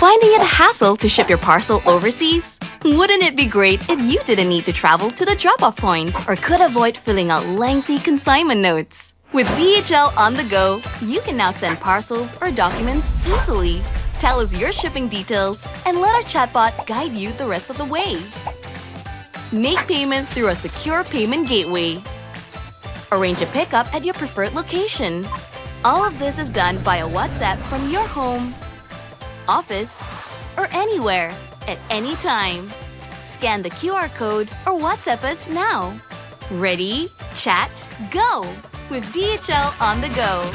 Finding it a hassle to ship your parcel overseas? Wouldn't it be great if you didn't need to travel to the drop-off point or could avoid filling out lengthy consignment notes? With DHL On The Go, you can now send parcels or documents easily. Tell us your shipping details and let our chatbot guide you the rest of the way. Make payment through a secure payment gateway. Arrange a pickup at your preferred location. All of this is done via WhatsApp from your home, office, or anywhere, at any time. Scan the QR code or WhatsApp us now. Ready, chat, go! With DHL On The Go.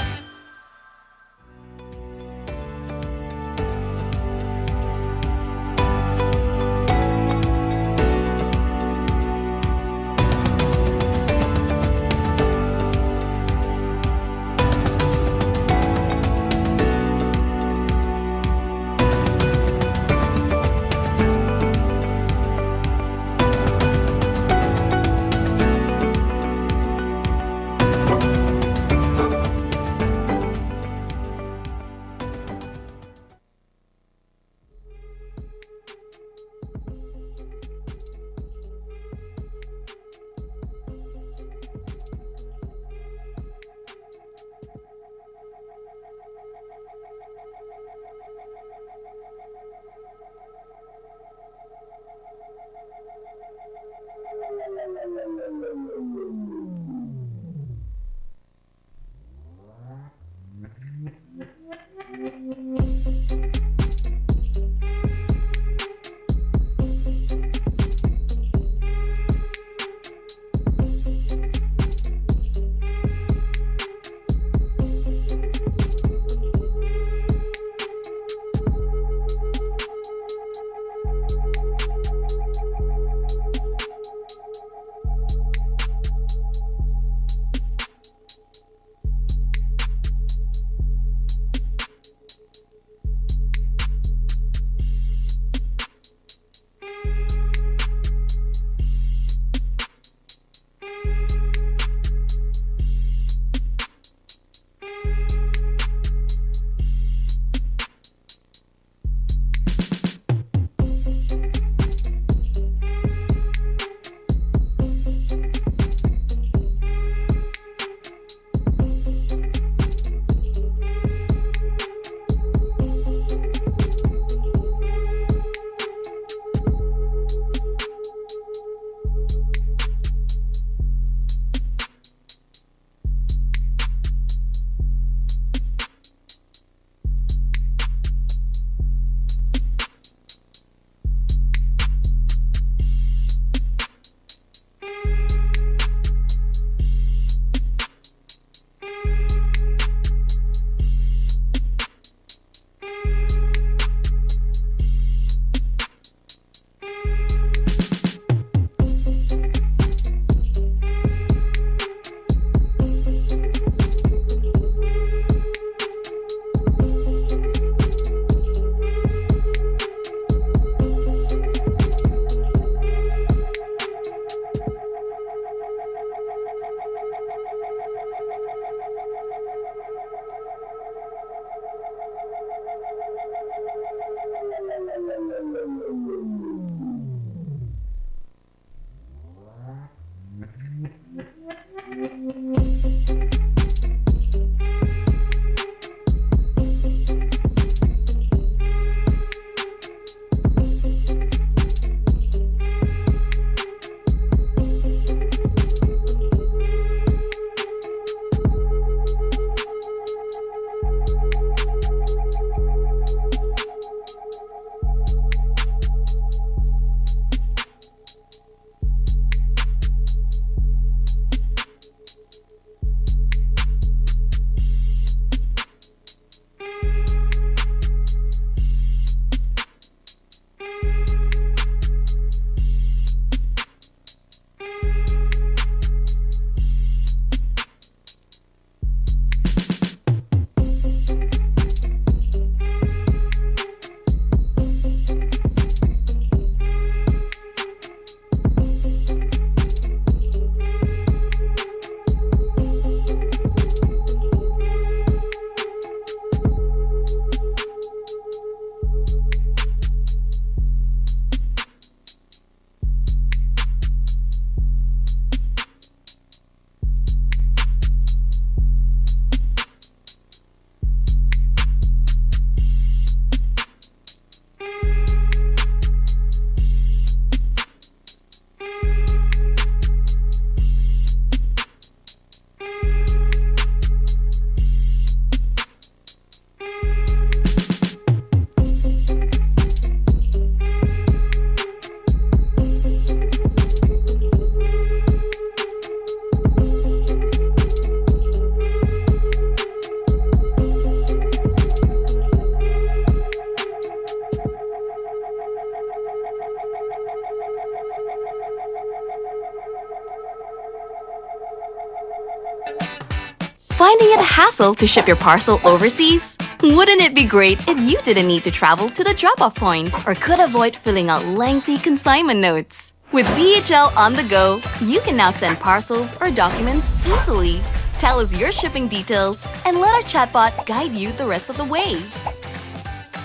Finding it a hassle to ship your parcel overseas? Wouldn't it be great if you didn't need to travel to the drop-off point or could avoid filling out lengthy consignment notes? With DHL On The Go, you can now send parcels or documents easily. Tell us your shipping details and let our chatbot guide you the rest of the way.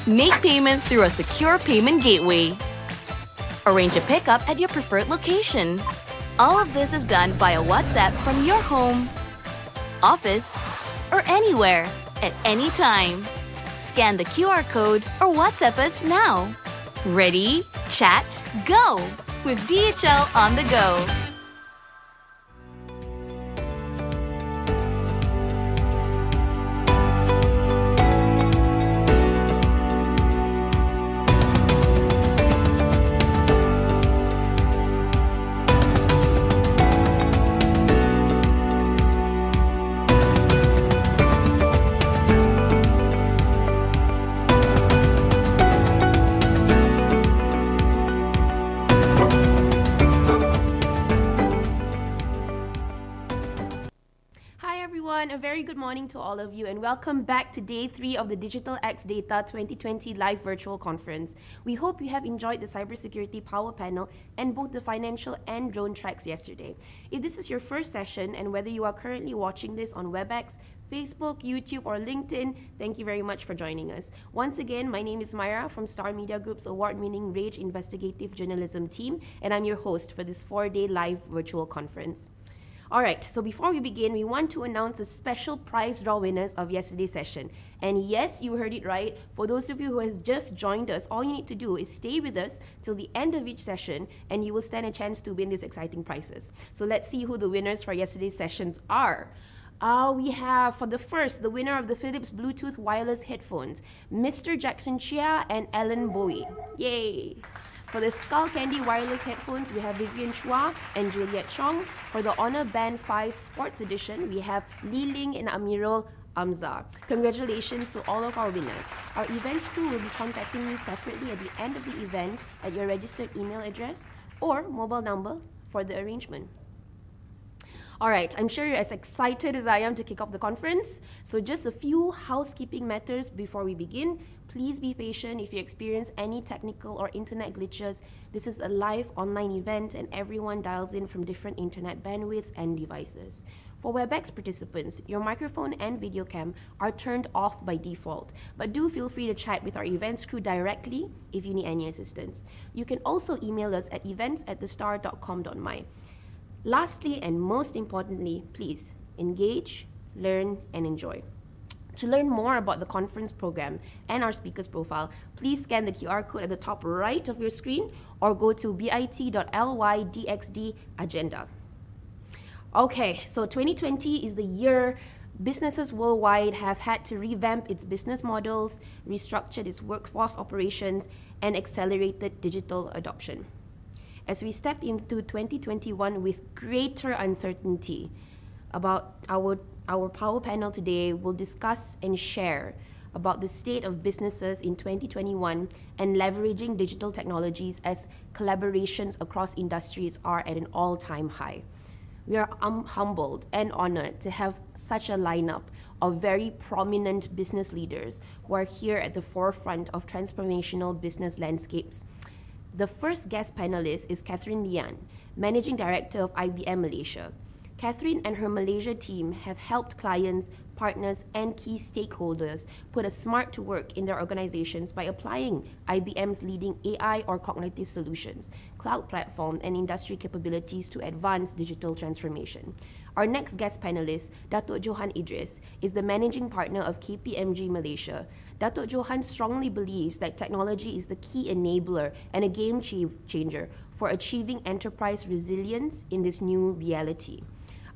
Make payment through a secure payment gateway. Arrange a pickup at your preferred location. All of this is done via WhatsApp from your home, office, or anywhere, at any time. Scan the QR code or WhatsApp us now. Ready, chat, go! With DHL On The Go. A very good morning to all of you and welcome back to Day 3 of the Digital X Data 2020 live virtual conference. We hope you have enjoyed the cybersecurity power panel and both the financial and drone tracks yesterday. If this is your first session and whether you are currently watching this on WebEx, Facebook, YouTube, or LinkedIn, thank you very much for joining us. Once again, my name is Myra from Star Media Group's award-winning Rage Investigative Journalism team, and I'm your host for this 4-day live virtual conference. All right, so before we begin, we want to announce a special prize draw winners of yesterday's session. And yes, you heard it right. For those of you who have just joined us, all you need to do is stay with us till the end of each session, and you will stand a chance to win these exciting prizes. So let's see who the winners for yesterday's sessions are. We have, for the first, the winner of the Philips Bluetooth wireless headphones, Mr. Jackson Chia and Ellen Bowie. Yay! For the Skull Candy wireless headphones, we have Vivian Chua and Juliet Chong. For the Honor Band 5 Sports Edition, we have Li Ling and Amirul Amza. Congratulations to all of our winners. Our events crew will be contacting you separately at the end of the event at your registered email address or mobile number for the arrangement. All right, I'm sure you're as excited as I am to kick off the conference. So just a few housekeeping matters before we begin. Please be patient if you experience any technical or internet glitches. This is a live online event and everyone dials in from different internet bandwidths and devices. For WebEx participants, your microphone and video cam are turned off by default, but do feel free to chat with our events crew directly if you need any assistance. You can also email us at events@thestar.com.my. Lastly, and most importantly, please engage, learn, and enjoy. To learn more about the conference program and our speaker's profile, please scan the QR code at the top right of your screen or go to bit.ly/DXD-agenda. Okay, so 2020 is the year businesses worldwide have had to revamp its business models, restructured its workforce operations, and accelerated digital adoption. As we stepped into 2021 with greater uncertainty about our power panel today will discuss and share about the state of businesses in 2021 and leveraging digital technologies as collaborations across industries are at an all-time high. We are humbled and honored to have such a lineup of very prominent business leaders who are here at the forefront of transformational business landscapes. The first guest panelist is Catherine Lian, Managing Director of IBM Malaysia. Catherine and her Malaysia team have helped clients, partners, and key stakeholders put a smart to work in their organizations by applying IBM's leading AI or cognitive solutions, cloud platform, and industry capabilities to advance digital transformation. Our next guest panelist, Datuk Johan Idris, is the Managing Partner of KPMG Malaysia. Datuk Johan strongly believes that technology is the key enabler and a game changer for achieving enterprise resilience in this new reality.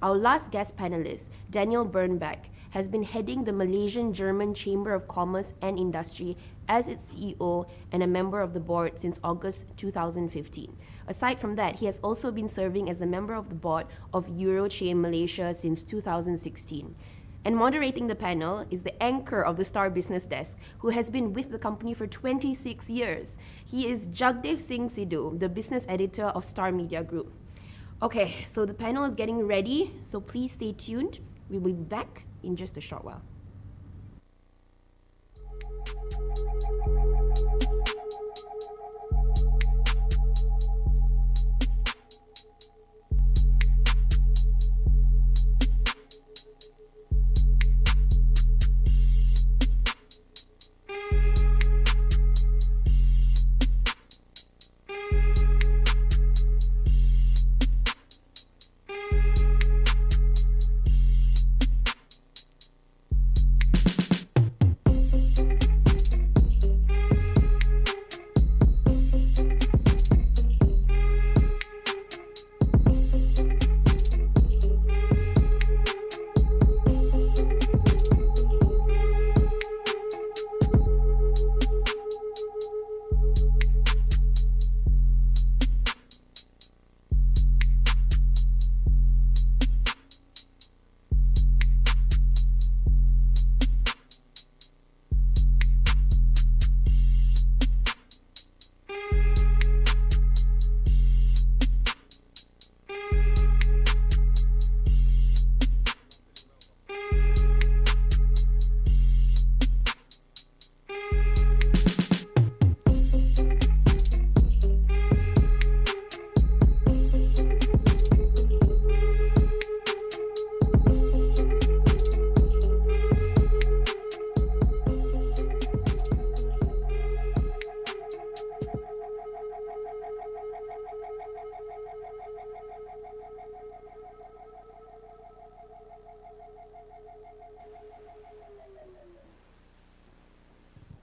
Our last guest panelist, Daniel Bernbach, has been heading the Malaysian-German Chamber of Commerce and Industry as its CEO and a member of the board since August 2015. Aside from that, he has also been serving as a member of the board of Eurochain Malaysia since 2016. And moderating the panel is the anchor of the Star Business Desk, who has been with the company for 26 years. He is Jagdev Singh Sidhu, the business editor of Star Media Group. Okay, so the panel is getting ready, so please stay tuned. We'll be back in just a short while.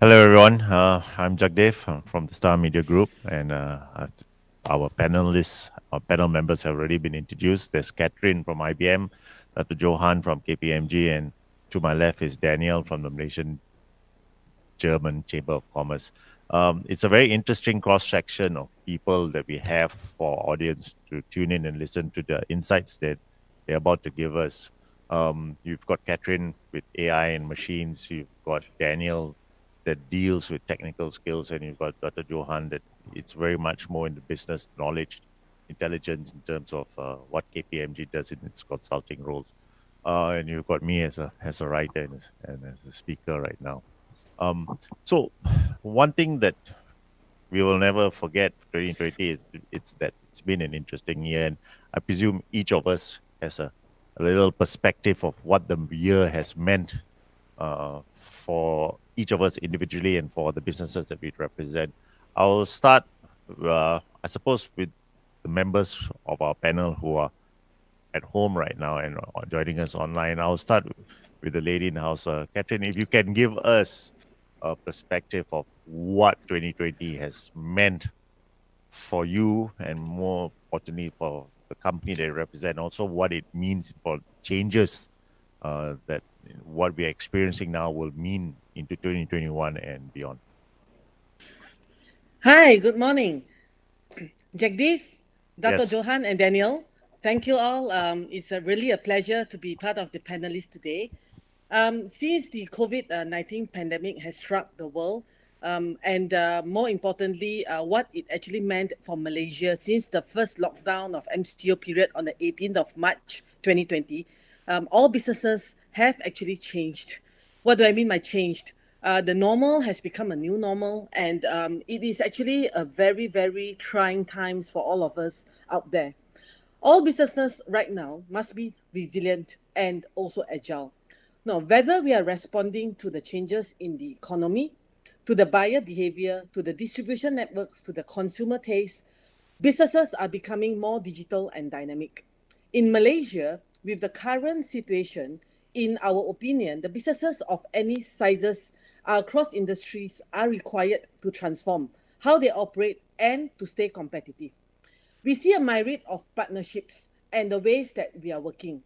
Hello, everyone. I'm Jagdev from the Star Media Group, and our panelists, our panel members have already been introduced. There's Catherine from IBM, Dr. Johan from KPMG, and to my left is Daniel from the Malaysian German Chamber of Commerce. It's a very interesting cross-section of people that we have for audience to tune in and listen to the insights that they're about to give us. You've got Catherine with AI and machines. You've got Daniel that deals with technical skills, and you've got Dr. Johan that it's very much more in the business knowledge, intelligence in terms of what KPMG does in its consulting roles. And you've got me as a writer and as a speaker right now. So one thing that we will never forget 2020 is it's that it's been an interesting year, and I presume each of us has a little perspective of what the year has meant for each of us individually and for the businesses that we represent. I'll start, I suppose, with the members of our panel who are at home right now and are joining us online. I'll start with the lady in the house. Catherine, if you can give us a perspective of what 2020 has meant for you, and more importantly for the company they represent, also what it means for changes that what we're experiencing now will mean into 2021 and beyond. Hi, good morning. Jagdeep, Dr. Yes. Johan and Daniel, thank you all. It's really a pleasure to be part of the panelists today. Since the COVID-19 pandemic has struck the world, and more importantly, what it actually meant for Malaysia since the first lockdown of MCO period on the 18th of March 2020, all businesses have actually changed. What do I mean by changed? The normal has become a new normal, and it is actually a very, very trying times for all of us out there. All businesses right now must be resilient and also agile. Now, whether we are responding to the changes in the economy, to the buyer behavior, to the distribution networks, to the consumer taste, businesses are becoming more digital and dynamic. In Malaysia, with the current situation, in our opinion, the businesses of any sizes across industries are required to transform how they operate and to stay competitive. We see a myriad of partnerships and the ways that we are working.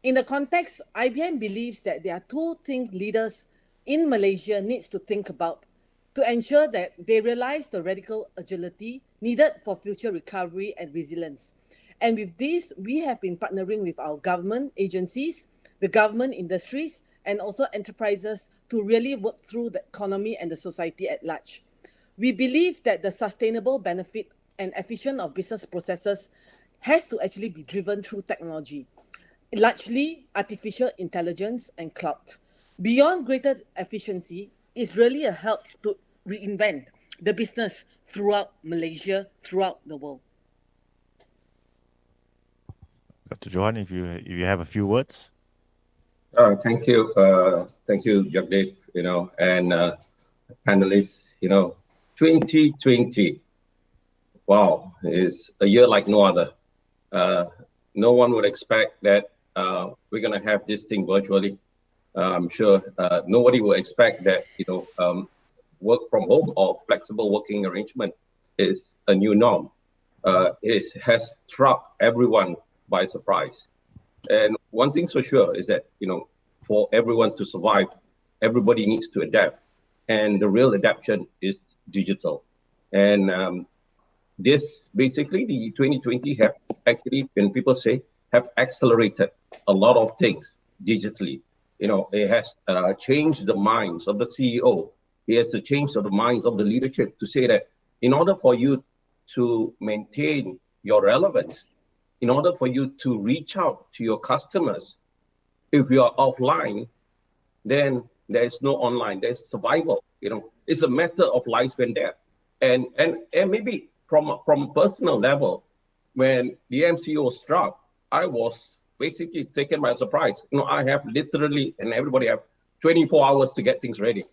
In the context, IBM believes that there are two things leaders in Malaysia needs to think about to ensure that they realize the radical agility needed for future recovery and resilience. And with this, we have been partnering with our government agencies, the government industries, and also enterprises to really work through the economy and the society at large. We believe that the sustainable benefit and efficient of business processes has to actually be driven through technology. largely artificial intelligence and cloud. Beyond greater efficiency, it's really a help to reinvent the business throughout Malaysia, throughout the world. Dr. Johan, if you have a few words. Thank you, Jagdeep. And panelists. 2020. Wow, is a year like no other. No one would expect that we're going to have this thing virtually. I'm sure nobody will expect that work from home or flexible working arrangement is a new norm. It has struck everyone by surprise. And one thing's for sure is that for everyone to survive, everybody needs to adapt, and the real adaptation is digital. And this basically the 2020 have actually, when people say, have accelerated a lot of things digitally. It has changed the minds of the CEO. It has changed the minds of the leadership to say that in order for you to maintain your relevance, in order for you to reach out to your customers, if you are offline, then there is no online. There's survival. It's a matter of life and death. And maybe from a personal level, when the MCO struck, I was basically taken by surprise. I have literally, and everybody have 24 hours to get things ready.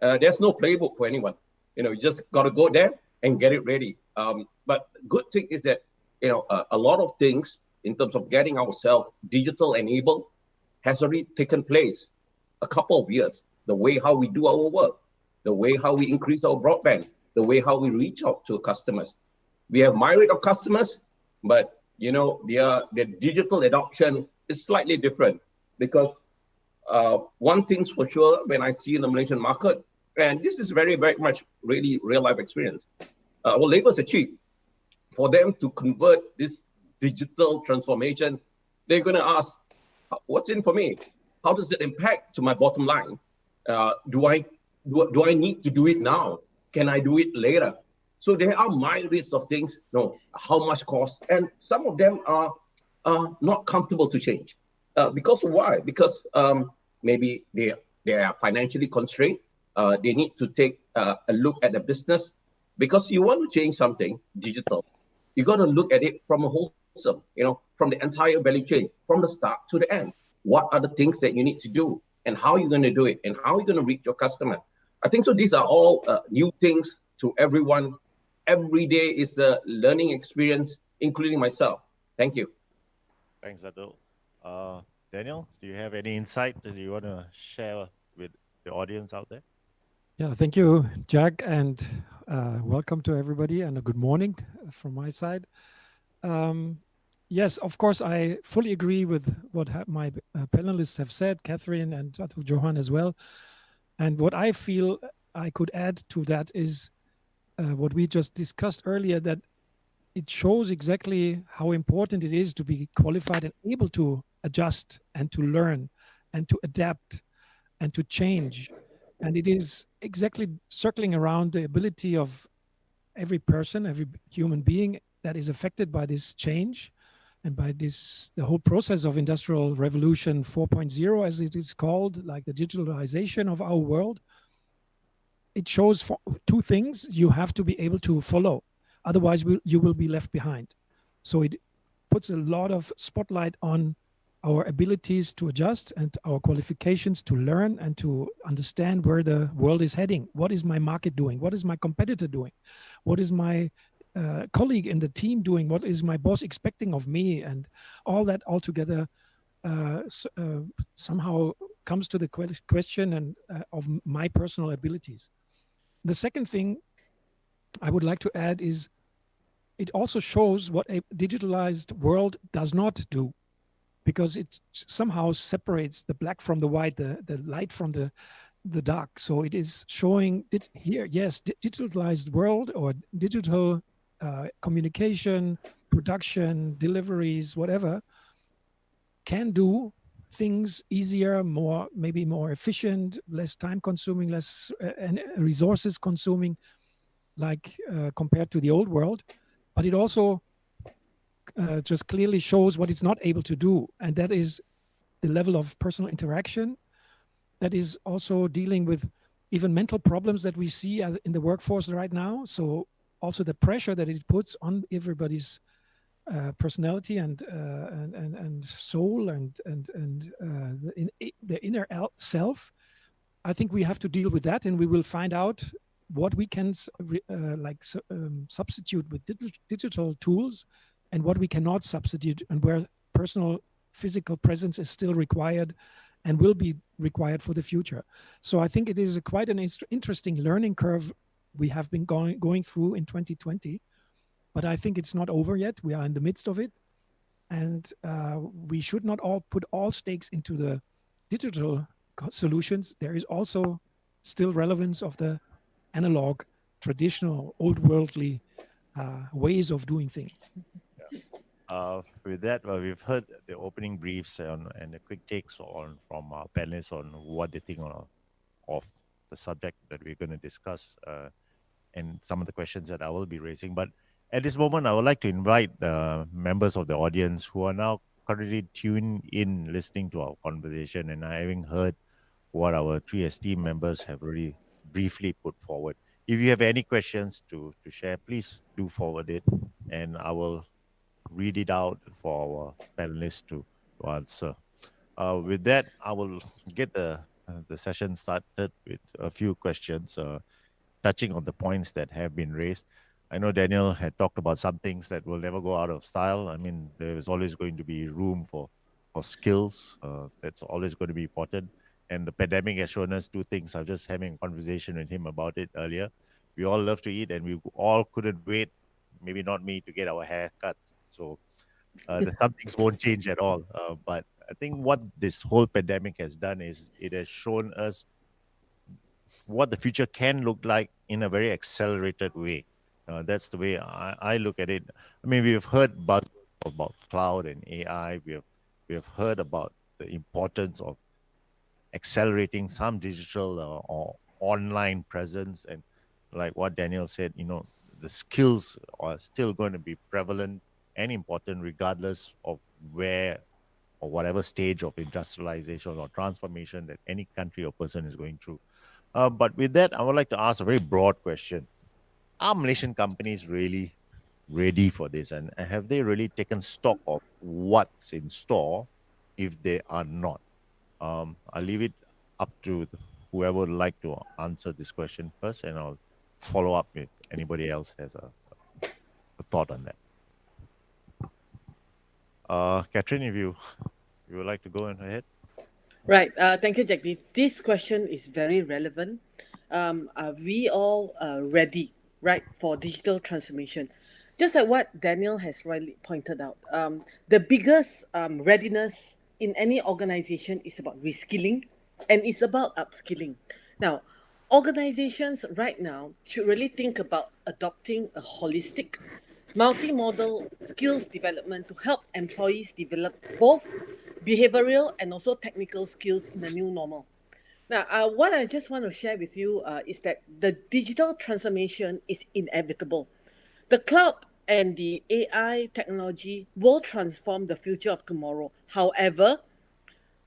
There's no playbook for anyone. You just got to go there and get it ready. But good thing is that a lot of things in terms of getting ourselves digital enabled has already taken place a couple of years. The way how we do our work, the way how we increase our broadband, the way how we reach out to customers. We have myriad of customers, but their digital adoption is slightly different, because one thing's for sure, when I see in the Malaysian market, and this is very, very much really real life experience, our labors are cheap. For them to convert this digital transformation, they're going to ask, what's in for me? How does it impact to my bottom line? Do I need to do it now? Can I do it later? So there are myriad of things. How much cost? And some of them are not comfortable to change. Because why? Because maybe they are financially constrained. They need to take a look at the business. Because you want to change something digital, you got to look at it from a wholesome, from the entire value chain, from the start to the end. What are the things that you need to do, and how are you going to do it, and how are you going to reach your customer? I think so. These are all new things to everyone. Every day is a learning experience, including myself. Thank you. Thanks, Adil. Daniel, do you have any insight that you want to share with the audience out there? Yeah, thank you, Jack, and welcome to everybody, and a good morning from my side. Yes, of course, I fully agree with what my panelists have said, Catherine and Dr. Johan as well. And what I feel I could add to that is what we just discussed earlier, that it shows exactly how important it is to be qualified and able to adjust and to learn and to adapt and to change. And it is exactly circling around the ability of every person, every human being that is affected by this change and by the whole process of Industrial Revolution 4.0, as it is called, like the digitalization of our world. It shows two things you have to be able to follow. Otherwise, you will be left behind. So it puts a lot of spotlight on our abilities to adjust and our qualifications to learn and to understand where the world is heading. What is my market doing? What is my competitor doing? What is my colleague in the team doing? What is my boss expecting of me? And all that all together somehow comes to the question and of my personal abilities. The second thing I would like to add is it also shows what a digitalized world does not do, because it somehow separates the black from the white, the light from the dark. So it is showing it here, yes, digitalized world or digital communication, production, deliveries, whatever, can do things easier, maybe more efficient, less time consuming, less resources consuming, like compared to the old world. But it also just clearly shows what it's not able to do, and that is the level of personal interaction. That is also dealing with even mental problems that we see as in the workforce right now. So also the pressure that it puts on everybody's personality and soul and the inner self. I think we have to deal with that, and we will find out what we can substitute with digital tools and what we cannot substitute, and where personal physical presence is still required and will be required for the future. So I think it is quite an interesting learning curve we have been going through in 2020, but I think it's not over yet. We are in the midst of it, and we should not all put all stakes into the digital solutions. There is also still relevance of the analog, traditional, old worldly ways of doing things. With that, we've heard the opening briefs and the quick takes from our panelists on what they think of the subject that we're going to discuss and some of the questions that I will be raising. But at this moment, I would like to invite members of the audience who are now currently tuned in listening to our conversation and having heard what our three esteemed members have already briefly put forward. If you have any questions to share, please do forward it, and I will read it out for our panelists to answer. With that, I will get the session started with a few questions touching on the points that have been raised. I know Daniel had talked about some things that will never go out of style. I mean, there's always going to be room for skills. That's always going to be important. And the pandemic has shown us two things. I was just having a conversation with him about it earlier. We all love to eat, and we all couldn't wait, maybe not me, to get our hair cut. So some things won't change at all. But I think what this whole pandemic has done is it has shown us what the future can look like in a very accelerated way. That's the way I look at it. I mean, we've heard buzzwords about cloud and AI. We have heard about the importance of accelerating some digital or online presence, and like what Daniel said, the skills are still going to be prevalent and important regardless of where or whatever stage of industrialization or transformation that any country or person is going through. But with that, I would like to ask a very broad question. Are Malaysian companies really ready for this? And have they really taken stock of what's in store if they are not? I'll leave it up to whoever would like to answer this question first, and I'll follow up if anybody else has a thought on that. Catherine, if you would like to go ahead. Right. Thank you, Jagdeep. This question is very relevant. Are we all ready, right, for digital transformation? Just like what Daniel has rightly pointed out, the biggest readiness in any organization is about reskilling, and it's about upskilling. Now, organizations right now should really think about adopting a holistic, multimodal skills development to help employees develop both behavioral and also technical skills in the new normal. Now, what I just want to share with you is that the digital transformation is inevitable. The cloud and the AI technology will transform the future of tomorrow. However,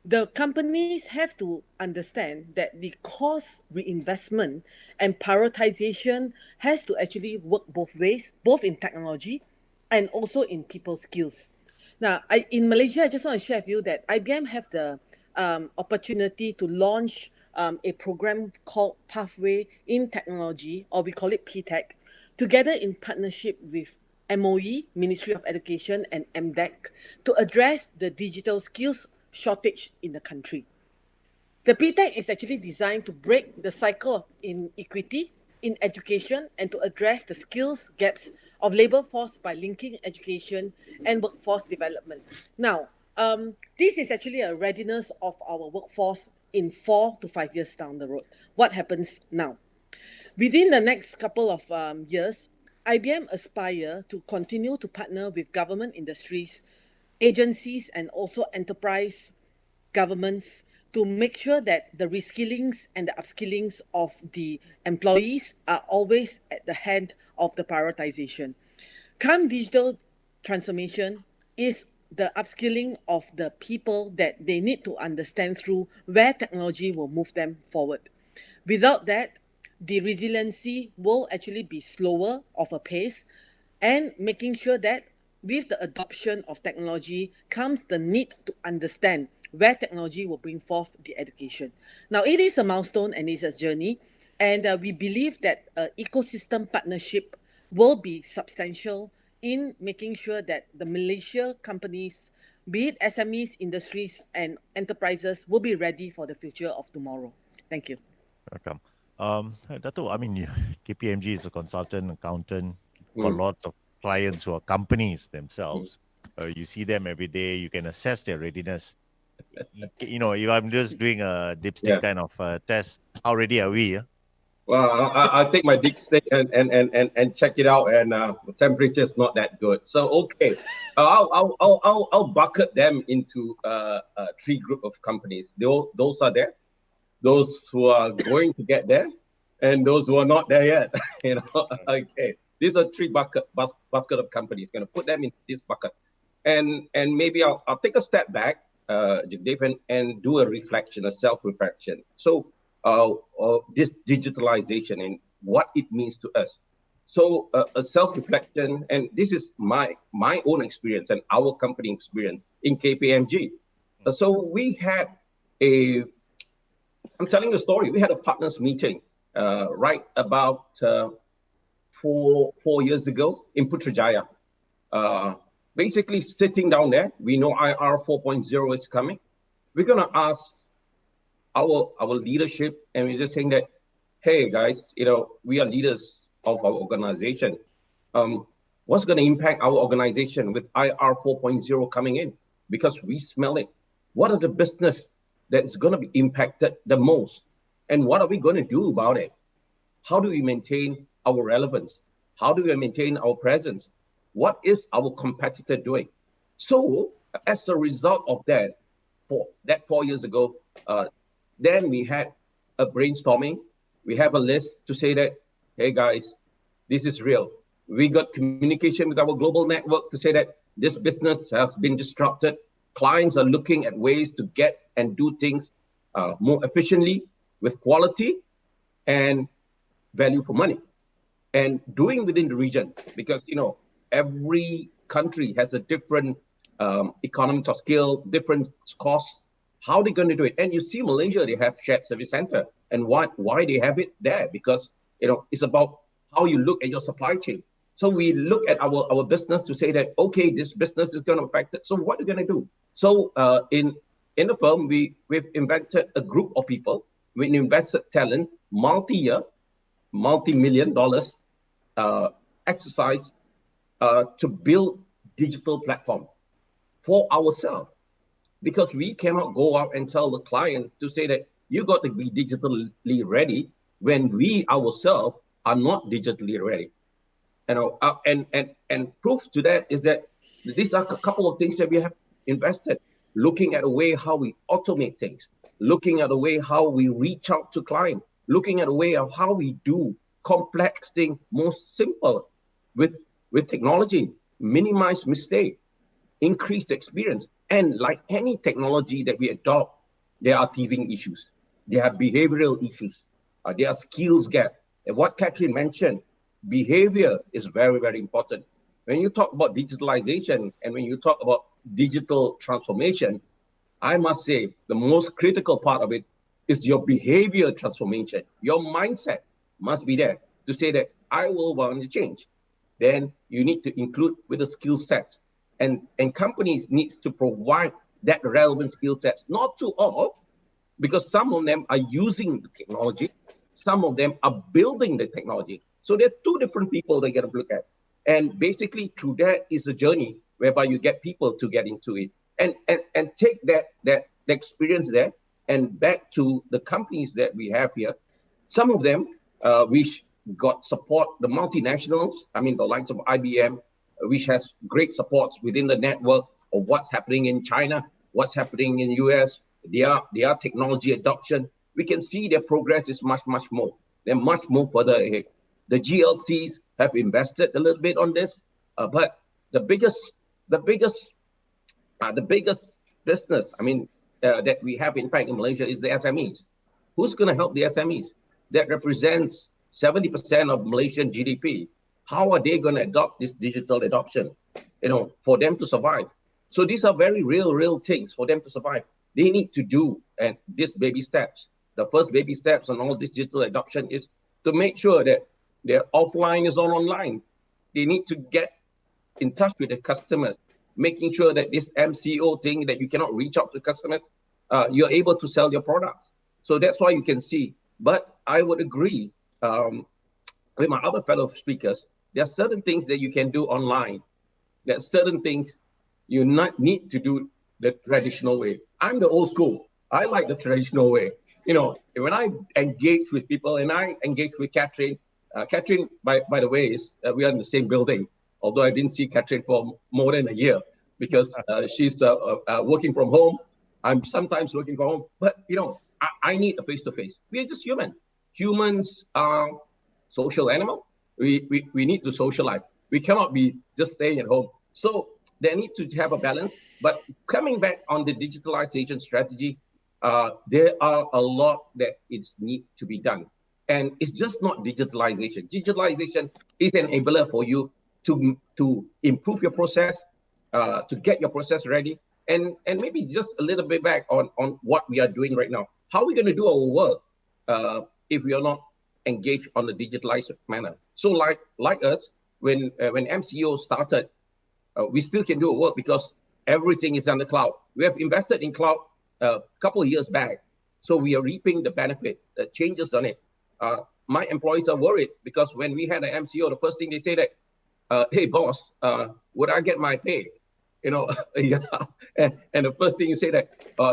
the companies have to understand that the cost reinvestment and prioritization has to actually work both ways, both in technology and also in people skills. Now, in Malaysia, I just want to share with you that IBM have the opportunity to launch a program called Pathway in Technology, or we call it PTech, together in partnership with MOE, Ministry of Education, and MDEC, to address the digital skills shortage in the country. The PTech is actually designed to break the cycle of inequity in education and to address the skills gaps of labor force by linking education and workforce development. Now, this is actually a readiness of our workforce in 4 to 5 years down the road. What happens now? Within the next couple of years, IBM aspire to continue to partner with government industries, agencies, and also enterprise governments to make sure that the reskillings and the upskillings of the employees are always at the head of the prioritization. Come digital transformation is the upskilling of the people that they need to understand through where technology will move them forward. Without that, the resiliency will actually be slower of a pace, and making sure that with the adoption of technology comes the need to understand where technology will bring forth the education. Now, it is a milestone and it's a journey, and we believe that ecosystem partnership will be substantial in making sure that the Malaysia companies, be it SMEs, industries, and enterprises, will be ready for the future of tomorrow. Thank you. Welcome. Dato', I mean, KPMG is a consultant, accountant, got lots of clients who are companies themselves. You see them every day, you can assess their readiness. You know, if I'm just doing a dipstick kind of test, how ready are we? Well, I take my dipstick and check it out, and the temperature is not that good. So okay, I'll bucket them into three group of companies. Those are there, those who are going to get there, and those who are not there yet. You know, okay. These are three basket of companies. Going to put them in this bucket, and maybe I'll take a step back, Dave, and do a reflection, a self-reflection. So this digitalization and what it means to us. So a self-reflection, and this is my own experience and our company experience in KPMG. So we had I'm telling a story. We had a partners meeting right about 4 years ago in Putrajaya. Basically sitting down there, we know IR 4.0 is coming. We're gonna ask our leadership, and we're just saying that, hey guys, you know, we are leaders of our organization. What's gonna impact our organization with IR 4.0 coming in? Because we smell it. What are the business that's gonna be impacted the most? And what are we gonna do about it? How do we maintain our relevance? How do we maintain our presence? What is our competitor doing? So as a result of that, 4 years ago, then we had a brainstorming. We have a list to say that, hey guys, this is real. We got communication with our global network to say that this business has been disrupted. Clients are looking at ways to get and do things more efficiently, with quality and value for money, and doing within the region, because you know every country has a different economics of scale, different costs. How are they going to do it? And you see Malaysia, they have shared service center, and why they have it there? Because you know it's about how you look at your supply chain. So we look at our business to say that, okay, this business is going to affect it. So what are we going to do? So in the firm, we've invented a group of people. We invested talent, multi-year, multi-million dollars exercise to build digital platform for ourselves, because we cannot go out and tell the client to say that you got to be digitally ready when we ourselves are not digitally ready. You know, and proof to that is that these are a couple of things that we have invested, looking at a way how we automate things, looking at a way how we reach out to clients, looking at a way of how we do complex things more simple with technology, minimize mistake, increase experience. And like any technology that we adopt, there are teething issues, there are behavioral issues, there are skills gap. And what Catherine mentioned, behavior is very, very important. When you talk about digitalization and when you talk about digital transformation, I must say the most critical part of it is your behavior transformation. Your mindset must be there to say that I will want to change. Then you need to include with the skill set. And companies need to provide that relevant skill sets, not to all, because some of them are using the technology, some of them are building the technology. So there are two different people they got to look at. And basically through that is a journey whereby you get people to get into it and take that experience there and back to the companies that we have here. Some of them which got support, the multinationals, I mean the likes of IBM, which has great supports within the network of what's happening in China, what's happening in US, their technology adoption. We can see their progress is much, much more. They're much more further ahead. The GLCs have invested a little bit on this, but the biggest business, that we have in fact in Malaysia is the SMEs. Who's going to help the SMEs? That represents 70% of Malaysian GDP. How are they going to adopt this digital adoption, for them to survive? So these are very real things for them to survive. They need to do these baby steps. The first baby steps on all this digital adoption is to make sure that their offline is all online. They need to get in touch with the customers, making sure that this MCO thing that you cannot reach out to customers, you're able to sell your products. So that's why you can see. But I would agree with my other fellow speakers. There are certain things that you can do online. There are certain things you not need to do the traditional way. I'm the old school. I like the traditional way. When I engage with people, and I engage with Catherine, Catherine, by the way, we are in the same building, although I didn't see Catherine for more than a year because she's working from home. I'm sometimes working from home, but I need a face-to-face. We are just human. Humans are social animal. We need to socialize. We cannot be just staying at home. So they need to have a balance. But coming back on the digitalization strategy, there are a lot that need to be done. And it's just not digitalization. Digitalization is an enabler for you to improve your process, to get your process ready. And maybe just a little bit back on what we are doing right now. How are we going to do our work if we are not engaged on a digitalized manner? So like us, when MCO started, we still can do our work because everything is on the cloud. We have invested in cloud a couple of years back. So we are reaping the benefit, the changes on it. My employees are worried because when we had an MCO, the first thing they say that, hey boss, would I get my pay? Yeah. And the first thing you say that,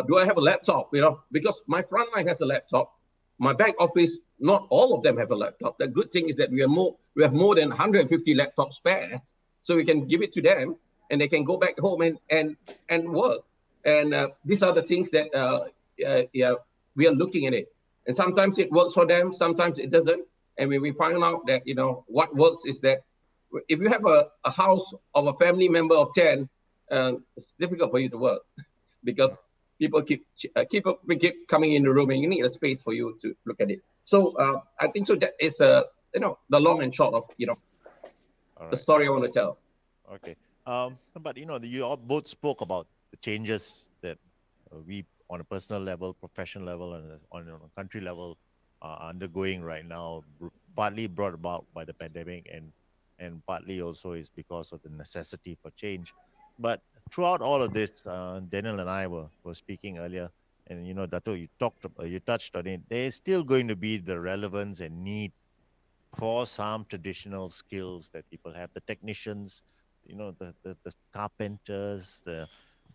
do I have a laptop? Because my frontline has a laptop. My back office, not all of them have a laptop. The good thing is that we have more than 150 laptop spares, so we can give it to them and they can go back home and work. And these are the things that we are looking at it. And sometimes it works for them, sometimes it doesn't. And when we find out that what works is that if you have a house of a family member of 10, it's difficult for you to work because people keep coming in the room and you need a space for you to look at it. So I think so that is the long and short of the story I want to tell. Okay. But you all both spoke about the changes that we on a personal level, professional level, and on a country level are undergoing right now, partly brought about by the pandemic and partly also is because of the necessity for change. But throughout all of this, Daniel and I were speaking earlier, and Dato, you touched on it. There is still going to be the relevance and need for some traditional skills that people have. The technicians, the carpenters,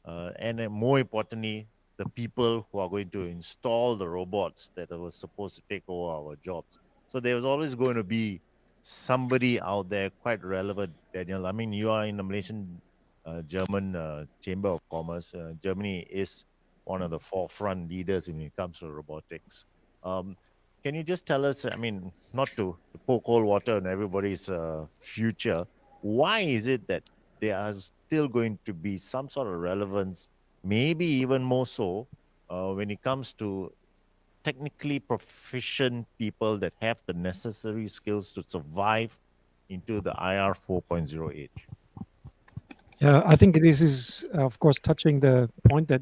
and then more importantly, the people who are going to install the robots that were supposed to take over our jobs. So there was always going to be somebody out there quite relevant, Daniel. I mean, you are in the Malaysian German Chamber of Commerce. Germany is one of the forefront leaders when it comes to robotics. Can you just tell us, I mean, not to pour cold water on everybody's future, why is it that there are still going to be some sort of relevance, maybe even more so, when it comes to technically proficient people that have the necessary skills to survive into the IR 4.0 age? Yeah, I think this is, of course, touching the point that,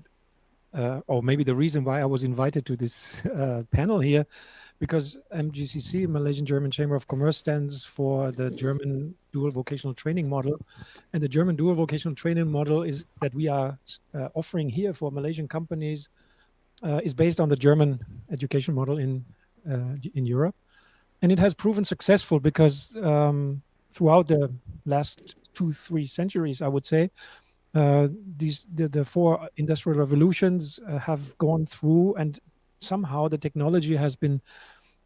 or maybe the reason why I was invited to this panel here, because MGCC, Malaysian German Chamber of Commerce, stands for the German Dual Vocational Training Model. And the German Dual Vocational Training Model is that we are offering here for Malaysian companies is based on the German education model in Europe. And it has proven successful because throughout the last 2-3 centuries, I would say, the 4 industrial revolutions have gone through, and somehow the technology has been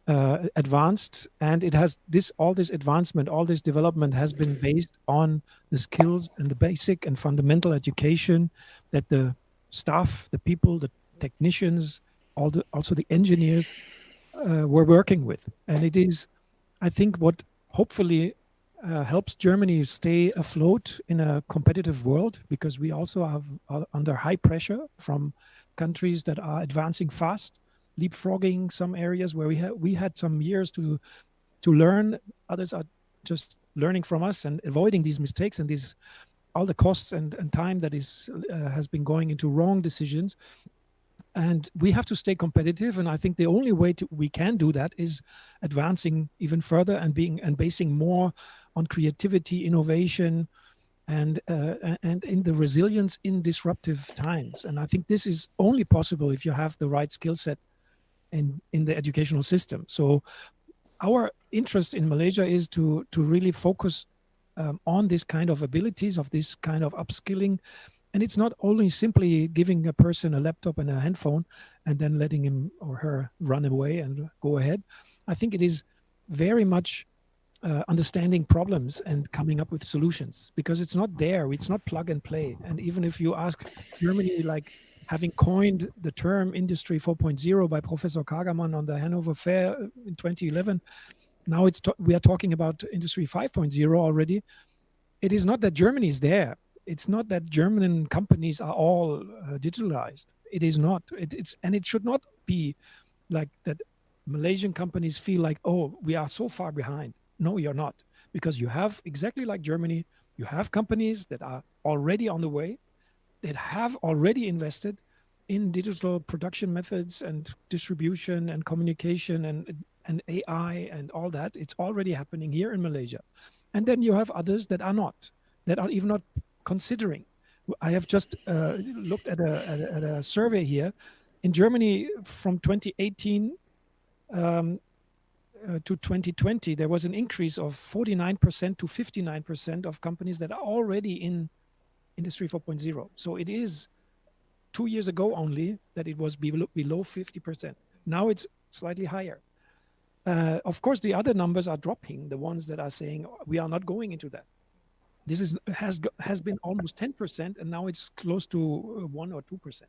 advanced, and it has all this advancement, all this development has been based on the skills and the basic and fundamental education that the staff, the people, the technicians, also the engineers were working with. And it is, I think, what hopefully helps Germany stay afloat in a competitive world, because we also are under high pressure from countries that are advancing fast, leapfrogging some areas where we had some years to learn. Others are just learning from us and avoiding these mistakes and these all the costs and time that is has been going into wrong decisions. And we have to stay competitive, and I think the only way we can do that is advancing even further and basing more on creativity, innovation, and in the resilience in disruptive times. And I think this is only possible if you have the right skill set in the educational system. So our interest in Malaysia is to really focus on this kind of abilities, of this kind of upskilling. And it's not only simply giving a person a laptop and a handphone and then letting him or her run away and go ahead. I think it is very much understanding problems and coming up with solutions, because it's not there. It's not plug and play. And even if you ask Germany, like having coined the term Industry 4.0 by Professor Kagermann on the Hanover Fair in 2011, now we are talking about Industry 5.0 already. It is not that Germany is there. It's not that German companies are all digitalized. It is not. And it should not be like that. Malaysian companies feel like, oh, we are so far behind. No, you're not, because you have, exactly like Germany, you have companies that are already on the way, that have already invested in digital production methods and distribution and communication and AI and all that. It's already happening here in Malaysia. And then you have others that are not, that are even not considering. I have just looked at a survey here. In Germany from 2018 to 2020, there was an increase of 49% to 59% of companies that are already in Industry 4.0. So it is 2 years ago only that it was below 50%. Now it's slightly higher. Of course, the other numbers are dropping, the ones that are saying we are not going into that. This has been almost 10%, and now it's close to 1 or 2%.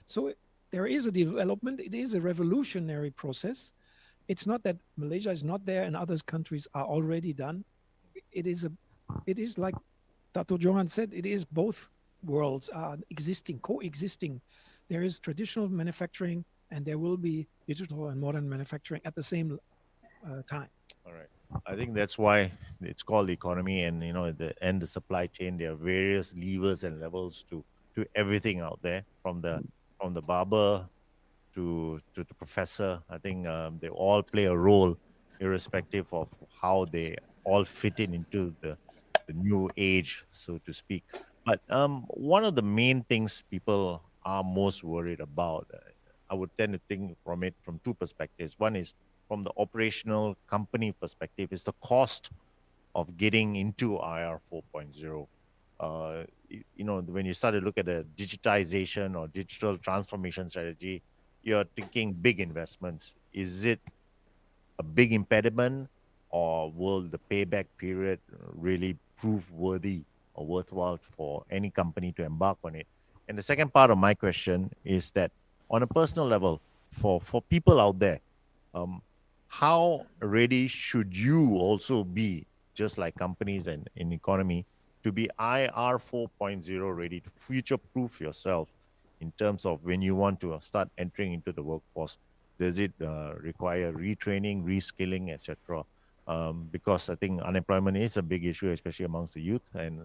So there is a development. It is a revolutionary process. It's not that Malaysia is not there and other countries are already done. It is like Dr. Johan said, it is both worlds are coexisting. There is traditional manufacturing and there will be digital and modern manufacturing at the same time. All right. I think that's why it's called the economy, and at the end, the supply chain. There are various levers and levels to everything out there, from the barber to the professor. I think they all play a role, irrespective of how they all fit into the new age, so to speak. But one of the main things people are most worried about, I would tend to think from it from two perspectives. One is from the operational company perspective, is the cost of getting into IR 4.0. When you start to look at the digitization or digital transformation strategy, you're thinking big investments. Is it a big impediment, or will the payback period really prove worthy or worthwhile for any company to embark on it? And the second part of my question is that on a personal level, for people out there, how ready should you also be, just like companies and in economy, to be IR 4.0 ready, to future-proof yourself in terms of when you want to start entering into the workforce? Does it require retraining, reskilling, etc.? Because I think unemployment is a big issue, especially amongst the youth, and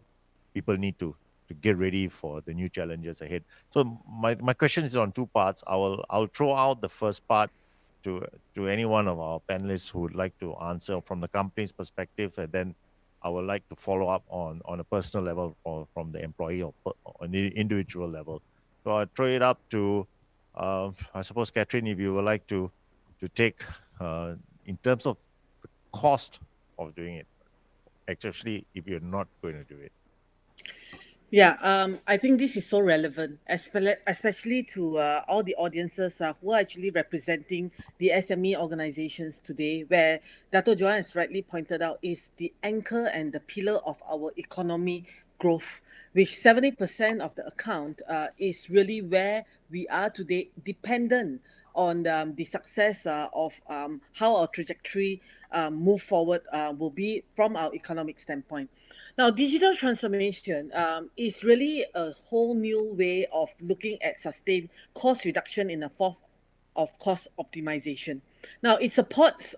people need to get ready for the new challenges ahead. So my question is on two parts. I'll throw out the first part to any one of our panelists who would like to answer from the company's perspective, and then I would like to follow up on a personal level or from the employee or on the individual level. So I'll throw it up to, I suppose, Catherine, if you would like to take, in terms of the cost of doing it, especially if you're not going to do it. Yeah, I think this is so relevant, especially to all the audiences who are actually representing the SME organizations today, where Dr. Johan has rightly pointed out is the anchor and the pillar of our economy growth, which 70% of the account is really where we are today dependent on the success of how our trajectory move forward will be from our economic standpoint. Now, digital transformation is really a whole new way of looking at sustained cost reduction in the form of cost optimization. Now, it supports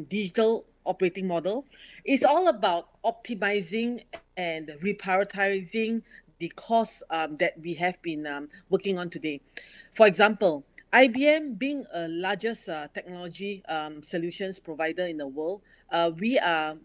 digital operating model. It's all about optimizing and reprioritizing the costs that we have been working on today. For example, IBM being a largest technology solutions provider in the world, we are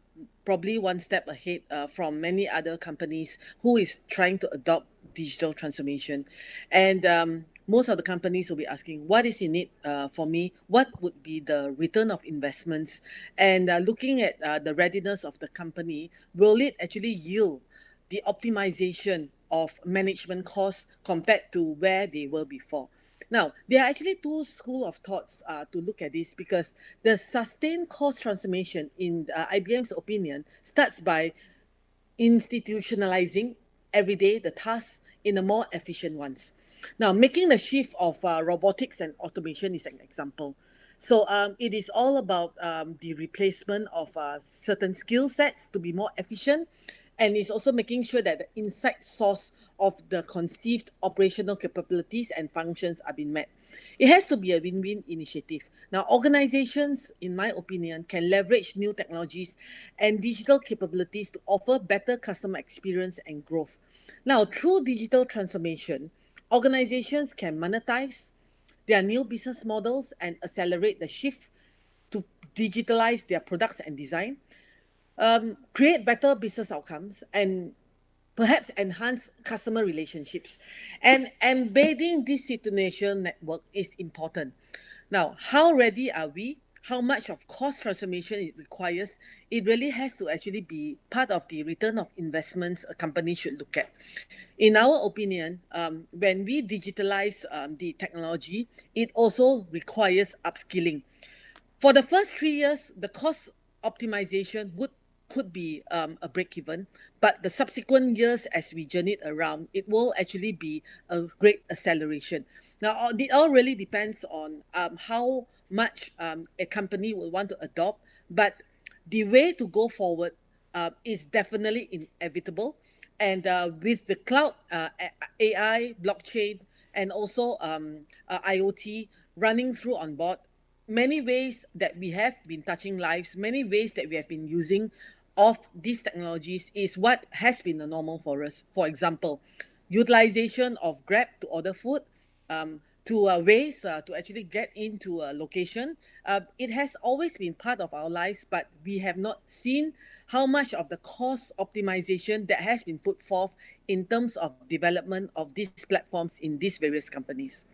probably one step ahead from many other companies who is trying to adopt digital transformation. And most of the companies will be asking, what is in it for me? What would be the return of investments? And looking at the readiness of the company, will it actually yield the optimization of management costs compared to where they were before? Now, there are actually two schools of thoughts to look at this, because the sustained cost transformation, in IBM's opinion, starts by institutionalizing every day the tasks in a more efficient ones. Now, making the shift of robotics and automation is an example. So it is all about the replacement of certain skill sets to be more efficient, and it's also making sure that the insight source of the conceived operational capabilities and functions are being met. It has to be a win-win initiative. Now, organizations, in my opinion, can leverage new technologies and digital capabilities to offer better customer experience and growth. Now, through digital transformation, organizations can monetize their new business models and accelerate the shift to digitalize their products and design, create better business outcomes, and perhaps enhance customer relationships. And embedding this situation network is important. Now, how ready are we? How much of cost transformation it requires? It really has to actually be part of the return of investments a company should look at. In our opinion, when we digitalize the technology, it also requires upskilling. For the first 3 years, the cost optimization could be a break-even, but the subsequent years, as we journey around, it will actually be a great acceleration. Now, it all really depends on how much a company will want to adopt, but the way to go forward is definitely inevitable. And with the cloud, AI, blockchain, and also IoT running through on board, many ways that we have been touching lives, many ways that we have been using of these technologies is what has been the normal for us. For example, utilization of Grab to order food, to ways to actually get into a location. It has always been part of our lives, but we have not seen how much of the cost optimization that has been put forth in terms of development of these platforms in these various companies.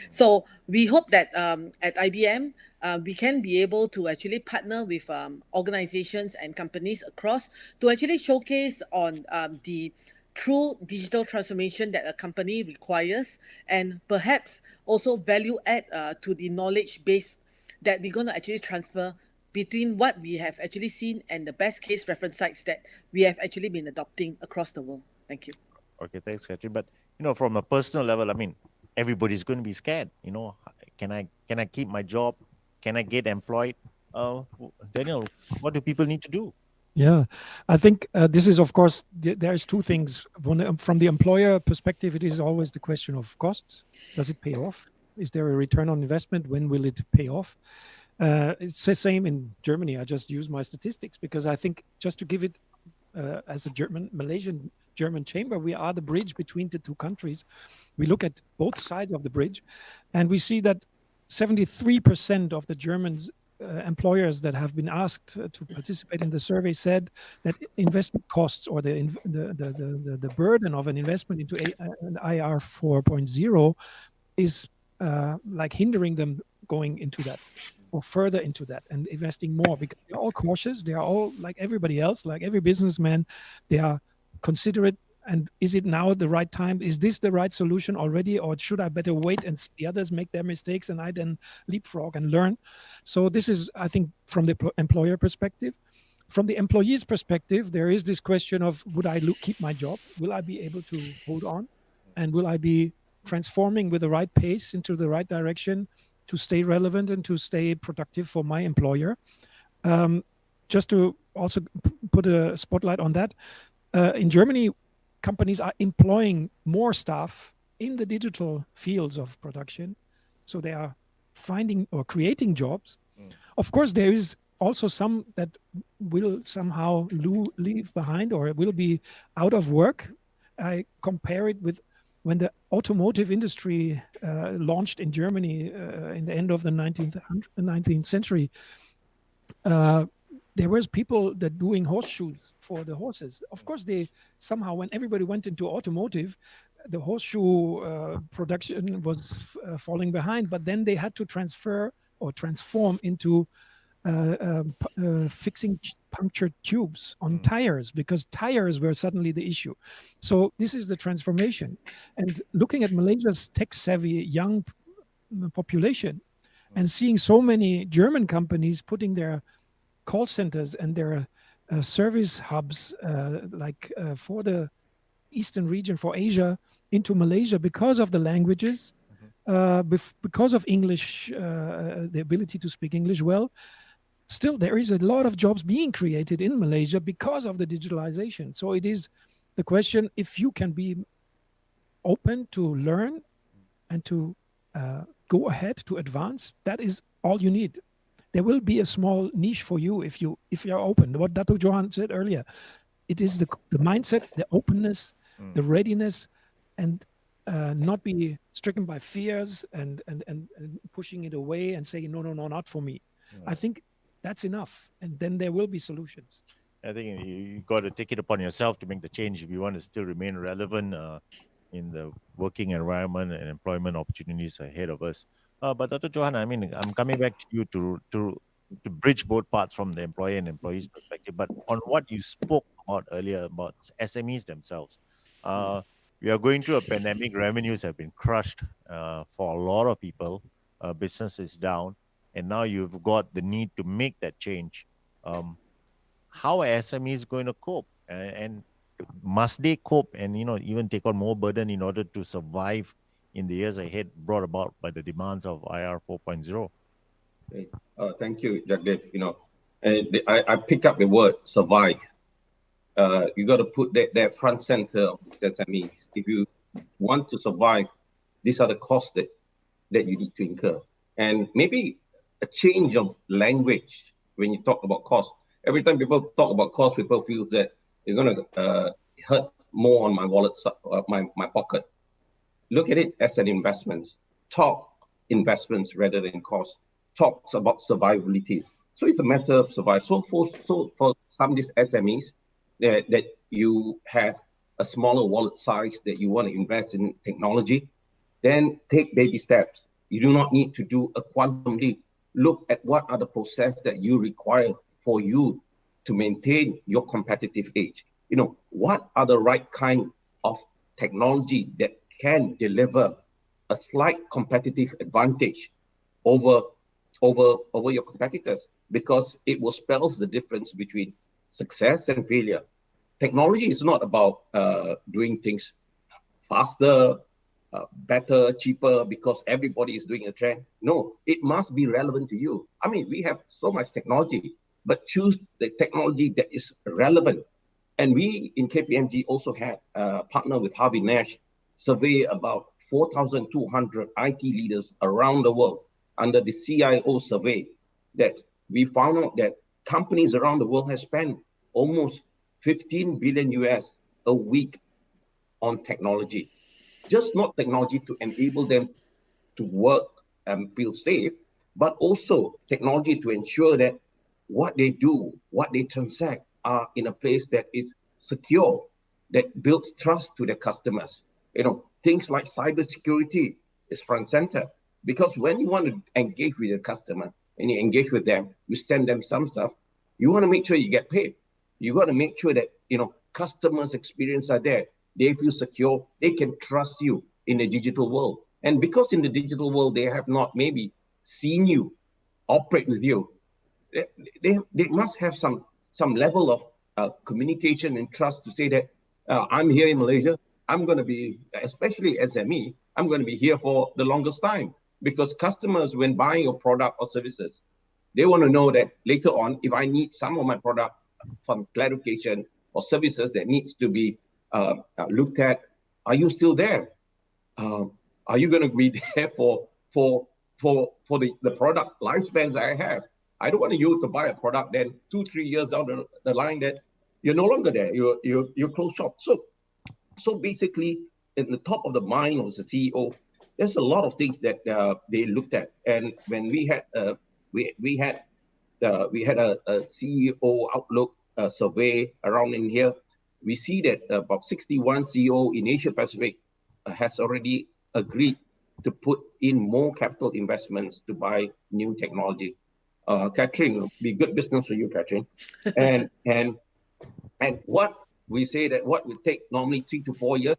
So we hope that at IBM, we can be able to actually partner with organizations and companies across to actually showcase on the true digital transformation that a company requires, and perhaps also value add to the knowledge base that we're going to actually transfer between what we have actually seen and the best case reference sites that we have actually been adopting across the world. Thank you. Okay, thanks, Catherine. But from a personal level, I mean, everybody's going to be scared. Can I keep my job? Can I get employed? Daniel, what do people need to do? Yeah, I think this is, of course, there's two things. One, from the employer perspective, it is always the question of costs. Does it pay off? Is there a return on investment? When will it pay off? It's the same in Germany. I just use my statistics because I think, just to give it as a Malaysian German chamber, we are the bridge between the two countries. We look at both sides of the bridge, and we see that 73% of the Germans employers that have been asked to participate in the survey said that investment costs, or the burden of an investment into an IR 4.0 is like hindering them going into that or further into that and investing more, because they're all cautious. They are all like everybody else, like every businessman. They are considerate. And is it now the right time? Is this the right solution already? Or should I better wait and see the others make their mistakes and I then leapfrog and learn? So this is, I think, from the employer perspective. From the employee's perspective, there is this question of, would I keep my job? Will I be able to hold on? And will I be transforming with the right pace into the right direction to stay relevant and to stay productive for my employer. Just to also put a spotlight on that, in Germany, companies are employing more staff in the digital fields of production. So they are finding or creating jobs. Of course, there is also some that will somehow leave behind or will be out of work. I compare it with when the automotive industry launched in Germany in the end of the 19th century. There was people that doing horseshoes for the horses. Of course, they somehow, when everybody went into automotive, the horseshoe production was falling behind, but then they had to transfer or transform into fixing punctured tubes on tires, because tires were suddenly the issue. So this is the transformation. And looking at Malaysia's tech-savvy young population and seeing so many German companies putting their call centers and their service hubs for the Eastern region, for Asia, into Malaysia because of the languages, because of English, the ability to speak English well. Still, there is a lot of jobs being created in Malaysia because of the digitalization. So it is the question, if you can be open to learn and to go ahead, to advance, that is all you need. There will be a small niche for you if you're open. What Dato' Johan said earlier, it is the mindset, the openness, the readiness, and not be stricken by fears and pushing it away and saying, no, not for me. I think that's enough. And then there will be solutions. I think you got to take it upon yourself to make the change if you want to still remain relevant in the working environment and employment opportunities ahead of us. But Dr. Johan, I mean, I'm coming back to you to bridge both parts from the employer and employee's perspective. But on what you spoke about earlier about SMEs themselves, we are going through a pandemic. Revenues have been crushed for a lot of people. Business is down, and now you've got the need to make that change. How are SMEs going to cope? And must they cope and even take on more burden in order to survive in the years ahead, brought about by the demands of IR 4.0? Okay. Thank you, Jagdev. I pick up the word survive. You got to put that front center of the SMEs. If you want to survive, these are the costs that you need to incur. And maybe a change of language when you talk about cost. Every time people talk about cost, people feel that you're going to hurt more on my wallet, my pocket. Look at it as an investment. Talk investments rather than cost. Talks about survivability. So it's a matter of survival. So for some of these SMEs that you have a smaller wallet size that you want to invest in technology, then take baby steps. You do not need to do a quantum leap. Look at what are the processes that you require for you to maintain your competitive edge. What are the right kind of technology that can deliver a slight competitive advantage over your competitors, because it will spell the difference between success and failure. Technology is not about doing things faster, better, cheaper, because everybody is doing a trend. No, it must be relevant to you. I mean, we have so much technology, but choose the technology that is relevant. And we in KPMG also had partner with Harvey Nash, survey about 4,200 IT leaders around the world under the CIO survey, that we found out that companies around the world have spent almost 15 billion US a week on technology. Just not technology to enable them to work and feel safe, but also technology to ensure that what they do, what they transact are in a place that is secure, that builds trust to their customers. Things like cybersecurity is front center, because when you want to engage with a customer and you engage with them, you send them some stuff, you want to make sure you get paid. You got to make sure that, customers' experience are there. They feel secure. They can trust you in the digital world. And because in the digital world, they have not maybe seen you operate with you, they must have some level of communication and trust to say that I'm here in Malaysia. I'm going to be, especially SME, I'm going to be here for the longest time. because customers, when buying your product or services, they want to know that later on, if I need some of my product from clarification or services that needs to be looked at, are you still there? Are you going to be there for the product lifespan that I have? I don't want you to buy a product, then 2-3 years down the line that you're no longer there. You close shop. So basically, in the top of the mind of the CEO, there's a lot of things that they looked at. And when we had a CEO outlook survey around in here, we see that about 61 CEO in Asia Pacific has already agreed to put in more capital investments to buy new technology. Catherine, will be good business for you, Catherine. And what we say that what would take normally 3 to 4 years,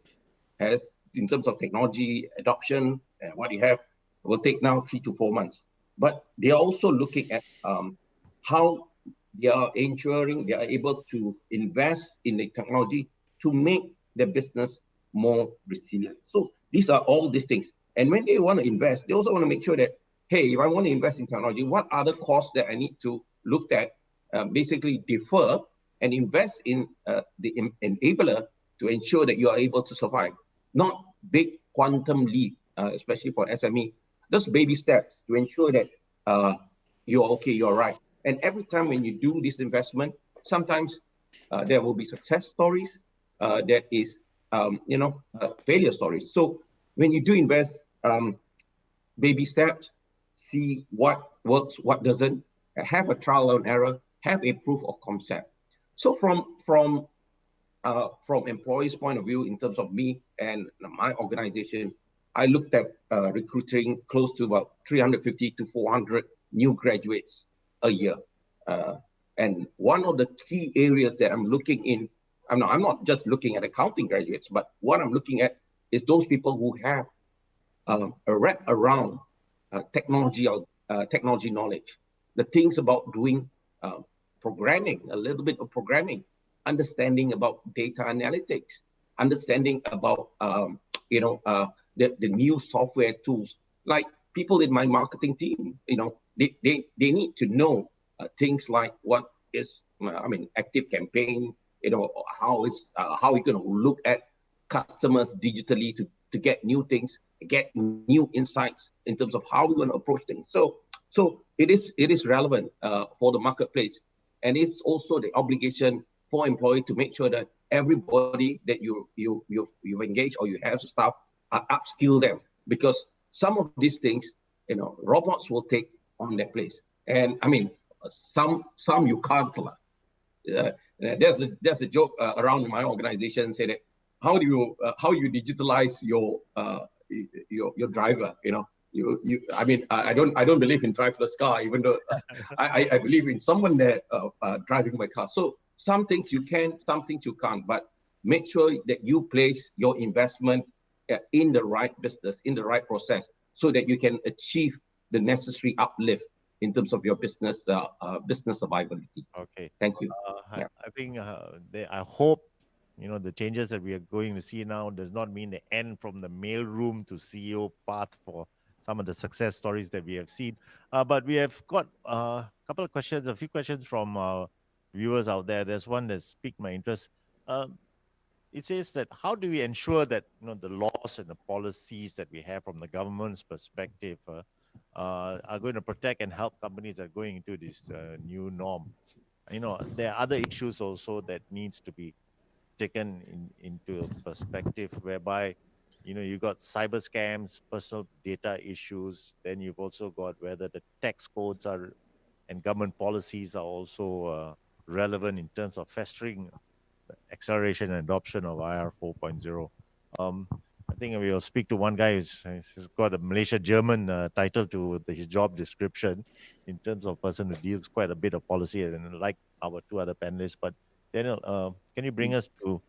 as in terms of technology adoption and what you have, will take now 3 to 4 months. But they are also looking at how they are ensuring they are able to invest in the technology to make their business more resilient. So these are all these things. And when they want to invest, they also want to make sure that, hey, if I want to invest in technology, what other costs that I need to look at, basically defer and invest in the enabler to ensure that you are able to survive. Not big quantum leap, especially for SME. Just baby steps to ensure that you're okay, you're right. And every time when you do this investment, sometimes there will be success stories, that is, failure stories. So when you do invest, baby steps, see what works, what doesn't, have a trial and error, have a proof of concept. So from employees' point of view, in terms of me and my organization, I looked at recruiting close to about 350 to 400 new graduates a year. And one of the key areas that I'm looking in, I'm not just looking at accounting graduates, but what I'm looking at is those people who have a wrap around technology or technology knowledge, the things about doing programming, a little bit of programming, understanding about data analytics, understanding about the new software tools. Like people in my marketing team, they need to know things like what is active campaign, how we're going to look at customers digitally to get new things, get new insights in terms of how we're going to approach things. So it is relevant for the marketplace, and it's also the obligation for employee to make sure that everybody that you've engaged or you have staff are upskill them, because some of these things, robots will take on their place, and some you can't. There's a joke around in my organization, say that how you digitalize your driver. I don't believe in driverless car, even though I believe in someone there driving my car. So some things you can, some things you can't, but make sure that you place your investment in the right business, in the right process, so that you can achieve the necessary uplift in terms of your business survivability. Okay. Thank you. I think I hope the changes that we are going to see now does not mean the end from the mailroom to CEO path for some of the success stories that we have seen. But we have got a few questions from viewers out there. There's one that's piqued my interest. It says that how do we ensure that the laws and the policies that we have from the government's perspective are going to protect and help companies that are going into this new norm? There are other issues also that needs to be taken into perspective, whereby you got cyber scams, personal data issues. Then you've also got whether the tax codes and government policies are also relevant in terms of fostering the acceleration and adoption of IR 4.0. I think we will speak to one guy who's got a Malaysia-German title to his job description in terms of person who deals quite a bit of policy, and like our two other panelists. But Daniel, can you bring us to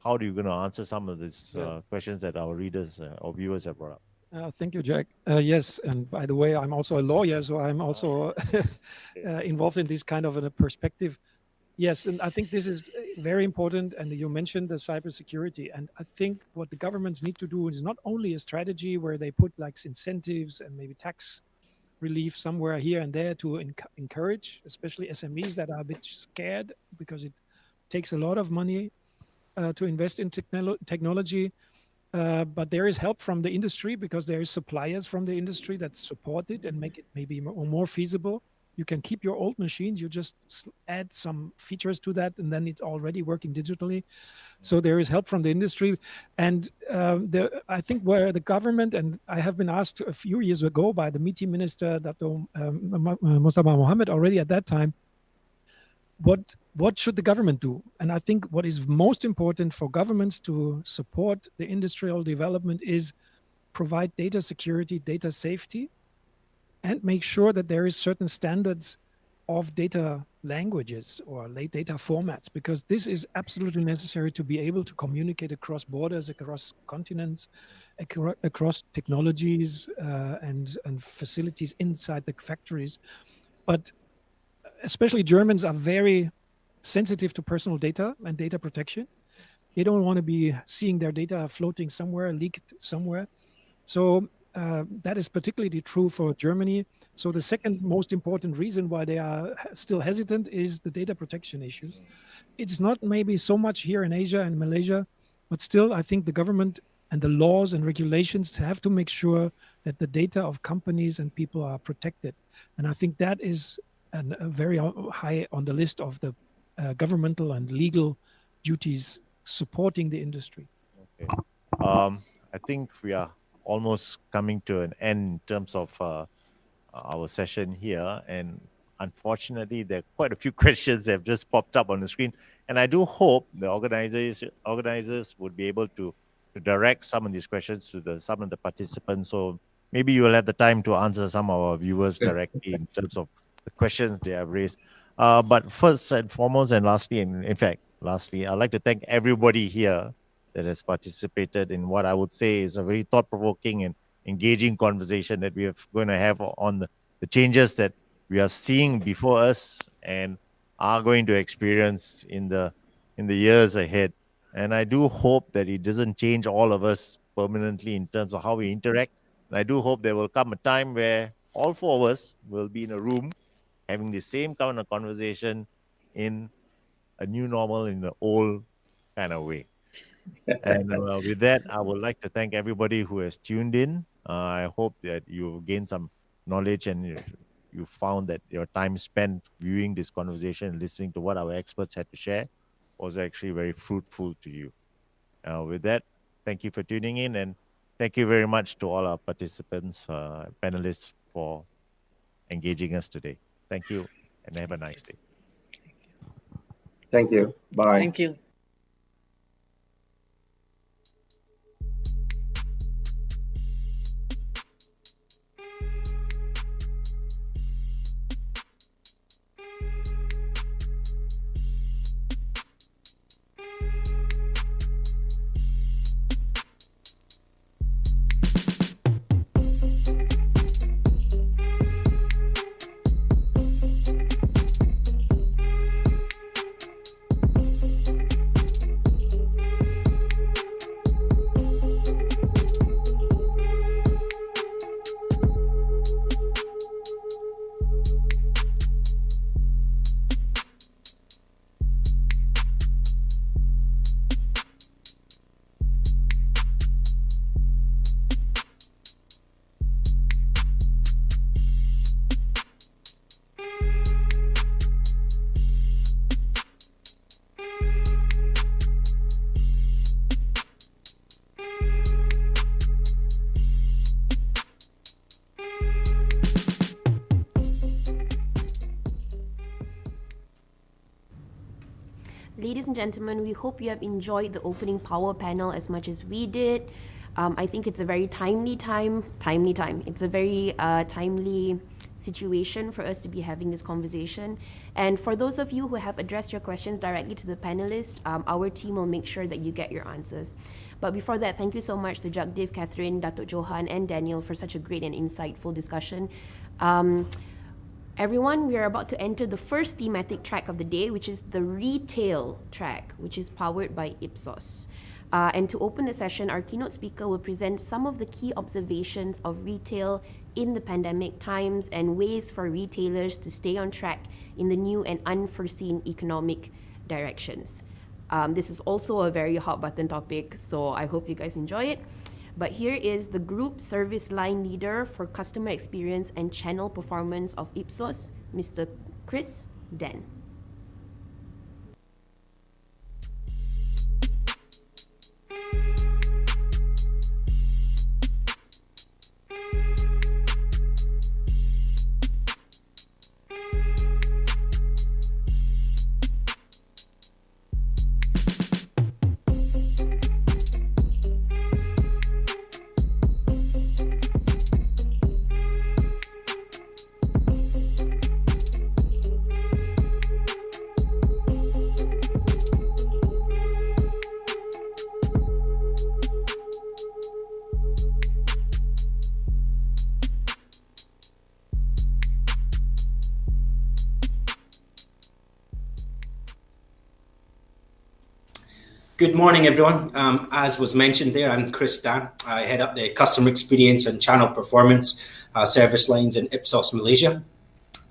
how are you going to answer some of these questions that our readers or viewers have brought up? Thank you, Jack. Yes, and by the way, I'm also a lawyer, so I'm also involved in this kind of a perspective. Yes, and I think this is very important. And you mentioned the cybersecurity. And I think what the governments need to do is not only a strategy where they put like incentives and maybe tax relief somewhere here and there to encourage, especially SMEs that are a bit scared because it takes a lot of money to invest in technology. But there is help from the industry because there is suppliers from the industry that support it and make it maybe more feasible. You can keep your old machines, you just add some features to that, and then it's already working digitally. So there is help from the industry. And I think where the government, and I have been asked a few years ago by the MITI minister, Dr. Mustafa Mohammed, already at that time, what should the government do? And I think what is most important for governments to support the industrial development is provide data security, data safety, and make sure that there is certain standards of data languages or data formats, because this is absolutely necessary to be able to communicate across borders, across continents, across technologies and facilities inside the factories. But especially Germans are very sensitive to personal data and data protection. They don't want to be seeing their data floating somewhere, leaked somewhere. So that is particularly true for Germany. So the second most important reason why they are still hesitant is the data protection issues. It's not maybe so much here in Asia and Malaysia, but still I think the government and the laws and regulations have to make sure that the data of companies and people are protected. And I think that is a very high on the list of the governmental and legal duties supporting the industry. Okay. I think we are almost coming to an end in terms of our session here. And unfortunately, there are quite a few questions that have just popped up on the screen. And I do hope the organizers would be able to direct some of these questions to some of the participants. So maybe you will have the time to answer some of our viewers directly in terms of the questions they have raised. But first and foremost, and lastly, I'd like to thank everybody here that has participated in what I would say is a very thought-provoking and engaging conversation that we are going to have on the changes that we are seeing before us and are going to experience in the years ahead. And I do hope that it doesn't change all of us permanently in terms of how we interact. And I do hope there will come a time where all four of us will be in a room having the same kind of conversation in a new normal in the old kind of way. And with that, I would like to thank everybody who has tuned in. I hope that you gained some knowledge and you found that your time spent viewing this conversation and listening to what our experts had to share was actually very fruitful to you. With that, thank you for tuning in, and thank you very much to all our participants, panelists, for engaging us today. Thank you, and have a nice day. Thank you. Bye. Thank you. Ladies and gentlemen, we hope you have enjoyed the opening power panel as much as we did. I think it's a very timely time. It's a very timely situation for us to be having this conversation. And for those of you who have addressed your questions directly to the panelists, our team will make sure that you get your answers. But before that, thank you so much to Jagdev, Catherine, Datuk Johan, and Daniel for such a great and insightful discussion. Everyone, we are about to enter the first thematic track of the day, which is the retail track, which is powered by Ipsos. And to open the session, our keynote speaker will present some of the key observations of retail in the pandemic times and ways for retailers to stay on track in the new and unforeseen economic directions. This is also a very hot button topic, so I hope you guys enjoy it. But here is the Group Service Line Leader for Customer Experience and Channel Performance of Ipsos, Mr. Chris Den. Good morning, everyone. As was mentioned there, I'm Chris Dan. I head up the Customer Experience and Channel Performance service lines in Ipsos, Malaysia.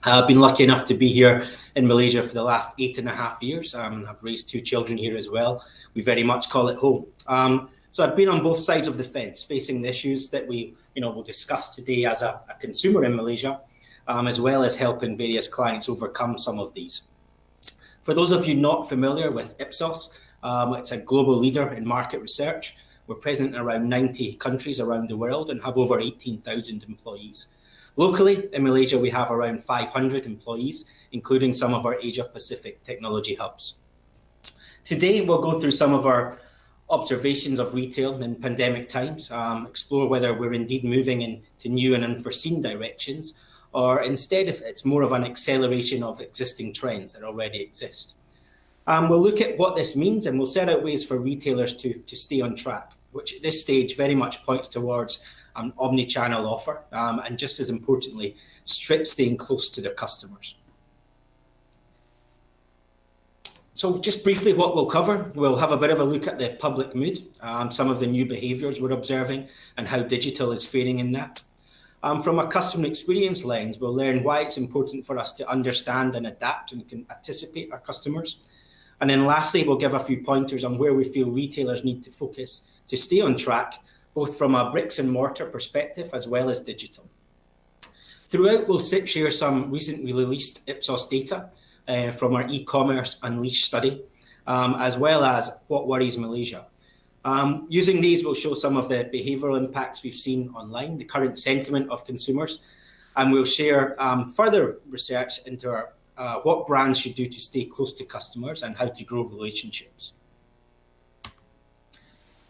I've been lucky enough to be here in Malaysia for the last 8.5 years. I've raised 2 children here as well. We very much call it home. So I've been on both sides of the fence, facing the issues that we will discuss today as a consumer in Malaysia, as well as helping various clients overcome some of these. For those of you not familiar with Ipsos, it's a global leader in market research. We're present in around 90 countries around the world and have over 18,000 employees. Locally, in Malaysia, we have around 500 employees, including some of our Asia-Pacific technology hubs. Today, we'll go through some of our observations of retail in pandemic times, explore whether we're indeed moving into new and unforeseen directions, or instead, if it's more of an acceleration of existing trends that already exist. We'll look at what this means and we'll set out ways for retailers to stay on track, which at this stage very much points towards an omni-channel offer and just as importantly, staying close to their customers. So just briefly what we'll cover, we'll have a bit of a look at the public mood, some of the new behaviours we're observing and how digital is faring in that. From a customer experience lens, we'll learn why it's important for us to understand and adapt and can anticipate our customers. And then lastly, we'll give a few pointers on where we feel retailers need to focus to stay on track, both from a bricks and mortar perspective as well as digital. Throughout, we'll share some recently released Ipsos data from our e-commerce Unleashed study, as well as what worries Malaysia. Using these, we'll show some of the behavioural impacts we've seen online, the current sentiment of consumers, and we'll share further research into what brands should do to stay close to customers and how to grow relationships.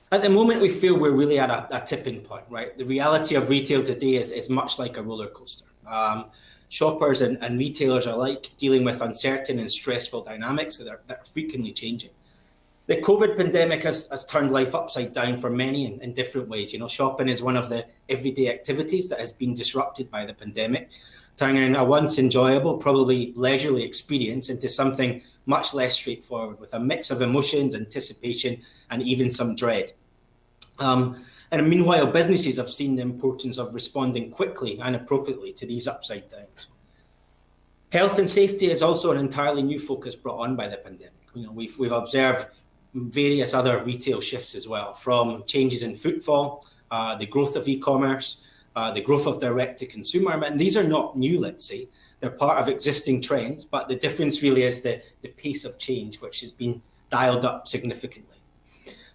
At the moment, we feel we're really at a tipping point, right? The reality of retail today is much like a roller coaster. Shoppers and retailers alike dealing with uncertain and stressful dynamics that are frequently changing. The COVID pandemic has turned life upside down for many in different ways. Shopping is one of the everyday activities that has been disrupted by the pandemic, turning a once enjoyable, probably leisurely experience into something much less straightforward with a mix of emotions, anticipation, and even some dread. And meanwhile, businesses have seen the importance of responding quickly and appropriately to these upside downs. Health and safety is also an entirely new focus brought on by the pandemic. We've observed various other retail shifts as well, from changes in footfall, the growth of e-commerce, the growth of direct-to-consumer. And these are not new, let's say. They're part of existing trends, but the difference really is the pace of change, which has been dialed up significantly.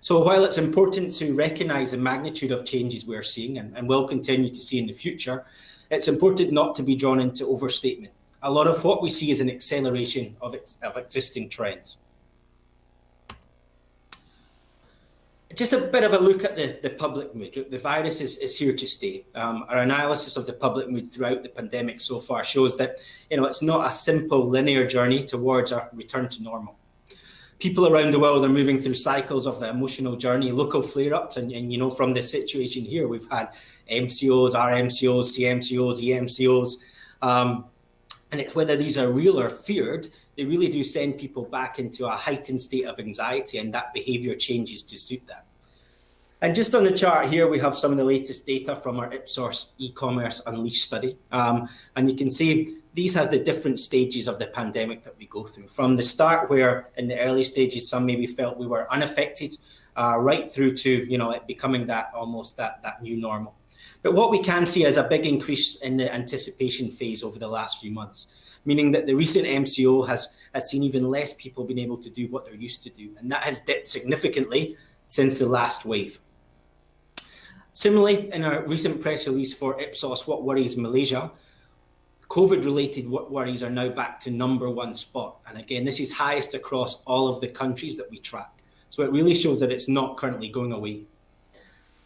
So while it's important to recognise the magnitude of changes we're seeing and will continue to see in the future, it's important not to be drawn into overstatement. A lot of what we see is an acceleration of existing trends. Just a bit of a look at the public mood. The virus is here to stay. Our analysis of the public mood throughout the pandemic so far shows that it's not a simple linear journey towards a return to normal. People around the world are moving through cycles of the emotional journey, local flare-ups, and from the situation here, we've had MCOs, RMCOs, CMCOs, EMCOs, And it's whether these are real or feared, they really do send people back into a heightened state of anxiety, and that behavior changes to suit that. And just on the chart here, we have some of the latest data from our Ipsos e-commerce Unleashed study. And you can see these have the different stages of the pandemic that we go through. From the start, where in the early stages, some maybe felt we were unaffected, right through to, it becoming almost that new normal. But what we can see is a big increase in the anticipation phase over the last few months, meaning that the recent MCO has seen even less people being able to do what they're used to do. And that has dipped significantly since the last wave. Similarly, in our recent press release for Ipsos, What Worries Malaysia, COVID-related worries are now back to #1 spot. And again, this is highest across all of the countries that we track. So it really shows that it's not currently going away.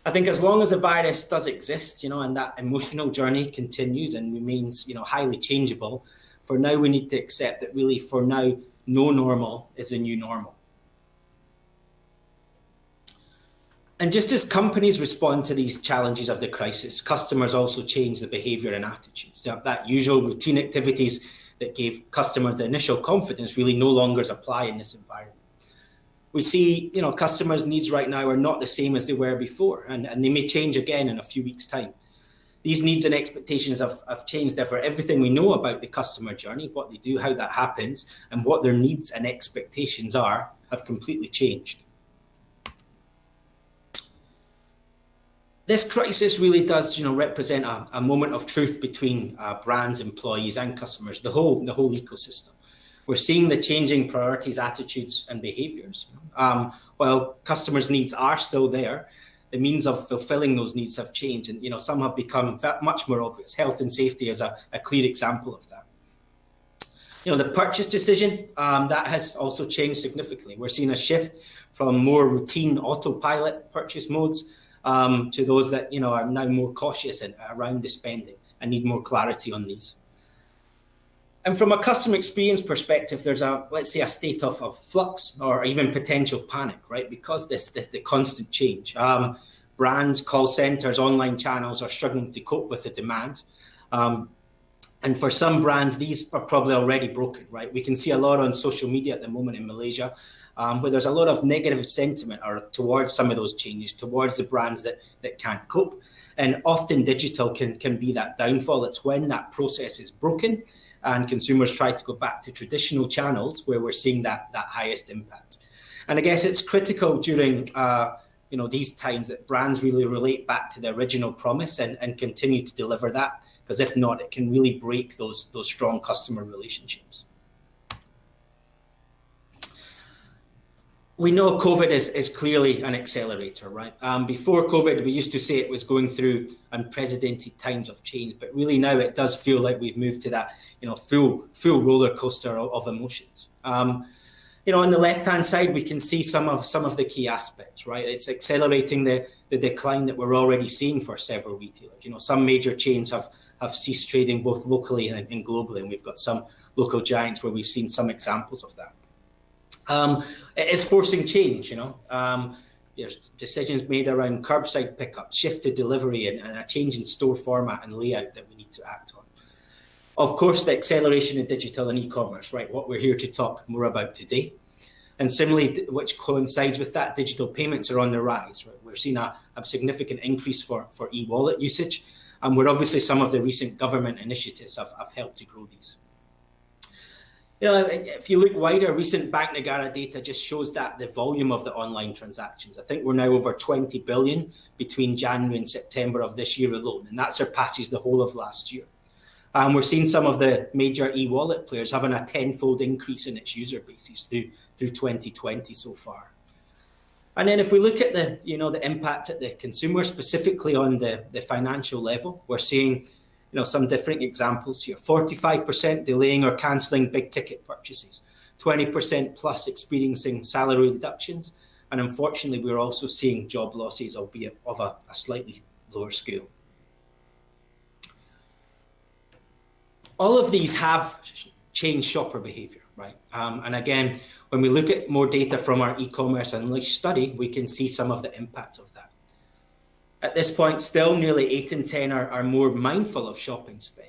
I think as long as the virus does exist, and that emotional journey continues and remains, highly changeable, for now we need to accept that really for now, no normal is the new normal. And just as companies respond to these challenges of the crisis, customers also change the behavior and attitudes. So that usual routine activities that gave customers the initial confidence really no longer apply in this environment. We see, customers' needs right now are not the same as they were before, and they may change again in a few weeks' time. These needs and expectations have changed. Therefore, everything we know about the customer journey, what they do, how that happens, and what their needs and expectations are, have completely changed. This crisis really does, represent a moment of truth between brands, employees, and customers, the whole ecosystem. We're seeing the changing priorities, attitudes, and behaviors. While customers' needs are still there, the means of fulfilling those needs have changed, and some have become much more obvious. Health and safety is a clear example of that. The purchase decision, that has also changed significantly. We're seeing a shift from more routine autopilot purchase modes to those that are now more cautious around the spending and need more clarity on these. And from a customer experience perspective, there's let's say a state of flux or even potential panic, right? Because the constant change. Brands, call centers, online channels are struggling to cope with the demand. And for some brands, these are probably already broken, right? We can see a lot on social media at the moment in Malaysia, where there's a lot of negative sentiment towards some of those changes, towards the brands that can't cope. And often digital can be that downfall. It's when that process is broken and consumers try to go back to traditional channels where we're seeing that highest impact. And I guess it's critical during these times that brands really relate back to the original promise and continue to deliver that, because if not, it can really break those strong customer relationships. We know COVID is clearly an accelerator, right? Before COVID, we used to say it was going through unprecedented times of change, but really now it does feel like we've moved to that, full roller coaster of emotions. On the left-hand side, we can see some of the key aspects, right? It's accelerating the decline that we're already seeing for several retailers. Some major chains have ceased trading both locally and globally, and we've got some local giants where we've seen some examples of that. It's forcing change, There's decisions made around curbside pickup, shift to delivery, and a change in store format and layout that we need to act on. Of course, the acceleration in digital and e-commerce, right? What we're here to talk more about today. And similarly, which coincides with that, digital payments are on the rise, right? We're seeing a significant increase for e-wallet usage, and where obviously some of the recent government initiatives have helped to grow these. If you look wider, recent Bank Negara data just shows that the volume of the online transactions. I think we're now over 20 billion between January and September of this year alone, and that surpasses the whole of last year. We're seeing some of the major e-wallet players having a 10-fold increase in its user bases through 2020 so far. And then if we look at the impact at the consumer, specifically on the financial level, we're seeing some different examples here. 45% delaying or cancelling big ticket purchases, 20% plus experiencing salary reductions, and unfortunately we're also seeing job losses, albeit of a slightly lower scale. All of these have changed shopper behaviour, right? And again, when we look at more data from our e-commerce Unleashed study, we can see some of the impact of that. At this point, still nearly 8 in 10 are more mindful of shopping spend.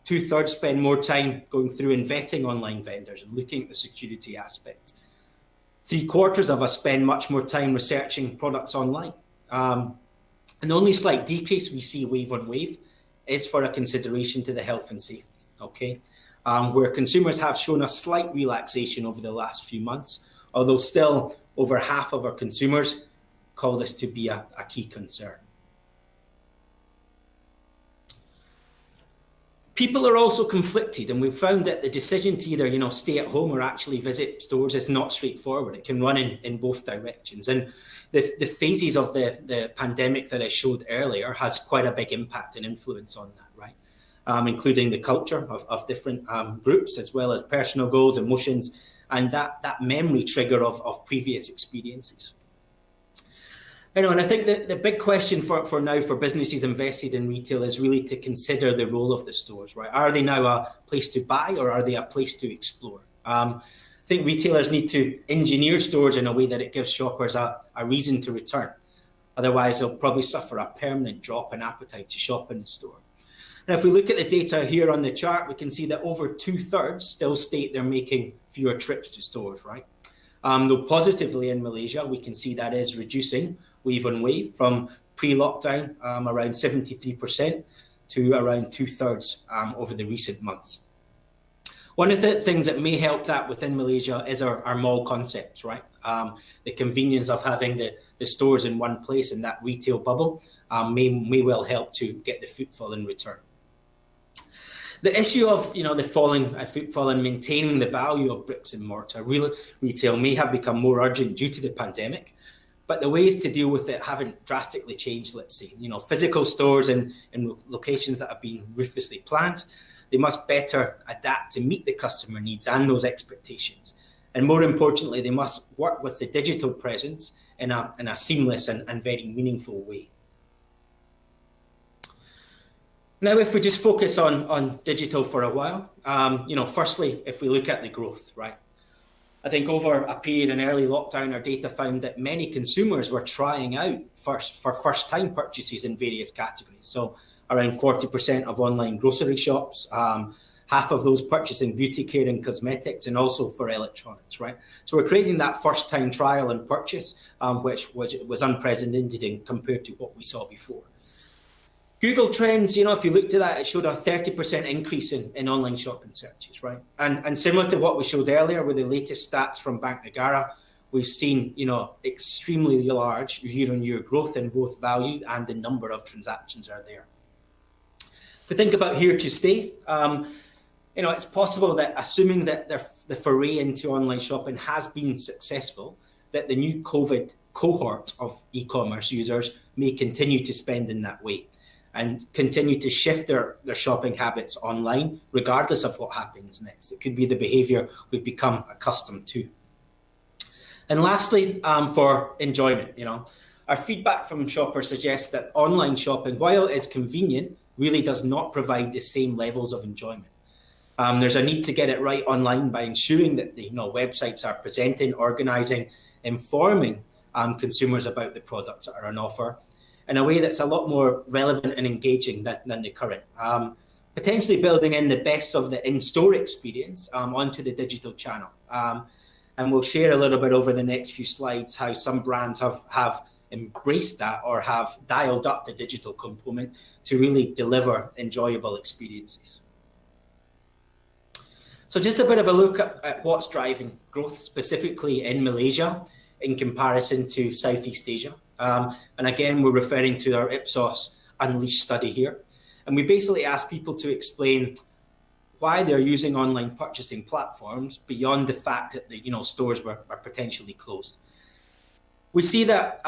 2/3 spend more time going through and vetting online vendors and looking at the security aspect. 3/4 of us spend much more time researching products online. And the only slight decrease we see wave on wave is for a consideration to the health and safety, okay? Where consumers have shown a slight relaxation over the last few months, although still over half of our consumers call this to be a key concern. People are also conflicted, and we've found that the decision to either stay at home or actually visit stores is not straightforward. It can run in both directions. And the phases of the pandemic that I showed earlier has quite a big impact and influence on that, right? Including the culture of different groups, as well as personal goals, emotions, and that memory trigger of previous experiences. And I think that the big question for now for businesses invested in retail is really to consider the role of the stores, right? Are they now a place to buy, or are they a place to explore? I think retailers need to engineer stores in a way that it gives shoppers a reason to return. Otherwise, they'll probably suffer a permanent drop in appetite to shop in the store. And if we look at the data here on the chart, we can see that over 2/3 still state they're making fewer trips to stores, right? Though positively in Malaysia, we can see that is reducing wave on wave from pre-lockdown, around 73% to around 2/3 over the recent months. One of the things that may help that within Malaysia is our mall concepts, right? The convenience of having the stores in one place in that retail bubble may well help to get the footfall in return. The issue of the falling footfall and maintaining the value of bricks and mortar retail may have become more urgent due to the pandemic, but the ways to deal with it haven't drastically changed. Let's say physical stores in locations that have been ruthlessly planned, they must better adapt to meet the customer needs and those expectations, and more importantly, they must work with the digital presence in a seamless and very meaningful way. Now, if we just focus on digital for a while, firstly, if we look at the growth, right? I think over a period in early lockdown, our data found that many consumers were trying out first-time purchases in various categories. So around 40% of online grocery shops, half of those purchasing beauty care and cosmetics, and also for electronics, right? So we're creating that first-time trial and purchase, which was unprecedented compared to what we saw before. Google Trends, if you looked at that, it showed a 30% increase in online shopping searches, right? And similar to what we showed earlier with the latest stats from Bank Negara, we've seen, extremely large year-on-year growth in both value and the number of transactions are there. If we think about here to stay, it's possible that assuming that the foray into online shopping has been successful, that the new COVID cohort of e-commerce users may continue to spend in that way and continue to shift their shopping habits online, regardless of what happens next. It could be the behavior we've become accustomed to. And lastly, for enjoyment, our feedback from shoppers suggests that online shopping, while it's convenient, really does not provide the same levels of enjoyment. There's a need to get it right online by ensuring that the websites are presenting, organizing, informing consumers about the products that are on offer in a way that's a lot more relevant and engaging than the current. Potentially building in the best of the in-store experience onto the digital channel. And we'll share a little bit over the next few slides how some brands have embraced that or have dialed up the digital component to really deliver enjoyable experiences. So just a bit of a look at what's driving growth specifically in Malaysia in comparison to Southeast Asia. And again, we're referring to our Ipsos Unleashed study here. And we basically asked people to explain why they're using online purchasing platforms beyond the fact that the stores were potentially closed. We see that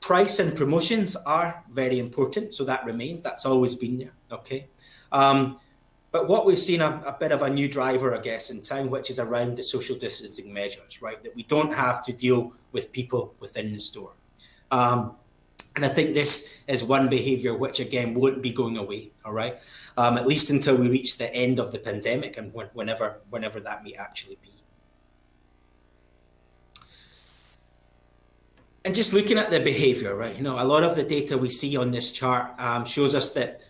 price and promotions are very important, so that remains. That's always been there, okay? But what we've seen a bit of a new driver, I guess, in town, which is around the social distancing measures, right? That we don't have to deal with people within the store. And I think this is one behavior which, again, won't be going away, all right? At least until we reach the end of the pandemic and whenever that may actually be. And just looking at the behavior, right? A lot of the data we see on this chart shows us that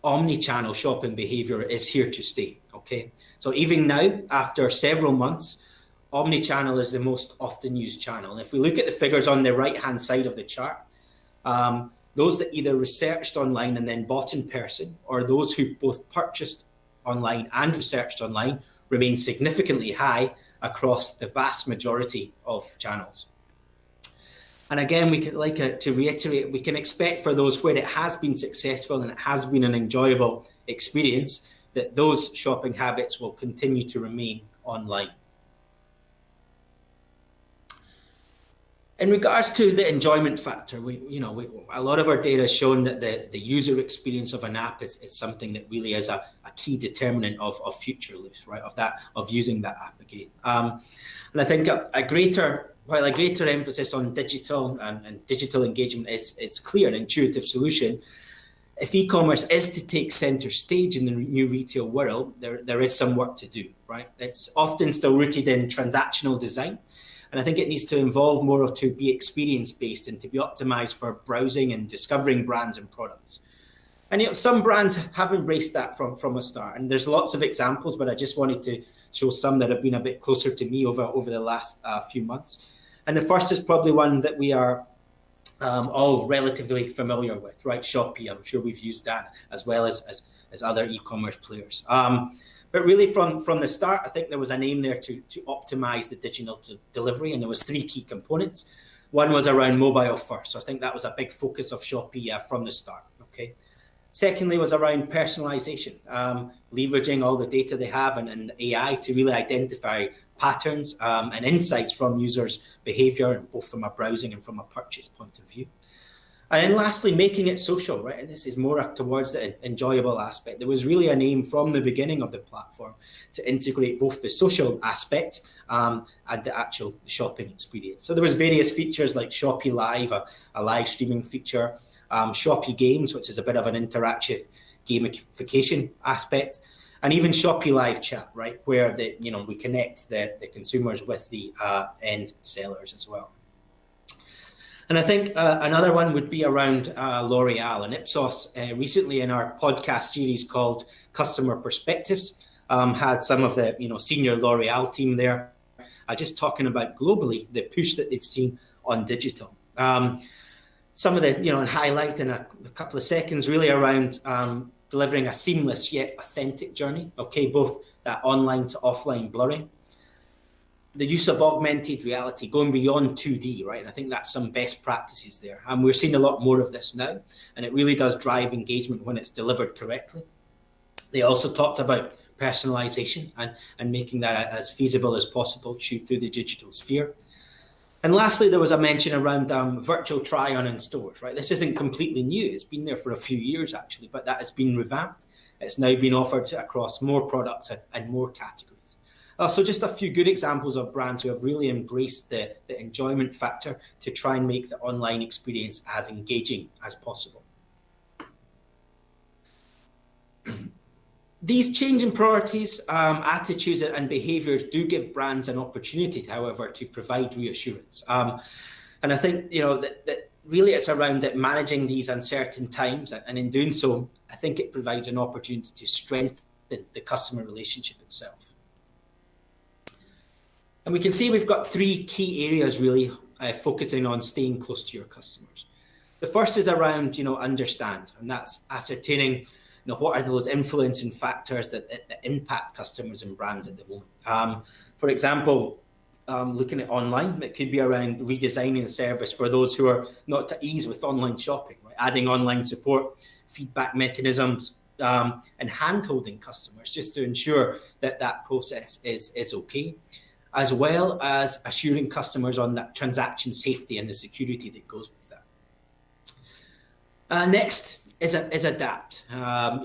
omni-channel shopping behavior is here to stay, okay? So even now, after several months, omni-channel is the most often used channel. And if we look at the figures on the right-hand side of the chart, those that either researched online and then bought in person, or those who both purchased online and researched online, remain significantly high across the vast majority of channels. And again, we could like to reiterate, we can expect for those where it has been successful and it has been an enjoyable experience, that those shopping habits will continue to remain online. In regards to the enjoyment factor, a lot of our data has shown that the user experience of an app is something that really is a key determinant of future use, right? Of using that app again. And I think while a greater emphasis on digital and digital engagement is clear, an intuitive solution, if e-commerce is to take center stage in the new retail world, there is some work to do, right? It's often still rooted in transactional design. And I think it needs to involve more to be experience-based and to be optimized for browsing and discovering brands and products. And some brands have embraced that from a start. And there's lots of examples, but I just wanted to show some that have been a bit closer to me over the last few months. And the first is probably one that we are all relatively familiar with, right? Shopee. I'm sure we've used that as well as other e-commerce players. But really from the start, I think there was an aim there to optimize the digital delivery, and there was three key components. One was around mobile first. So I think that was a big focus of Shopee from the start, okay? Secondly was around personalization, leveraging all the data they have and AI to really identify patterns and insights from users' behavior, both from a browsing and from a purchase point of view. And then lastly, making it social, right? And this is more towards the enjoyable aspect. There was really an aim from the beginning of the platform to integrate both the social aspect and the actual shopping experience. So there was various features like Shopee Live, a live streaming feature, Shopee Games, which is a bit of an interactive gamification aspect, and even Shopee Live Chat, right, where we connect the consumers with the end sellers as well. And I think another one would be around L'Oreal and Ipsos. Recently in our podcast series called Customer Perspectives, had some of the senior L'Oreal team there, just talking about globally the push that they've seen on digital. Some of the, and highlight in a couple of seconds really around delivering a seamless yet authentic journey, okay, both that online to offline blurring. The use of augmented reality, going beyond 2D, right? And I think that's some best practices there. And we're seeing a lot more of this now, and it really does drive engagement when it's delivered correctly. They also talked about personalization and making that as feasible as possible through the digital sphere. And lastly, there was a mention around virtual try-on in stores, right? This isn't completely new. It's been there for a few years, actually, but that has been revamped. It's now been offered across more products and more categories. So just a few good examples of brands who have really embraced the enjoyment factor to try and make the online experience as engaging as possible. These changing priorities, attitudes and behaviours do give brands an opportunity, however, to provide reassurance. And I think, that really it's around that managing these uncertain times, and in doing so, I think it provides an opportunity to strengthen the customer relationship itself. And we can see we've got three key areas really focusing on staying close to your customers. The first is around, understand, and that's ascertaining, what are those influencing factors that impact customers and brands at the moment. For example, looking at online, it could be around redesigning the service for those who are not at ease with online shopping, right? Adding online support, feedback mechanisms, and hand-holding customers just to ensure that process is okay, as well as assuring customers on that transaction safety and the security that goes with that. Next is adapt. How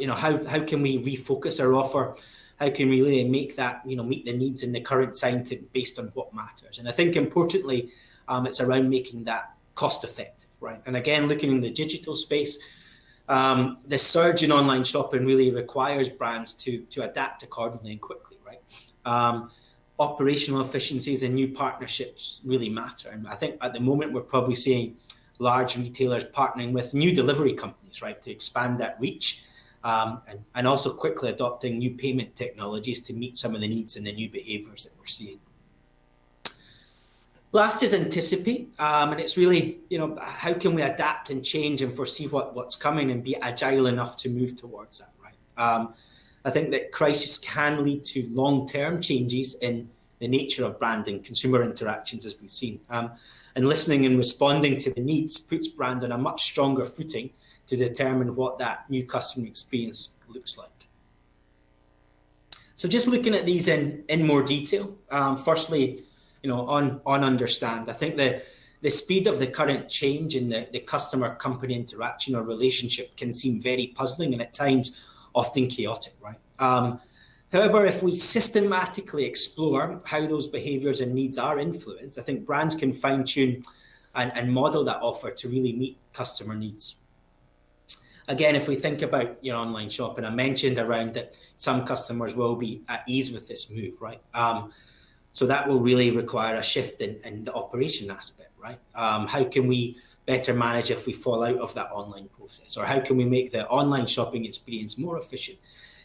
can we refocus our offer? How can we really make that, meet the needs in the current time based on what matters? And I think importantly, it's around making that cost effective, right? And again, looking in the digital space, the surge in online shopping really requires brands to adapt accordingly and quickly, right? Operational efficiencies and new partnerships really matter. And I think at the moment, we're probably seeing large retailers partnering with new delivery companies, right, to expand that reach and also quickly adopting new payment technologies to meet some of the needs and the new behaviors that we're seeing. Last is anticipate, and it's really, how can we adapt and change and foresee what's coming and be agile enough to move towards that, right? I think that crisis can lead to long-term changes in the nature of brand and consumer interactions, as we've seen. And listening and responding to the needs puts brand on a much stronger footing to determine what that new customer experience looks like. So just looking at these in more detail, firstly, on understand, I think the speed of the current change in the customer-company interaction or relationship can seem very puzzling and at times often chaotic, right? However, if we systematically explore how those behaviors and needs are influenced, I think brands can fine-tune and model that offer to really meet customer needs. Again, if we think about online shopping, I mentioned around that some customers will be at ease with this move, right? So that will really require a shift in the operation aspect, right? How can we better manage if we fall out of that online process? Or how can we make the online shopping experience more efficient?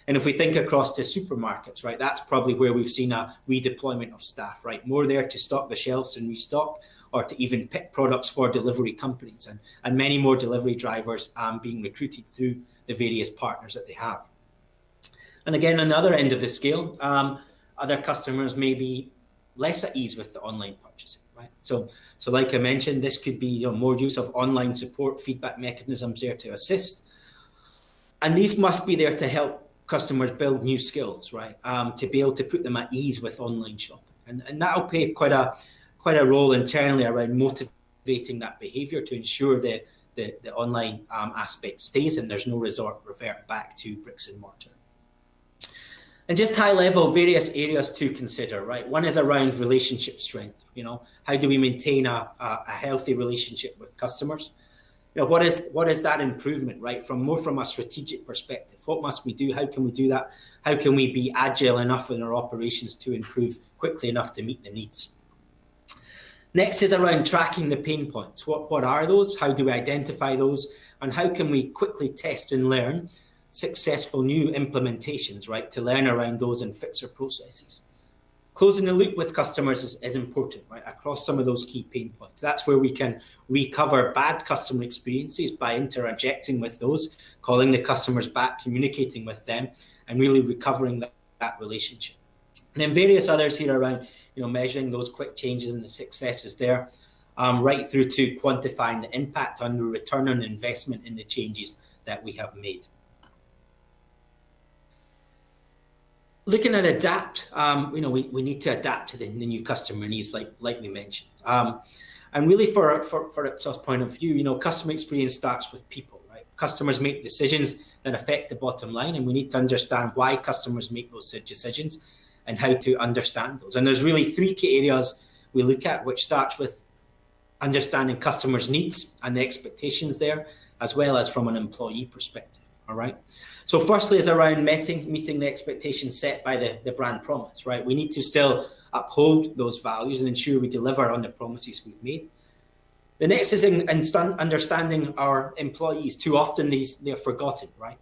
And if we think across to supermarkets, right, that's probably where we've seen a redeployment of staff, right? More there to stock the shelves and restock, or to even pick products for delivery companies, and many more delivery drivers being recruited through the various partners that they have. And again, on the other end of the scale, other customers may be less at ease with the online purchasing, right? So like I mentioned, this could be more use of online support, feedback mechanisms there to assist. And these must be there to help customers build new skills, right? To be able to put them at ease with online shopping. And that'll play quite a role internally around motivating that behavior to ensure the online aspect stays and there's no revert back to bricks and mortar. And just high level, various areas to consider, right? One is around relationship strength. How do we maintain a healthy relationship with customers? What is that improvement, right? From a strategic perspective, what must we do? How can we do that? How can we be agile enough in our operations to improve quickly enough to meet the needs? Next is around tracking the pain points. What are those? How do we identify those? And how can we quickly test and learn successful new implementations, right, to learn around those and fix our processes? Closing the loop with customers is important, right, across some of those key pain points. That's where we can recover bad customer experiences by interjecting with those, calling the customers back, communicating with them, and really recovering that relationship. And then various others here around, measuring those quick changes and the successes there, right through to quantifying the impact on the return on investment in the changes that we have made. Looking at adapt, we need to adapt to the new customer needs, like we mentioned. And really, for Ipsos' point of view, customer experience starts with people, right? Customers make decisions that affect the bottom line, and we need to understand why customers make those decisions and how to understand those. And there's really three key areas we look at, which starts with understanding customers' needs and the expectations there, as well as from an employee perspective. All right. So firstly is around meeting the expectations set by the brand promise, right? We need to still uphold those values and ensure we deliver on the promises we've made. The next is in understanding our employees. Too often they're forgotten, right?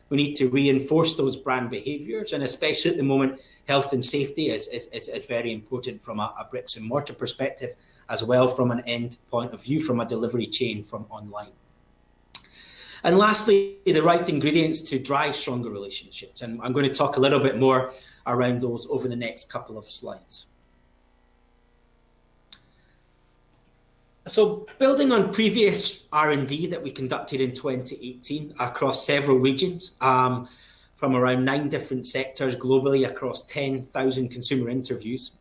We need to reinforce those brand behaviors, and especially at the moment, health and safety is very important from a bricks and mortar perspective, as well from an end point of view, from a delivery chain from online. And lastly, the right ingredients to drive stronger relationships. And I'm going to talk a little bit more around those over the next couple of slides. So building on previous R&D that we conducted in 2018 across several regions, from around 9 different sectors globally across 10,000 consumer interviews,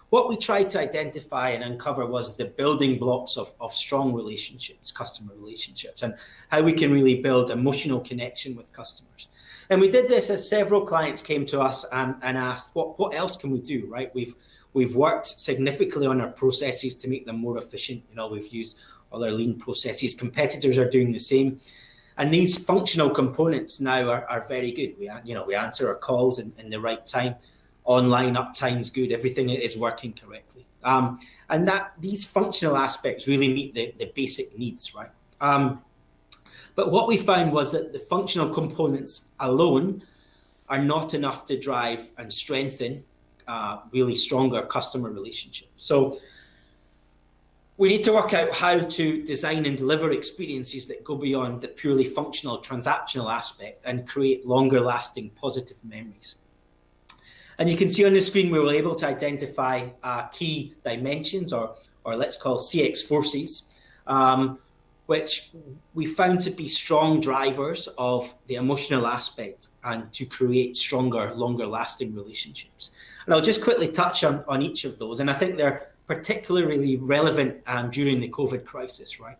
what we tried to identify and uncover was the building blocks of strong relationships, customer relationships, and how we can really build emotional connection with customers. And we did this as several clients came to us and asked, what else can we do, right? We've worked significantly on our processes to make them more efficient. We've used all our lean processes. Competitors are doing the same. And these functional components now are very good. We answer our calls in the right time. Online uptime's good. Everything is working correctly. And that these functional aspects really meet the basic needs, right? But what we found was that the functional components alone are not enough to drive and strengthen really stronger customer relationships. So we need to work out how to design and deliver experiences that go beyond the purely functional transactional aspect and create longer lasting positive memories. And you can see on the screen we were able to identify key dimensions, or let's call CX forces, which we found to be strong drivers of the emotional aspect and to create stronger, longer lasting relationships. And I'll just quickly touch on each of those. And I think they're particularly relevant during the COVID crisis, right?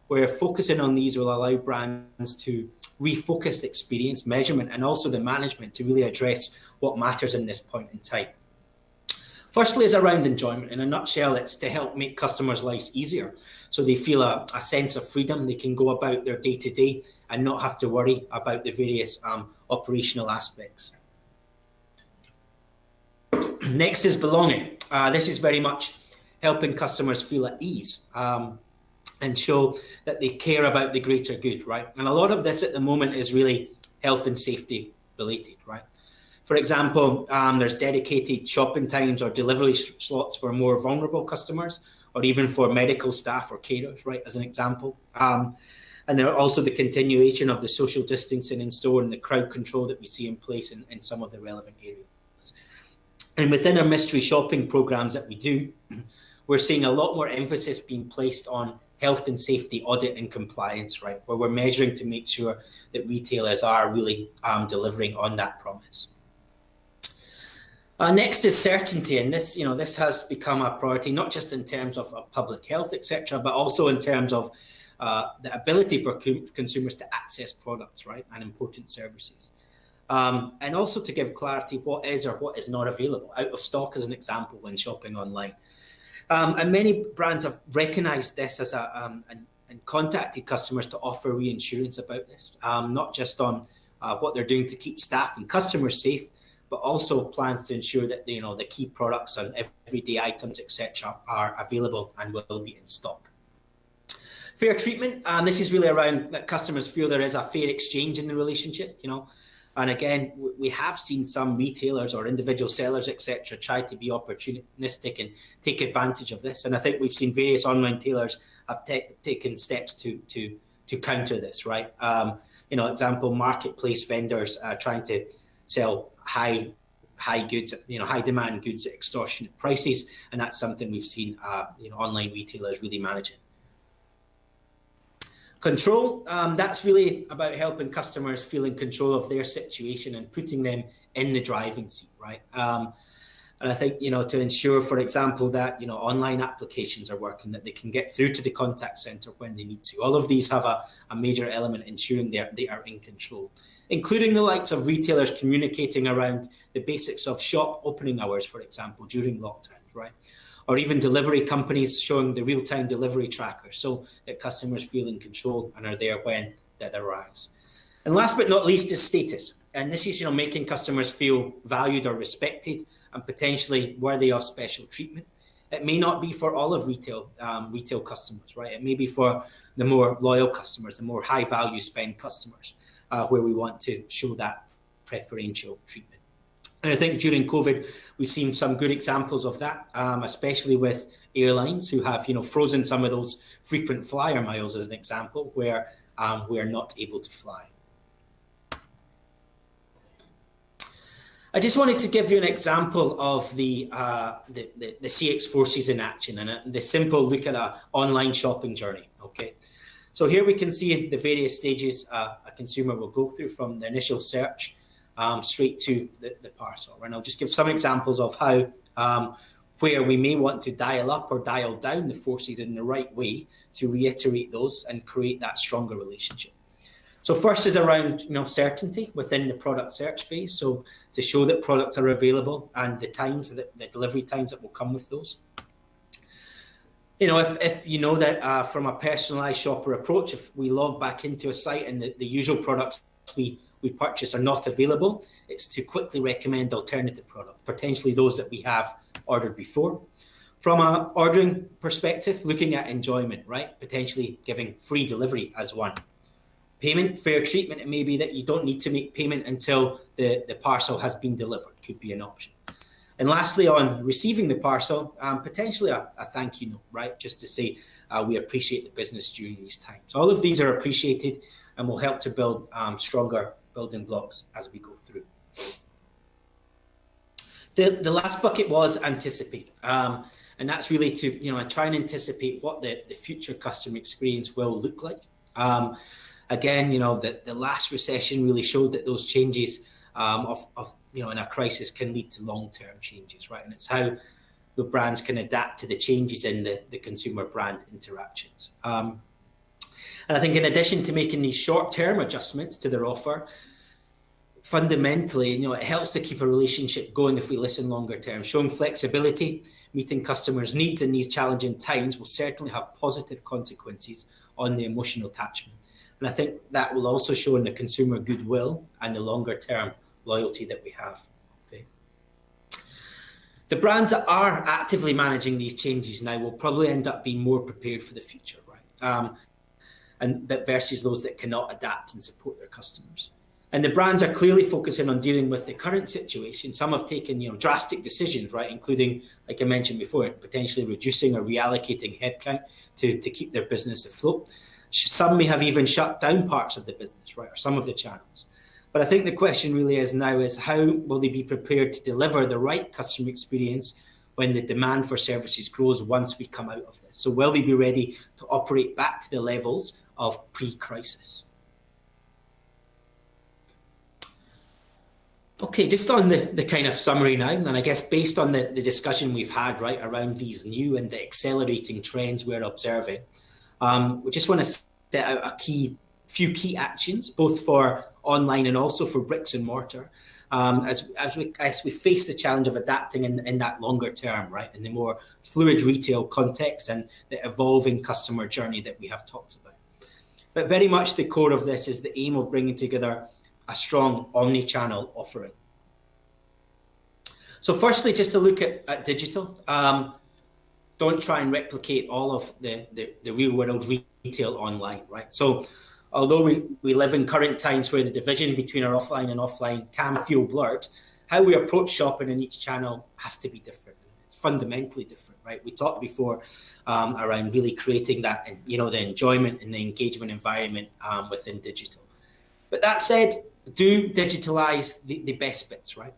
Where focusing on these will allow brands to refocus the experience, measurement, and also the management to really address what matters in this point in time. Firstly is around enjoyment. In a nutshell, it's to help make customers' lives easier so they feel a sense of freedom. They can go about their day-to-day and not have to worry about the various operational aspects. Next is belonging. This is very much helping customers feel at ease and show that they care about the greater good, right? And a lot of this at the moment is really health and safety related, right? For example, there's dedicated shopping times or delivery slots for more vulnerable customers, or even for medical staff or carers, right, as an example. And there are also the continuation of the social distancing in store and the crowd control that we see in place in some of the relevant areas. And within our mystery shopping programs that we do, we're seeing a lot more emphasis being placed on health and safety audit and compliance, right, where we're measuring to make sure that retailers are really delivering on that promise. Next is certainty, and this has become a priority, not just in terms of public health, etc., but also in terms of the ability for consumers to access products, right, and important services. And also to give clarity what is or what is not available. Out of stock as an example when shopping online. And many brands have recognized this as and contacted customers to offer reassurance about this, not just on what they're doing to keep staff and customers safe, but also plans to ensure that the key products and everyday items, etc., are available and will be in stock. Fair treatment, this is really around that customers feel there is a fair exchange in the relationship, And again, we have seen some retailers or individual sellers, etc., try to be opportunistic and take advantage of this. And I think we've seen various online retailers have taken steps to counter this, right? Example, marketplace vendors trying to sell high goods, high demand goods at extortionate prices, and that's something we've seen, online retailers really managing. Control, that's really about helping customers feel in control of their situation and putting them in the driving seat, right? And I think, to ensure, for example, that, online applications are working, that they can get through to the contact center when they need to. All of these have a major element ensuring they are in control, including the likes of retailers communicating around the basics of shop opening hours, for example, during lockdowns, right? Or even delivery companies showing the real-time delivery tracker so that customers feel in control and are there when that arrives. And last but not least is status. And this is, making customers feel valued or respected and potentially worthy of special treatment. It may not be for all of retail customers, right? It may be for the more loyal customers, the more high-value spend customers, where we want to show that preferential treatment. And I think during COVID, we've seen some good examples of that, especially with airlines who have, frozen some of those frequent flyer miles as an example, where we are not able to fly. I just wanted to give you an example of the CX forces in action and the simple look at an online shopping journey. Okay, so here we can see the various stages a consumer will go through from the initial search straight to the parcel. And I'll just give some examples of how where we may want to dial up or dial down the forces in the right way to reiterate those and create that stronger relationship. So first is around certainty within the product search phase. So to show that products are available and the times, the delivery times that will come with those. If you know that from a personalized shopper approach, if we log back into a site and the usual products we purchase are not available, it's to quickly recommend alternative products, potentially those that we have ordered before. From an ordering perspective, looking at enjoyment, right? Potentially giving free delivery as one. payment, fair treatment. It may be that you don't need to make payment until the parcel has been delivered, could be an option. And lastly, on receiving the parcel, potentially a thank you note, right? Just to say we appreciate the business during these times. All of these are appreciated and will help to build stronger building blocks as we go through. The last bucket was anticipate. And that's really to try and anticipate what the future customer experience will look like. Again, the last recession really showed that those changes in a crisis can lead to long-term changes, right? And it's how the brands can adapt to the changes in the consumer brand interactions. And I think in addition to making these short-term adjustments to their offer, fundamentally, it helps to keep a relationship going if we listen longer term. Showing flexibility, meeting customers' needs in these challenging times will certainly have positive consequences on the emotional attachment. And I think that will also show in the consumer goodwill and the longer term loyalty that we have. Okay. The brands that are actively managing these changes now will probably end up being more prepared for the future, right? And that versus those that cannot adapt and support their customers. And the brands are clearly focusing on dealing with the current situation. Some have taken, drastic decisions, right, including, like I mentioned before, potentially reducing or reallocating headcount to keep their business afloat. Some may have even shut down parts of the business, right, or some of the channels. But I think the question really is now is how will they be prepared to deliver the right customer experience when the demand for services grows once we come out of this? So will they be ready to operate back to the levels of pre-crisis? Okay, just on the kind of summary now, and I guess based on the discussion we've had, right, around these new and the accelerating trends we're observing, we just want to set out a few key actions, both for online and also for bricks and mortar, as we face the challenge of adapting in that longer term, right, in the more fluid retail context and the evolving customer journey that we have talked about. But very much the core of this is the aim of bringing together a strong omni-channel offering. So firstly, just to look at digital, don't try and replicate all of the real world retail online, right? So although we live in current times where the division between our offline and offline can feel blurred, how we approach shopping in each channel has to be different. It's fundamentally different, right? We talked before around really creating that, the enjoyment and the engagement environment within digital. But that said, do digitalize the best bits, right?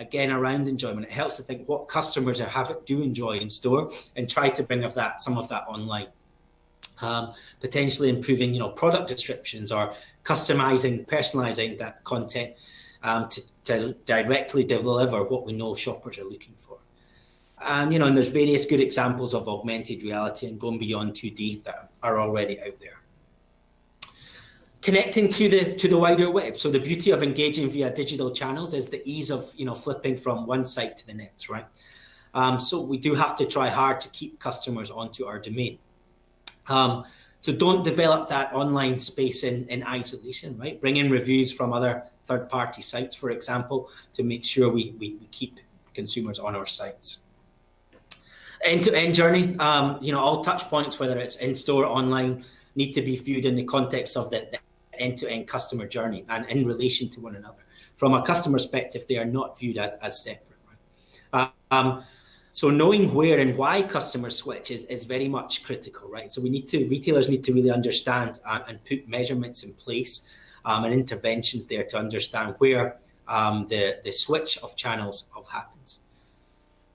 Again, around enjoyment, it helps to think what customers do enjoy in store and try to bring some of that online. Potentially improving, product descriptions or customizing, personalizing that content to directly deliver what we know shoppers are looking for. And there's various good examples of augmented reality and going beyond 2D that are already out there. Connecting to the wider web. So the beauty of engaging via digital channels is the ease of flipping from one site to the next, right? So we do have to try hard to keep customers onto our domain. So don't develop that online space in isolation, right? Bring in reviews from other third-party sites, for example, to make sure we keep consumers on our sites. End-to-end journey, all touch points, whether it's in-store, online, need to be viewed in the context of the end-to-end customer journey and in relation to one another. From a customer perspective, they are not viewed as separate, right? So knowing where and why customers switch is very much critical, right? So retailers need to really understand and put measurements in place and interventions there to understand where the switch of channels happens.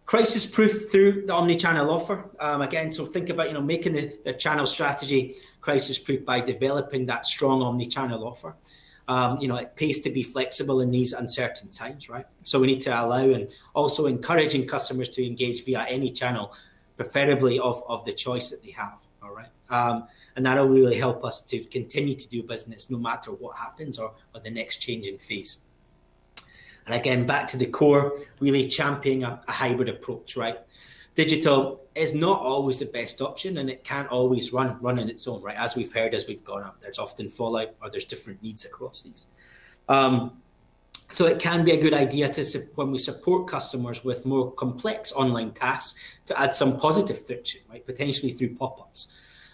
Crisis proof through the omni-channel offer. Again, so think about making the channel strategy crisis proof by developing that strong omni-channel offer. It pays to be flexible in these uncertain times, right? So we need to allow and also encouraging customers to engage via any channel, preferably of the choice that they have, all right? And that'll really help us to continue to do business no matter what happens or the next changing phase. And again, back to the core, really championing a hybrid approach, right? Digital is not always the best option and it can't always run on its own, right? As we've heard, as we've gone up, there's often fallout or there's different needs across these. So it can be a good idea when we support customers with more complex online tasks to add some positive friction, right? Potentially through pop-ups.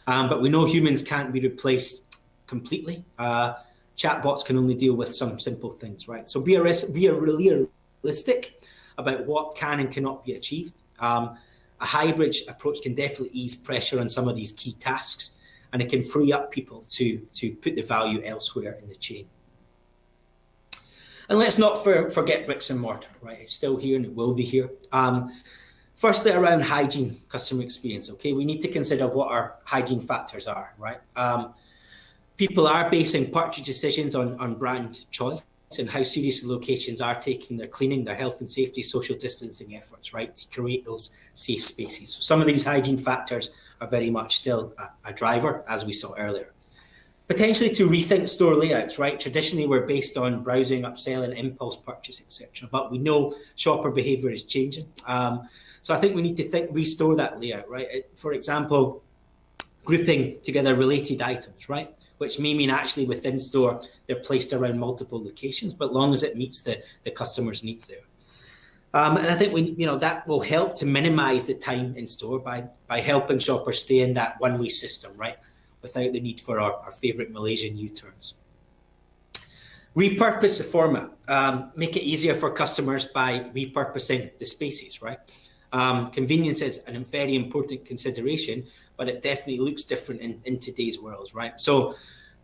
But we know humans can't be replaced completely. Chatbots can only deal with some simple things, right? So be really realistic about what can and cannot be achieved. A hybrid approach can definitely ease pressure on some of these key tasks, and it can free up people to put the value elsewhere in the chain. And let's not forget bricks and mortar, right? It's still here and it will be here. Firstly, around hygiene, customer experience, okay? We need to consider what our hygiene factors are, right? People are basing purchase decisions on brand choice and how seriously locations are taking their cleaning, their health and safety, social distancing efforts, right, to create those safe spaces. So some of these hygiene factors are very much still a driver, as we saw earlier. Potentially to rethink store layouts, right? Traditionally, we're based on browsing, upselling, impulse purchase, etc. But we know shopper behavior is changing. So I think we need to restore that layout, right? For example, grouping together related items, right? Which may mean actually within store, they're placed around multiple locations, but long as it meets the customer's needs there. And I think that will help to minimize the time in store by helping shoppers stay in that one-way system, right? Without the need for our favorite Malaysian U-turns. Repurpose the format. Make it easier for customers by repurposing the spaces, right? Convenience is a very important consideration, but it definitely looks different in today's world, right? So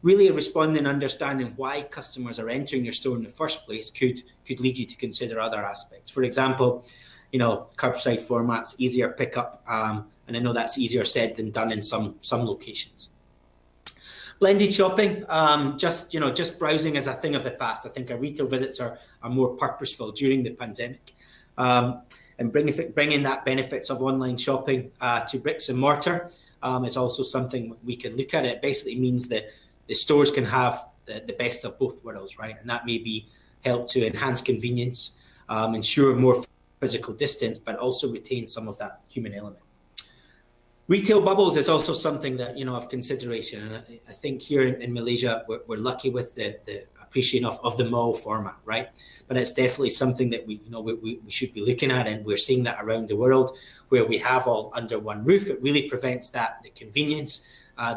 really responding and understanding why customers are entering your store in the first place could lead you to consider other aspects. For example, curbside formats, easier pickup, and I know that's easier said than done in some locations. Blended shopping, just browsing is a thing of the past. I think our retail visits are more purposeful during the pandemic. And bringing that benefits of online shopping to bricks and mortar is also something we can look at. It basically means that the stores can have the best of both worlds, right? And that may be help to enhance convenience, ensure more physical distance, but also retain some of that human element. Retail bubbles is also something that, of consideration. And I think here in Malaysia, we're lucky with the appreciation of the mall format, right? But it's definitely something that we should be looking at, and we're seeing that around the world where we have all under one roof. It really prevents the convenience,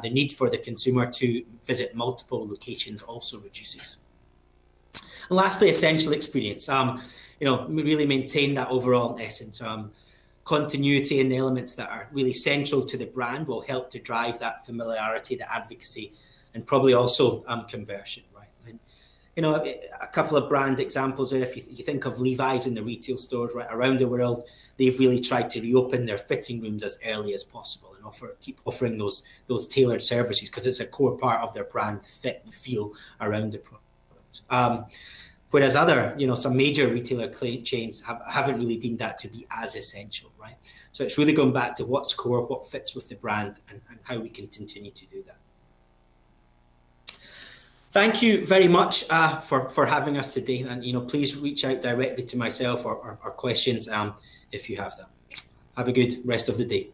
the need for the consumer to visit multiple locations also reduces. And lastly, essential experience. Really maintain that overall essence. Continuity and elements that are really central to the brand will help to drive that familiarity, the advocacy, and probably also conversion, right? And, a couple of brand examples there. If you think of Levi's in the retail stores right around the world, they've really tried to reopen their fitting rooms as early as possible and keep offering those tailored services because it's a core part of their brand, the fit and feel around the product. Whereas other, some major retailer chains haven't really deemed that to be as essential, right? So it's really going back to what's core, what fits with the brand, and how we can continue to do that. Thank you very much for having us today. And, please reach out directly to myself or questions if you have them. Have a good rest of the day.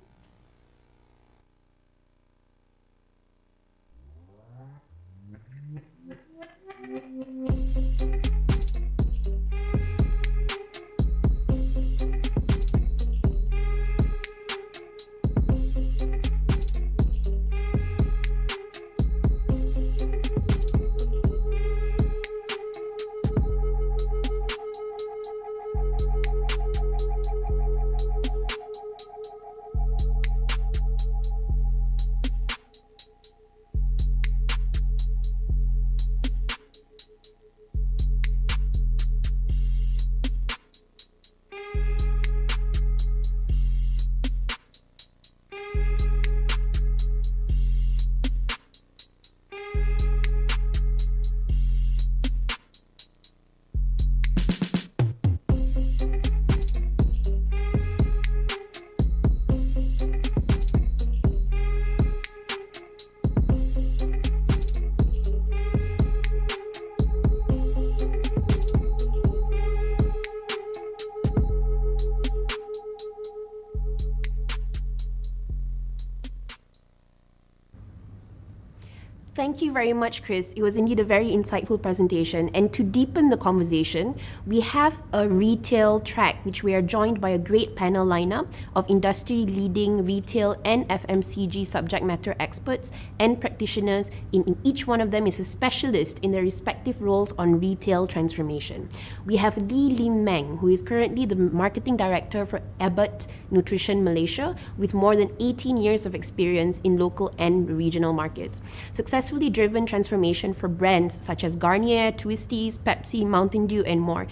Thank you very much, Chris. It was indeed a very insightful presentation. And to deepen the conversation, we have a retail track, which we are joined by a great panel lineup of industry-leading retail and FMCG subject matter experts and practitioners. In each one of them is a specialist in their respective roles on retail transformation. We have Lee Lim Meng, who is currently the marketing director for Abbott Nutrition Malaysia, with more than 18 years of experience in local and regional markets. Successfully driven transformation for brands such as Garnier, Twisties, Pepsi, Mountain Dew, and more.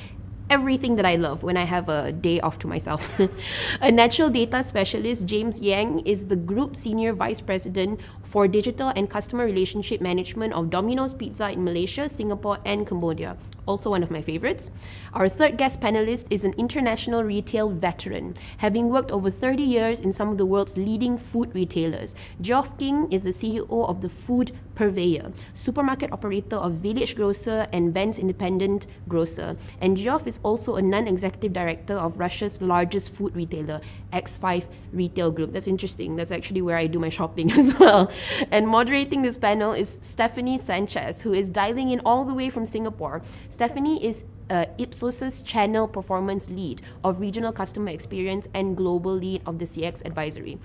Everything that I love when I have a day off to myself. A natural data specialist, James Yang, is the Group Senior Vice President for Digital and Customer Relationship Management of Domino's Pizza in Malaysia, Singapore, and Cambodia. Also one of my favorites. Our third guest panelist is an international retail veteran, having worked over 30 years in some of the world's leading food retailers. Geoff King is the CEO of the Food Purveyor, supermarket operator of Village Grocer and Ben's Independent Grocer. And Geoff is also a non-executive director of Russia's largest food retailer, X5 Retail Group. That's interesting. That's actually where I do my shopping as well. And moderating this panel is Stephanie Sanchez, who is dialing in all the way from Singapore. Stephanie is Ipsos's channel performance lead of regional customer experience and global lead of the CX advisory.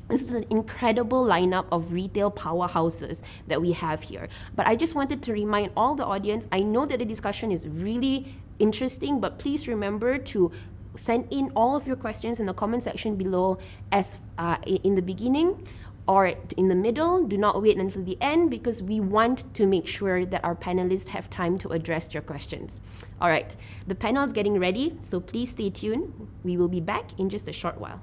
This is an incredible lineup of retail powerhouses that we have here. But I just wanted to remind all the audience, I know that the discussion is really interesting, but please remember to send in all of your questions in the comment section below as in the beginning or in the middle. Do not wait until the end because we want to make sure that our panelists have time to address your questions. All right, the panel is getting ready, so please stay tuned. We will be back in just a short while.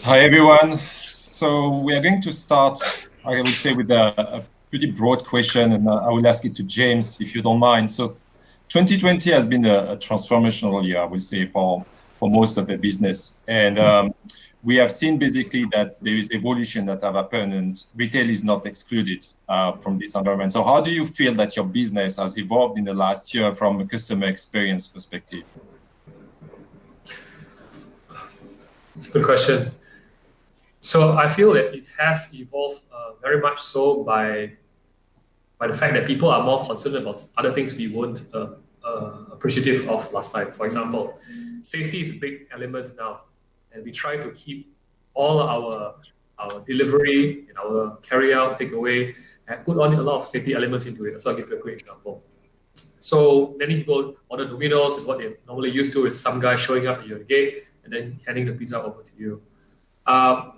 Hi, everyone. So we are going to start, I would say, with a pretty broad question, and I will ask it to James, if you don't mind. So 2020 has been a transformational year, I would say, for most of the business. And we have seen basically that there is evolution that have happened, and retail is not excluded from this environment. So how do you feel that your business has evolved in the last year from a customer experience perspective? It's a good question. So I feel that it has evolved very much so by the fact that people are more concerned about other things we weren't appreciative of last time. For example, safety is a big element now, and we try to keep all our delivery and our carry out, takeaway, and put on a lot of safety elements into it. So I'll give you a quick example. So many people order Domino's, and what they normally used to is some guy showing up at your gate and then handing the pizza over to you.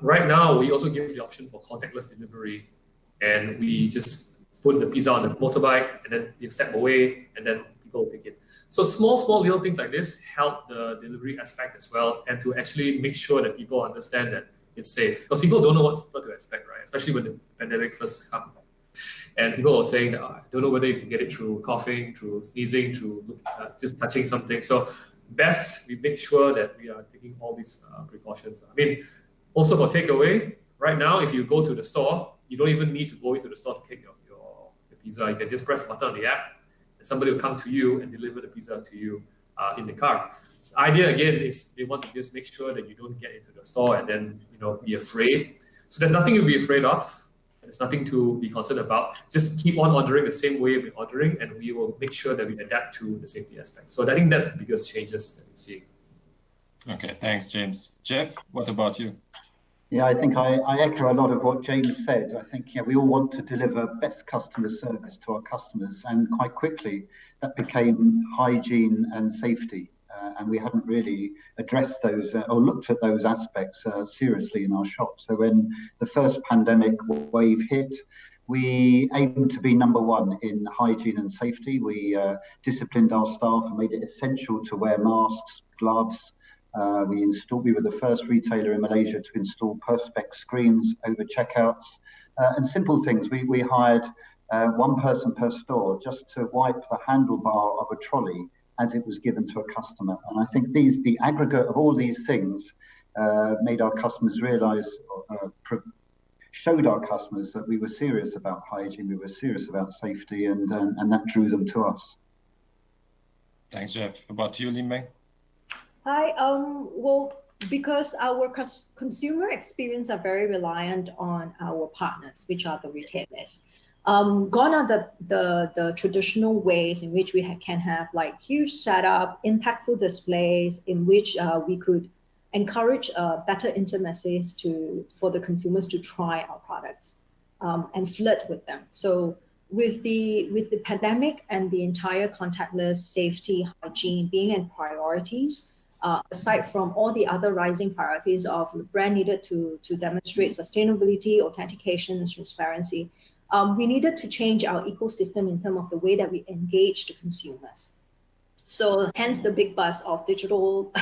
Right now, we also give the option for contactless delivery, and we just put the pizza on the motorbike, and then you step away, and then people will pick it. So small little things like this help the delivery aspect as well, and to actually make sure that people understand that it's safe. Because people don't know what to expect, right? Especially when the pandemic first comes. And people were saying that, I don't know whether you can get it through coughing, through sneezing, through just touching something. So best we make sure that we are taking all these precautions. I mean, also for takeaway, right now, if you go to the store, you don't even need to go into the store to take your pizza. You can just press a button on the app, and somebody will come to you and deliver the pizza to you in the car. The idea again is they want to just make sure that you don't get into the store and then be afraid. So there's nothing to be afraid of. There's nothing to be concerned about. Just keep on ordering the same way we're ordering, and we will make sure that we adapt to the safety aspect. So I think that's the biggest changes that we see. Okay, thanks, James. Jeff, what about you? Yeah, I think I echo a lot of what James said. I think we all want to deliver best customer service to our customers, and quite quickly that became hygiene and safety. And we hadn't really addressed those or looked at those aspects seriously in our shop. So when the first pandemic wave hit, we aimed to be number one in hygiene and safety. We disciplined our staff and made it essential to wear masks, gloves. We were the first retailer in Malaysia to install perspex screens over checkouts, and simple things. We hired one person per store just to wipe the handlebar of a trolley as it was given to a customer. And I think the aggregate of all these things made our customers realize, showed our customers that we were serious about hygiene, we were serious about safety, and that drew them to us. Thanks, Jeff. About you, Lim Meng? Hi, well, because our consumer experience are very reliant on our partners, which are the retailers. Gone are the traditional ways in which we can have like huge setup, impactful displays in which we could encourage better intimacies for the consumers to try our products and flirt with them. So with the pandemic and the entire contactless safety, hygiene being in priorities, aside from all the other rising priorities of the brand needed to demonstrate sustainability, authentication, and transparency, we needed to change our ecosystem in terms of the way that we engage the consumers. So hence the big buzz of digital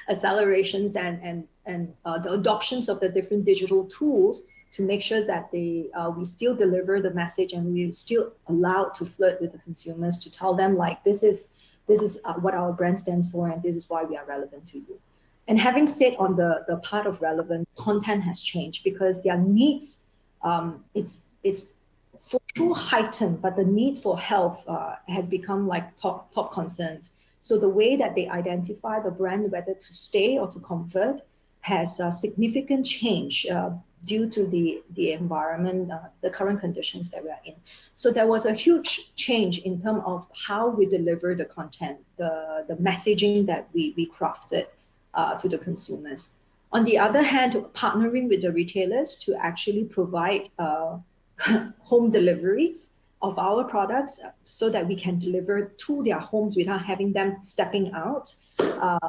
accelerations and the adoptions of the different digital tools to make sure that we still deliver the message and we're still allowed to flirt with the consumers, to tell them like, this is what our brand stands for and this is why we are relevant to you. And having said on the part of relevant, content has changed because their needs, it's for sure heightened, but the need for health has become like top concerns. So the way that they identify the brand, whether to stay or to convert, has a significant change due to the environment, the current conditions that we are in. So there was a huge change in terms of how we deliver the content, the messaging that we crafted to the consumers. On the other hand, partnering with the retailers to actually provide home deliveries of our products so that we can deliver to their homes without having them stepping out,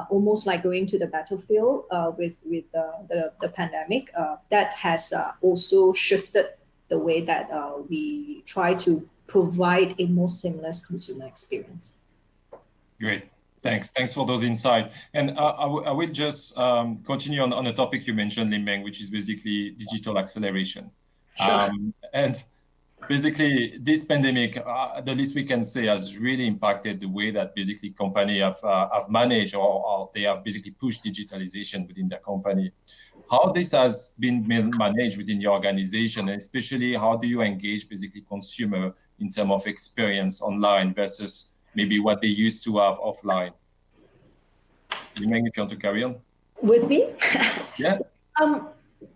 almost like going to the battlefield with the pandemic. That has also shifted the way that we try to provide a more seamless consumer experience. Great. Thanks for those insights. And I will just continue on a topic you mentioned, Lim Meng, which is basically digital acceleration. Sure. And basically, this pandemic, the least we can say, has really impacted the way that basically companies have managed or they have basically pushed digitalization within their company. How this has been managed within your organization, and especially how do you engage basically consumer in terms of experience online versus maybe what they used to have offline? Lim Meng, if you want to carry on. With me? Yeah.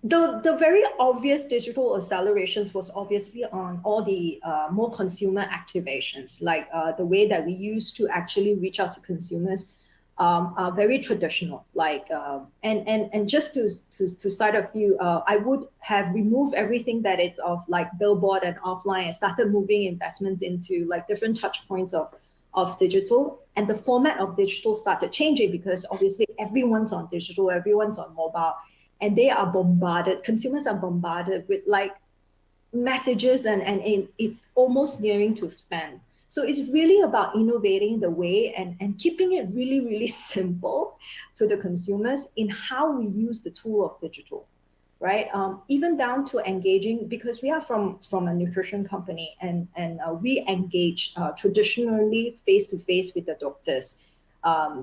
The very obvious digital accelerations was obviously on all the more consumer activations, like the way that we used to actually reach out to consumers are very traditional. Like and just to cite a few, I would have removed everything that it's of like billboard and offline and started moving investments into like different touch points of digital. And the format of digital started changing because obviously everyone's on digital, everyone's on mobile. And they are bombarded, consumers are bombarded with like messages and it's almost nearing to spam. So it's really about innovating the way and keeping it really, really simple to the consumers in how we use the tool of digital, right? Even down to engaging, because we are from a nutrition company and we engage traditionally face-to-face with the doctors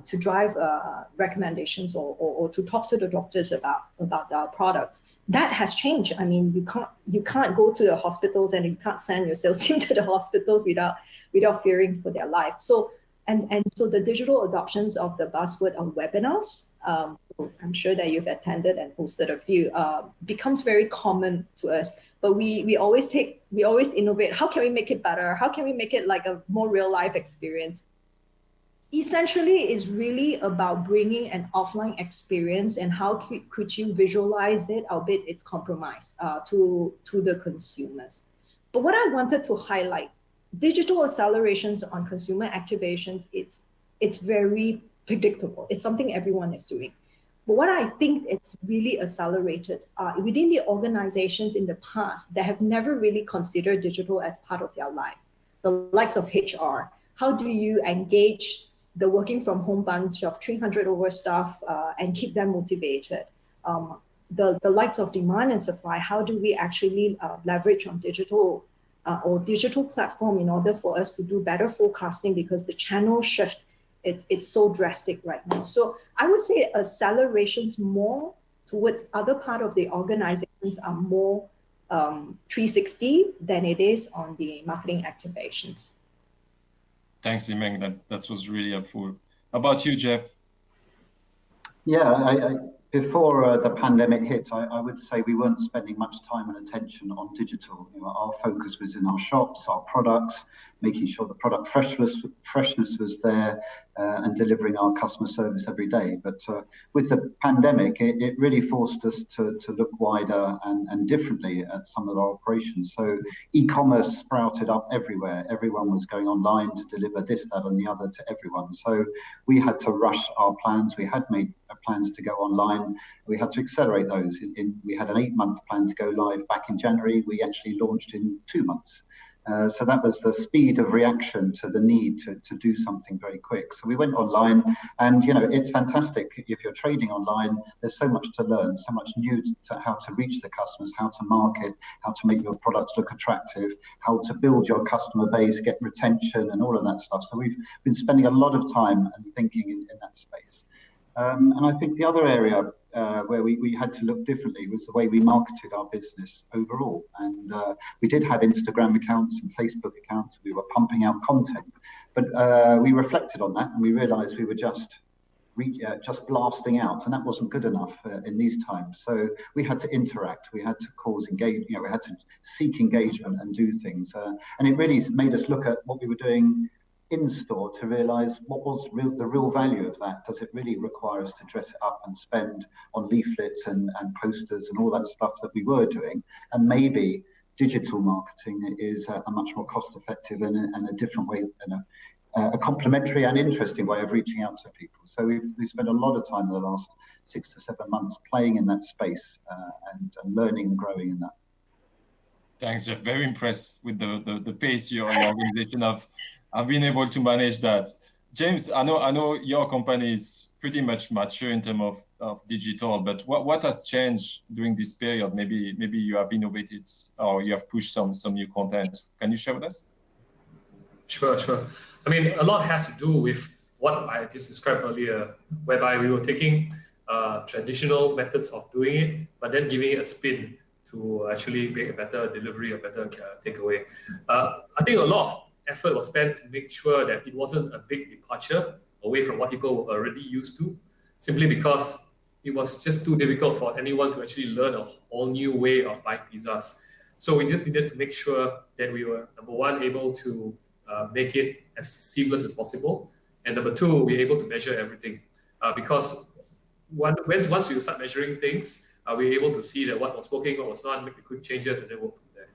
to drive recommendations or to talk to the doctors about our products. That has changed. I mean, you can't go to the hospitals and you can't send your sales team to the hospitals without fearing for their life. So so the digital adoptions of the buzzword on webinars, I'm sure that you've attended and hosted a few, becomes very common to us. But we always innovate. How can we make it better? How can we make it like a more real life experience? Essentially, is really about bringing an offline experience and how could you visualize it, albeit it's compromised, to the consumers. But what I wanted to highlight, digital accelerations on consumer activations, it's very predictable. It's something everyone is doing. But what I think it's really accelerated within the organizations in the past that have never really considered digital as part of their life, the likes of HR. How do you engage the working from home bunch of 300 over staff and keep them motivated? The likes of demand and supply, how do we actually leverage on digital or digital platform in order for us to do better forecasting, because the channel shift, it's so drastic right now. So I would say accelerations more towards other part of the organizations are more 360 than it is on the marketing activations. Thanks, Limeng. That was really helpful. How about you, Jeff? Yeah, before the pandemic hit, I would say we weren't spending much time and attention on digital. Our focus was in our shops, our products, making sure the product freshness was there, and delivering our customer service every day. But with the pandemic, it really forced us to look wider and differently at some of our operations. So e-commerce sprouted up everywhere. Everyone was going online to deliver this, that, and the other to everyone. So we had to rush our plans. We had made plans to go online. We had to accelerate those. We had an 8-month plan to go live back in January. We actually launched in 2 months. So that was the speed of reaction to the need to do something very quick. So we went online, and it's fantastic. If you're trading online, there's so much to learn, so much new to how to reach the customers, how to market, how to make your products look attractive, how to build your customer base, get retention, and all of that stuff. So we've been spending a lot of time and thinking in that space. And I think the other area where we had to look differently was the way we marketed our business overall. And we did have Instagram accounts and Facebook accounts. We were pumping out content, but we reflected on that and we realized we were just blasting out, and that wasn't good enough in these times. So we had to interact, we had to we had to seek engagement and do things. And it really made us look at what we were doing in store to realize what was the real value of that. Does it really require us to dress it up and spend on leaflets and posters and all that stuff that we were doing? And maybe digital marketing is a much more cost-effective and a different way, and a complementary and interesting way of reaching out to people. So we've spent a lot of time in the last 6 to 7 months playing in that space and learning and growing in that. Thanks, Jeff. Very impressed with the pace your organization have been able to manage that. James, I know your company is pretty much mature in terms of digital, but what has changed during this period? Maybe you have innovated or you have pushed some new content. Can you share with us? Sure. I mean, a lot has to do with what I just described earlier, whereby we were taking traditional methods of doing it, but then giving it a spin to actually make a better delivery, a better takeaway. I think a lot of effort was spent to make sure that it wasn't a big departure away from what people were already used to, simply because it was just too difficult for anyone to actually learn a whole new way of buying pizzas. So we just needed to make sure that we were, number one, able to make it as seamless as possible, and number two, we're able to measure everything. Because once we start measuring things, we're able to see that what was working, what was not, make the quick changes, and then work from there.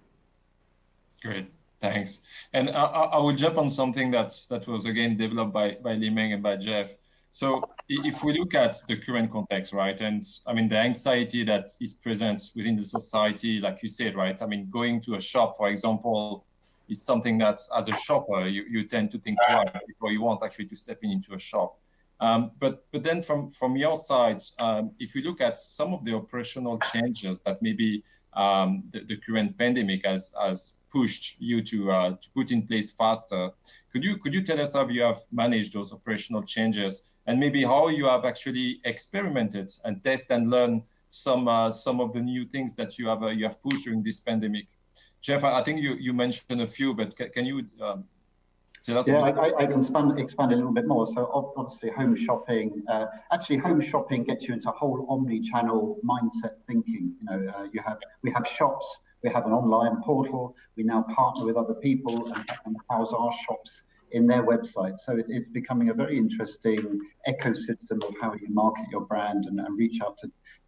Great. Thanks. And I will jump on something that was again developed by Limeng and by Jeff. So if we look at the current context, right, and I mean, the anxiety that is present within the society, like you said, right, I mean, going to a shop, for example, is something that as a shopper, you tend to think twice before you want actually to step into a shop. But then from your side, if you look at some of the operational changes that maybe the current pandemic has pushed you to put in place faster, could you tell us how you have managed those operational changes, and maybe how you have actually experimented and test and learn some of the new things that you have pushed during this pandemic? Jeff, I think you mentioned a few, but can you tell us? Yeah, I can expand a little bit more. So obviously home shopping, actually home shopping gets you into a whole omni-channel mindset thinking. You know, we have shops, we have an online portal, we now partner with other people and house our shops in their website. So it's becoming a very interesting ecosystem of how you market your brand and reach out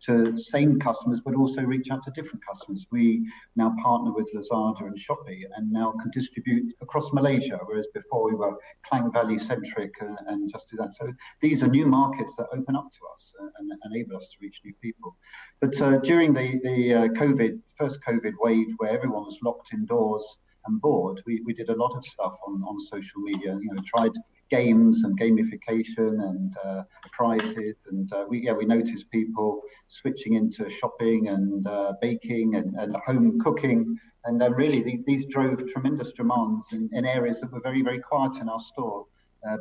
to same customers, but also reach out to different customers. We now partner with Lazada and Shopee and now can distribute across Malaysia, whereas before we were Klang Valley centric and just do that. So these are new markets that open up to us and enable us to reach new people. But during the first COVID wave, where everyone was locked indoors and bored, we did a lot of stuff on social media. You know, tried games and gamification and prizes, and we noticed people switching into shopping and baking and home cooking, and really these drove tremendous demands in areas that were very, very quiet in our store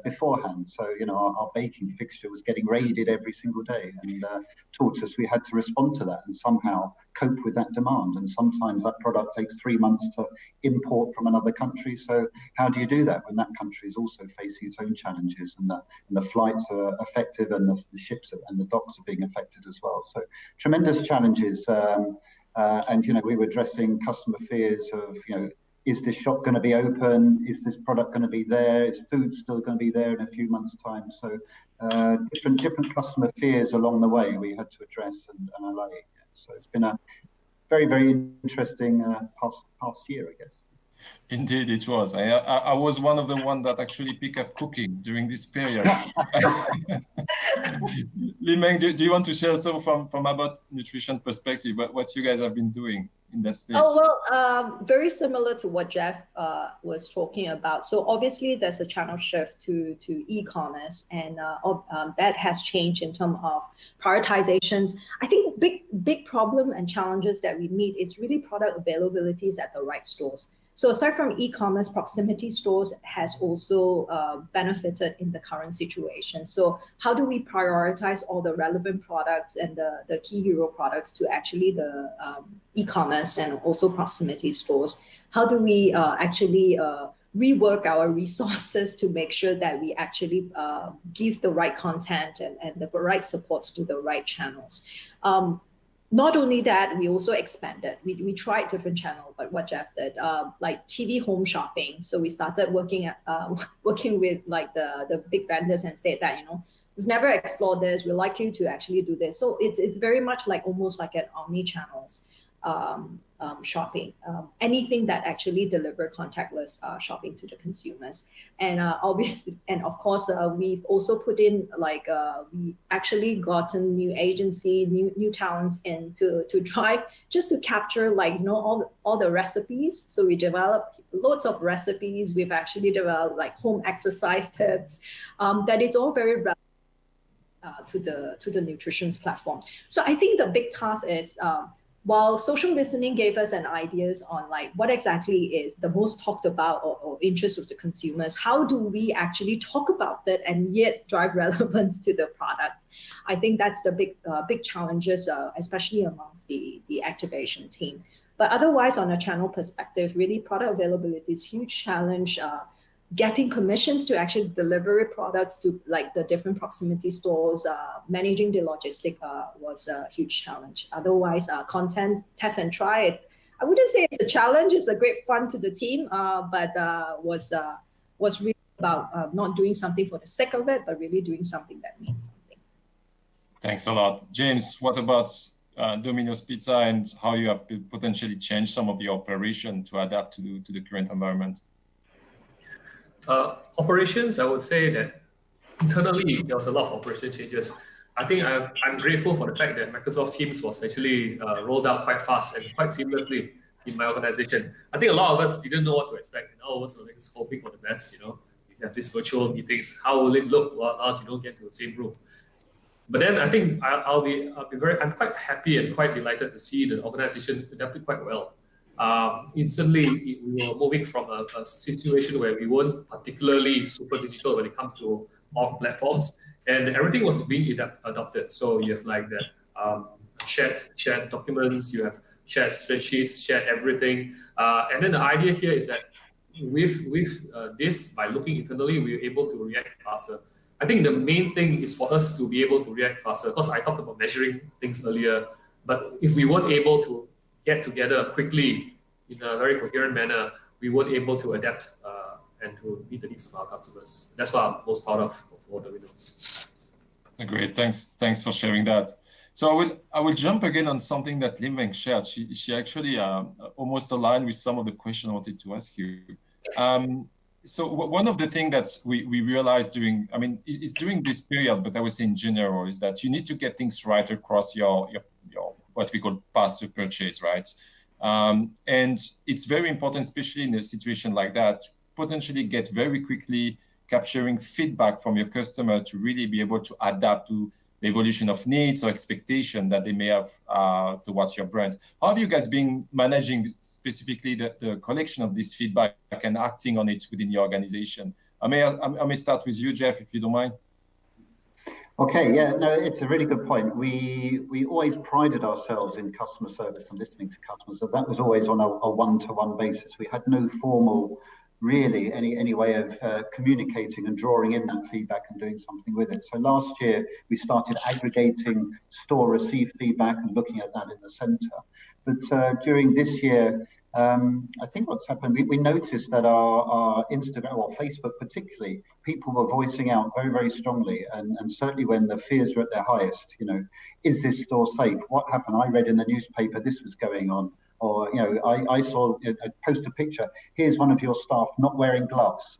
beforehand. So, you know, our baking fixture was getting raided every single day, and taught us we had to respond to that and somehow cope with that demand. And sometimes that product takes 3 months to import from another country. So how do you do that when that country is also facing its own challenges, and the flights are affected, and the ships and the docks are being affected as well? So tremendous challenges. And, you know, we were addressing customer fears of, you know, is this shop going to be open? Is this product going to be there? Is food still going to be there in a few months' time? So different customer fears along the way we had to address and allay. So it's been a very, very interesting past year, I guess. Indeed, it was. I was one of the ones that actually picked up cooking during this period. Limeng, do you want to share some from about nutrition perspective, what you guys have been doing in that space? Oh, well, very similar to what Jeff was talking about. So obviously there's a channel shift to e-commerce, and that has changed in terms of prioritizations. I think big problem and challenges that we meet is really product availabilities at the right stores. So aside from e-commerce, proximity stores has also benefited in the current situation. So how do we prioritize all the relevant products and the key hero products to actually the e-commerce and also proximity stores? How do we actually rework our resources to make sure that we actually give the right content and the right supports to the right channels? Not only that, we also expanded. We tried different channels, like what Jeff did, like TV home shopping. So we started working with like the big vendors and said that, you know, we've never explored this. We'd like you to actually do this. So it's very much like almost like an omni-channels shopping, anything that actually deliver contactless shopping to the consumers. And obviously, and of course, we've also put in like we actually gotten new agency, new talents in to drive just to capture like, you know, all the recipes. So we developed loads of recipes. We've actually developed like home exercise tips that is all very relevant to the nutrition platform. So I think the big task is while social listening gave us an ideas on like what exactly is the most talked about or interest of the consumers, how do we actually talk about it and yet drive relevance to the product? I think that's the big challenges, especially amongst the activation team. But otherwise, on a channel perspective, really product availability is a huge challenge. Getting permissions to actually deliver products to like the different proximity stores, managing the logistic was a huge challenge. Otherwise, content, test and try, I wouldn't say it's a challenge, it's a great fun to the team, but was really about not doing something for the sake of it, but really doing something that means something. Thanks a lot. James, what about Domino's Pizza and how you have potentially changed some of the operation to adapt to the current environment? Operations, I would say that internally, there was a lot of operation changes. I think I'm grateful for the fact that Microsoft Teams was actually rolled out quite fast and quite seamlessly in my organization. I think a lot of us didn't know what to expect, and all of us were just hoping for the best. You have these virtual meetings. How will it look once you don't get to the same room? But then I think I'm quite happy and quite delighted to see the organization adapted quite well. Instantly, we were moving from a situation where we weren't particularly super digital when it comes to all platforms, and everything was being adopted. So you have like the shared documents, you have shared spreadsheets, shared everything, and then the idea here is that with this, by looking internally, we're able to react faster. I think the main thing is for us to be able to react faster, because I talked about measuring things earlier, but if we weren't able to get together quickly in a very coherent manner, we weren't able to adapt and to meet the needs of our customers. That's what I'm most proud of all the Windows. Great, thanks for sharing that. So I will jump again on something that Lim Meng shared. She actually almost aligned with some of the questions I wanted to ask you. So one of the things that we realized it's during this period, but I would say in general, is that you need to get things right across your what we call path to purchase, right? And it's very important, especially in a situation like that, to potentially get very quickly capturing feedback from your customer to really be able to adapt to the evolution of needs or expectation that they may have towards your brand. How have you guys been managing specifically the collection of this feedback and acting on it within your organization? I may start with you, Jeff, if you don't mind. Okay, yeah, no, it's a really good point. We always prided ourselves in customer service and listening to customers. So that was always on a one-to-one basis. We had no formal, really, any way of communicating and drawing in that feedback and doing something with it. So last year, we started aggregating store received feedback and looking at that in the center. But during this year, I think what's happened, we noticed that our Instagram or Facebook particularly, people were voicing out very, very strongly. And certainly when the fears were at their highest, is this store safe? What happened? I read in the newspaper this was going on. Or, I saw post a picture. Here's one of your staff not wearing gloves.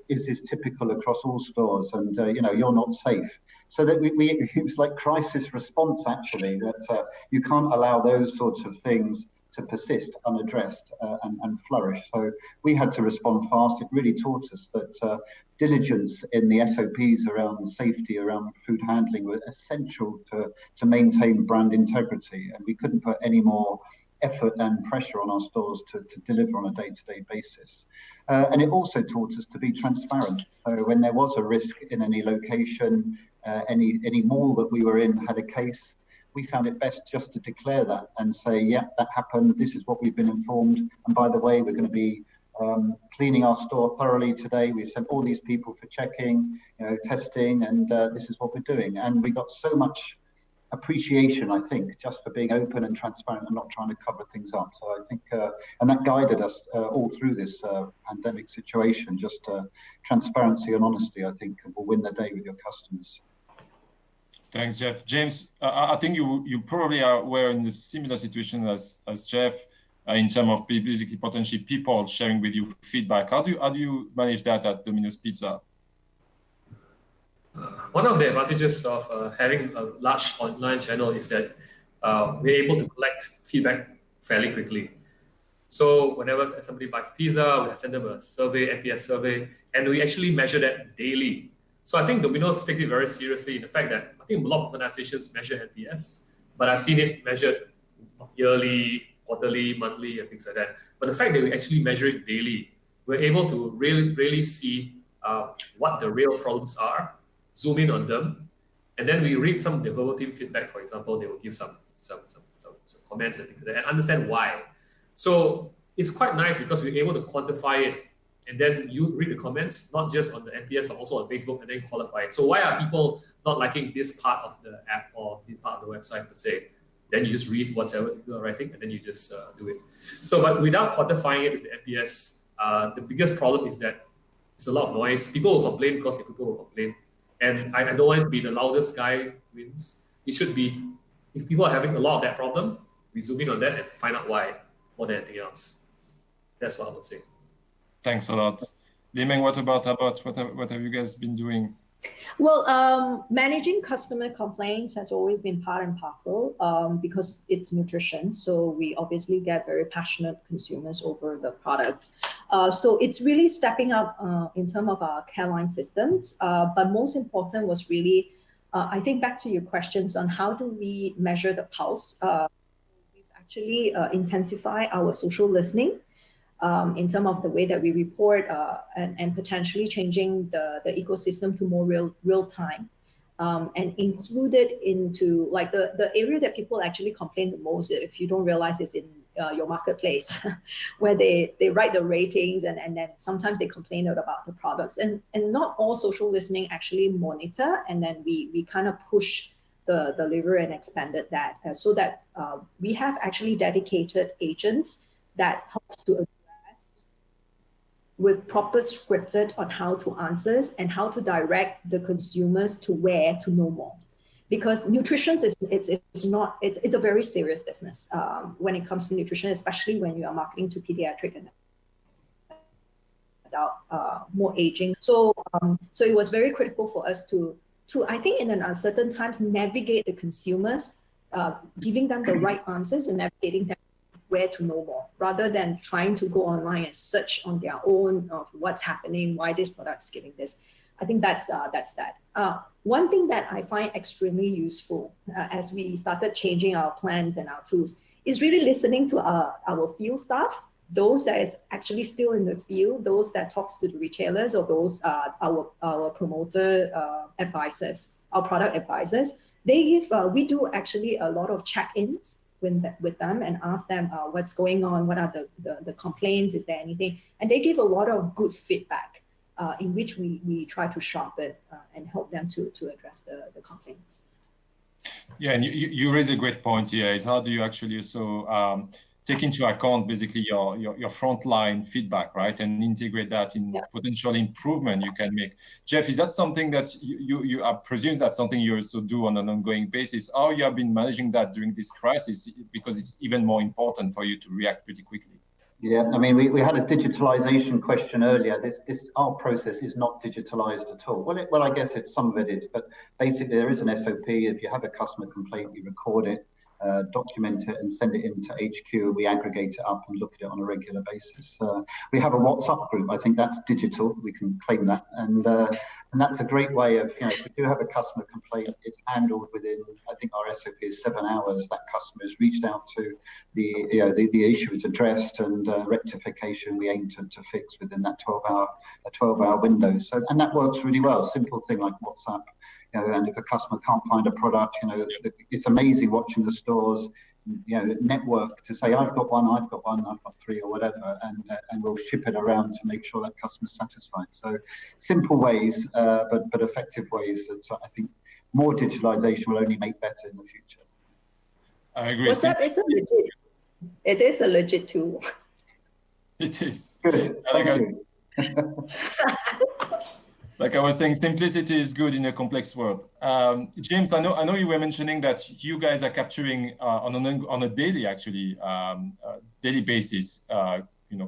Is this typical across all stores? And, you're not safe. So that it was like crisis response, actually, that you can't allow those sorts of things to persist unaddressed and flourish. So we had to respond fast. It really taught us that diligence in the SOPs around safety, around food handling were essential to maintain brand integrity. And we couldn't put any more effort and pressure on our stores to deliver on a day-to-day basis. And it also taught us to be transparent. So when there was a risk in any location, any mall that we were in had a case, we found it best just to declare that and say, yeah, that happened. This is what we've been informed. And by the way, we're going to be cleaning our store thoroughly today. We've sent all these people for checking, testing, and this is what we're doing. And we got so much appreciation, I think, just for being open and transparent and not trying to cover things up. So I think, and that guided us all through this pandemic situation, just transparency and honesty, I think, will win the day with your customers. Thanks, Jeff. James, I think you probably were in a similar situation as Jeff in terms of basically potentially people sharing with you feedback. How do you manage that at Domino's Pizza? One of the advantages of having a large online channel is that we're able to collect feedback fairly quickly. So whenever somebody buys pizza, we send them a survey, NPS survey, and we actually measure that daily. So I think Domino's takes it very seriously in the fact that I think a lot of organizations measure NPS, but I've seen it measured yearly, quarterly, monthly, and things like that. But the fact that we actually measure it daily, we're able to really see what the real problems are, zoom in on them, and then we read some of the verbal team feedback. For example, they will give some comments and things like that, and understand why. So it's quite nice because we're able to quantify it, and then you read the comments, not just on the NPS, but also on Facebook, and then qualify it. So why are people not liking this part of the app or this part of the website per se? Then you just read whatever people are writing, and then you just do it. So, but without quantifying it with the NPS, the biggest problem is that it's a lot of noise. People will complain because the people will complain. And I don't want to be the loudest guy wins. It should be, if people are having a lot of that problem, we zoom in on that and find out why more than anything else. That's what I would say. Thanks a lot. Limeng, what have you guys been doing Well, managing customer complaints has always been part and parcel because it's nutrition. So we obviously get very passionate consumers over the products. So it's really stepping up in terms of our care line systems. But most important was really, I think back to your questions on how do we measure the pulse. We've actually intensified our social listening. In terms of the way that we report and potentially changing the ecosystem to more real time and included into like the area that people actually complain the most, if you don't realize, is in your marketplace where they write the ratings and then sometimes they complain about the products and not all social listening actually monitor, and then we kind of push the lever and expanded that so that we have actually dedicated agents that helps to with proper scripted on how to answer and how to direct the consumers to where to know more. Because nutrition is it's a very serious business when it comes to nutrition, especially when you are marketing to pediatric and adult, more aging. So it was very critical for us to I think in an uncertain times navigate the consumers, giving them the right answers and navigating them where to know more, rather than trying to go online and search on their own of what's happening, why this product's giving this. I think that's that. One thing that I find extremely useful as we started changing our plans and our tools is really listening to our field staff, those that is actually still in the field, those that talks to the retailers, or those our promoter advisors, our product advisors. We do actually a lot of check-ins with them and ask them what's going on, what are the complaints, is there anything? And they give a lot of good feedback in which we try to sharpen and help them to address the complaints. Yeah, and you raise a great point here, is how do you actually also take into account basically your frontline feedback, right? And integrate that in potential improvement you can make. Jeff, is that something that you I presume that's something you also do on an ongoing basis? How you have been managing that during this crisis, because it's even more important for you to react pretty quickly? Yeah, I mean, we had a digitalization question earlier. Our process is not digitalized at all. Well, I guess some of it is, but basically there is an SOP. If you have a customer complaint, you record it, document it and send it into HQ. We aggregate it up and look at it on a regular basis. We have a WhatsApp group. I think that's digital. We can claim that, and that's a great way of, if we do have a customer complaint, it's handled within, I think our SOP is 7 hours. That customer has reached out to the issue is addressed, and rectification we aim to fix within that 12-hour window. So, and that works really well. Simple thing like WhatsApp. And if a customer can't find a product, it's amazing watching the stores, network to say, I've got one, I've got 3 or whatever, and we'll ship it around to make sure that customer's satisfied. So simple ways, but effective ways that I think more digitalization will only make better in the future. I agree. It is a legit tool. It is. Good. Thank you. Like I was saying, simplicity is good in a complex world. James, I know you were mentioning that you guys are capturing on a daily, daily basis,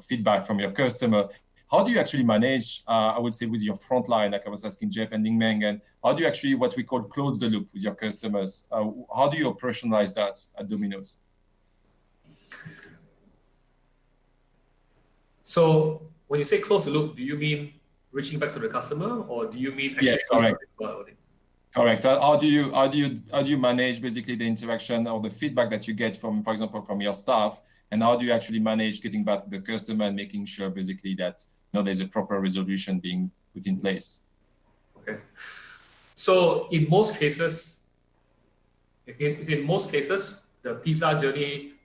feedback from your customer. How do you actually manage, I would say, with your frontline, like I was asking Jeff and Ning-Meng, and how do you actually, what we call close the loop with your customers? How do you operationalize that at Domino's? So when you say close the loop, do you mean reaching back to the customer, or do you mean actually? Yes, correct. Correct. How do you manage basically the interaction or the feedback that you get from, for example, from your staff, and how do you actually manage getting back to the customer and making sure basically that there's a proper resolution being put in place? Okay. So in most cases, the pizza journey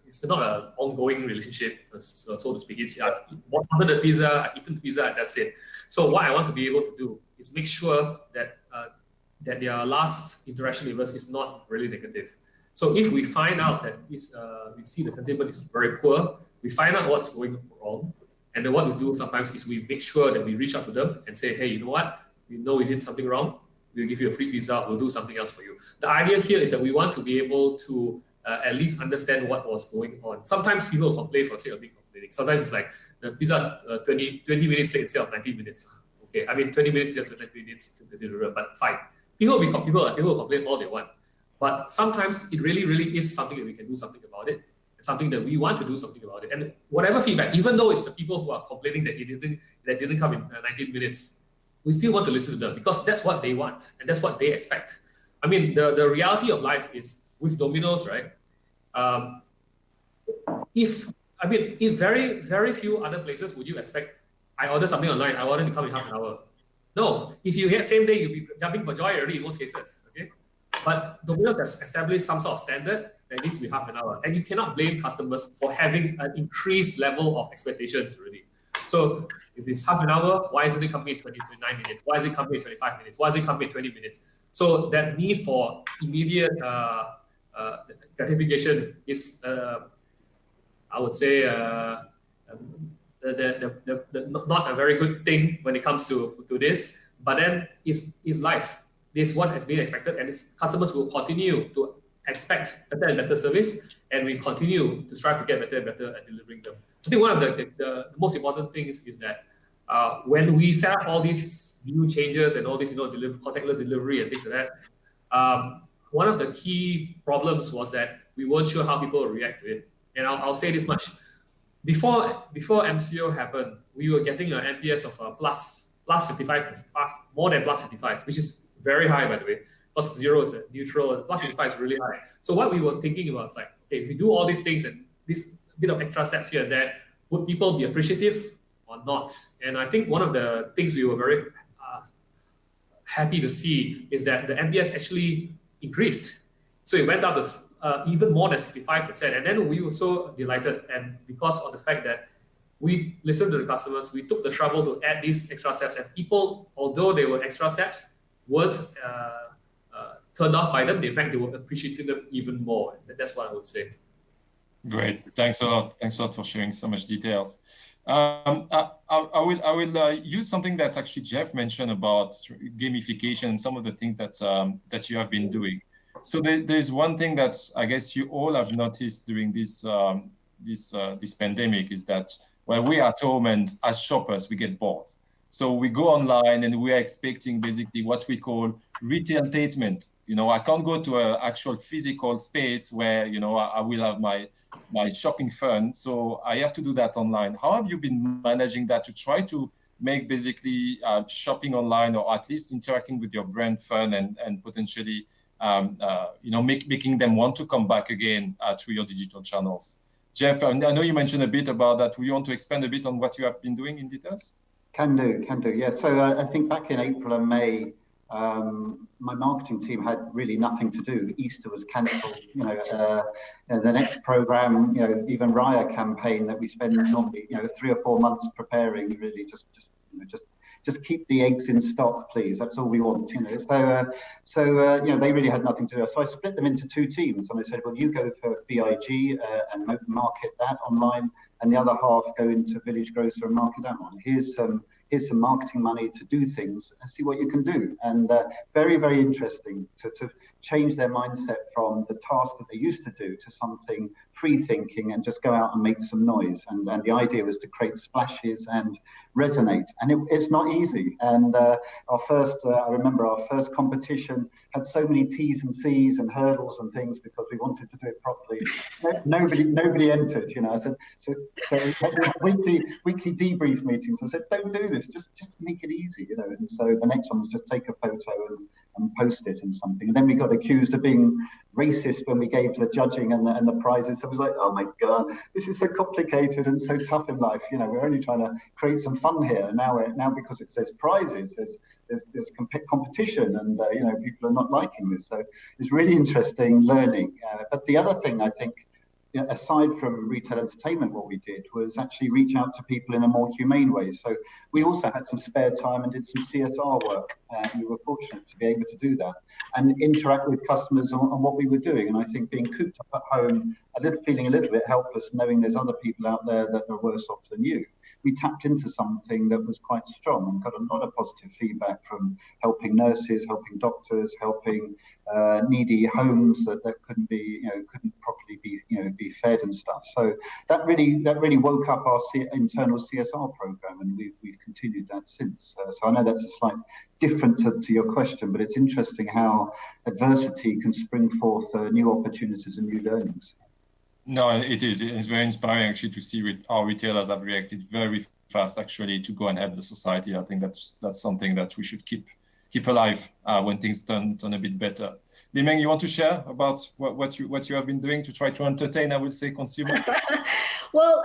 it's not an ongoing relationship, so to speak. I've ordered the pizza, I've eaten the pizza, and that's it. So what I want to be able to do is make sure that their last interaction with us is not really negative. So if we find out that we see the sentiment is very poor, we find out what's going wrong, and then what we do sometimes is we make sure that we reach out to them and say, hey, you know what? We know we did something wrong. We'll give you a free pizza. We'll do something else for you. The idea here is that we want to be able to at least understand what was going on. Sometimes people complain for the sake of being complaining. Sometimes it's like the pizza 20 minutes late instead of 90 minutes. Okay, Okay, I mean 20 minutes to 20 minutes to deliver, but fine. People will complain all they want. But sometimes it really is something that we can do something about it. It's something that we want to do something about it. And whatever feedback, even though it's the people who are complaining that it didn't come in 19 minutes, we still want to listen to them because that's what they want and that's what they expect. I mean, the reality of life is with Domino's, right? If very, very few other places would you expect, I order something online, I want it to come in half an hour. No, if you get same day, you'll be jumping for joy already in most cases, okay? But Domino's has established some sort of standard that needs to be half an hour. And you cannot blame customers for having an increased level of expectations already. So if it's half an hour, why isn't it coming in 29 minutes? Why is it coming in 25 minutes? Why is it coming in 20 minutes? So that need for immediate gratification is, I would say, not a very good thing when it comes to this. But then it's life. This is what has been expected, and customers will continue to expect better and better service, and we continue to strive to get better and better at delivering them. I think one of the most important things is that when we set up all these new changes and all these, contactless delivery and things like that, one of the key problems was that we weren't sure how people would react to it. And I'll say this much: before MCO happened, we were getting an NPS of plus 55, more than plus 55, which is very high, by the way. Plus 0 is neutral, and plus 55 is really high. So what we were thinking about is like, okay, if we do all these things and this bit of extra steps here and there, would people be appreciative or not? And I think one of the things we were very happy to see is that the NPS actually increased. So it went up to even more than 65%. And then we were so delighted, and because of the fact that we listened to the customers, we took the trouble to add these extra steps, and people, although they were extra steps, weren't turned off by them. In fact, they were appreciating them even more. That's what I would say. Great, thanks a lot. Thanks a lot for sharing so much details. I will use something that actually Jeff mentioned about gamification and some of the things that you have been doing. So there's one thing that I guess you all have noticed during this pandemic is that when we are at home and as shoppers, we get bored. So we go online and we are expecting basically what we call retail-tainment. I can't go to an actual physical space where, I will have my shopping fun. So I have to do that online. How have you been managing that to try to make basically shopping online, or at least interacting with your brand fun and potentially, making them want to come back again through your digital channels? Jeff, I know you mentioned a bit about that. We want to expand a bit on what you have been doing in details? Can do. Yeah. So I think back in April and May, my marketing team had really nothing to do. Easter was cancelled. The next program, even Raya campaign that we spend normally, 3 or 4 months preparing. Really, just keep the eggs in stock, please. That's all we want. So they really had nothing to do. So I split them into 2 teams, and I said, well, you go for BIG and market that online, and the other half go into Village Grocer and market that one. Here's some marketing money to do things and see what you can do. And very, very interesting to change their mindset from the task that they used to do to something free thinking and just go out and make some noise. And the idea was to create splashes and resonate. And it's not easy. And I remember our first competition had so many T's and C's and hurdles and things because we wanted to do it properly. Nobody entered, I said, so weekly debrief meetings. I said, don't do this, just make it easy, And so the next one was just take a photo and post it and something. And then we got accused of being racist when we gave the judging and the prizes. So I was like, oh my God, this is so complicated and so tough in life. We're only trying to create some fun here. And now because it says prizes, there's competition, and people are not liking this. So it's really interesting learning. But the other thing I think, aside from retail entertainment, what we did was actually reach out to people in a more humane way. So we also had some spare time and did some CSR work. We were fortunate to be able to do that and interact with customers on what we were doing. And I think being cooped up at home, feeling a little bit helpless, knowing there's other people out there that are worse off than you, we tapped into something that was quite strong and got a lot of positive feedback from helping nurses, helping doctors, helping needy homes that couldn't be, couldn't properly be, be fed and stuff. So that really woke up our internal CSR program, and we've continued that since. So I know that's a slight different to your question, but it's interesting how adversity can spring forth new opportunities and new learnings. No, it is. It's very inspiring actually to see how retailers have reacted very fast actually to go and help the society. I think that's something that we should keep alive when things turn a bit better. Limeng, you want to share about what you have been doing to try to entertain, I would say, consumers? Well,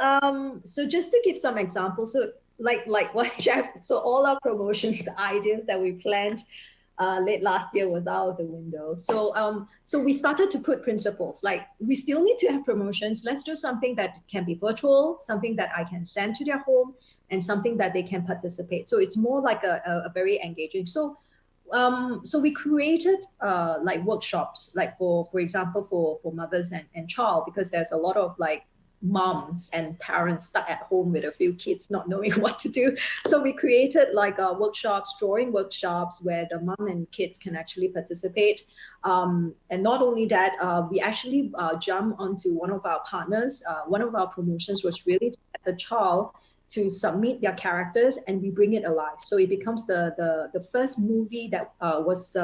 so just to give some examples, so like what Jeff, so all our promotions ideas that we planned late last year was out of the window. So we started to put principles, like we still need to have promotions. Let's do something that can be virtual, something that I can send to their home, and something that they can participate. So it's more like a very engaging. So we created like workshops, like for example, for mothers and child, because there's a lot of like moms and parents stuck at home with a few kids not knowing what to do. So we created like workshops, drawing workshops where the mom and kids can actually participate. And not only that, we actually jumped onto one of our partners. One of our promotions was really to get the child to submit their characters and we bring it alive. So it becomes the first movie that was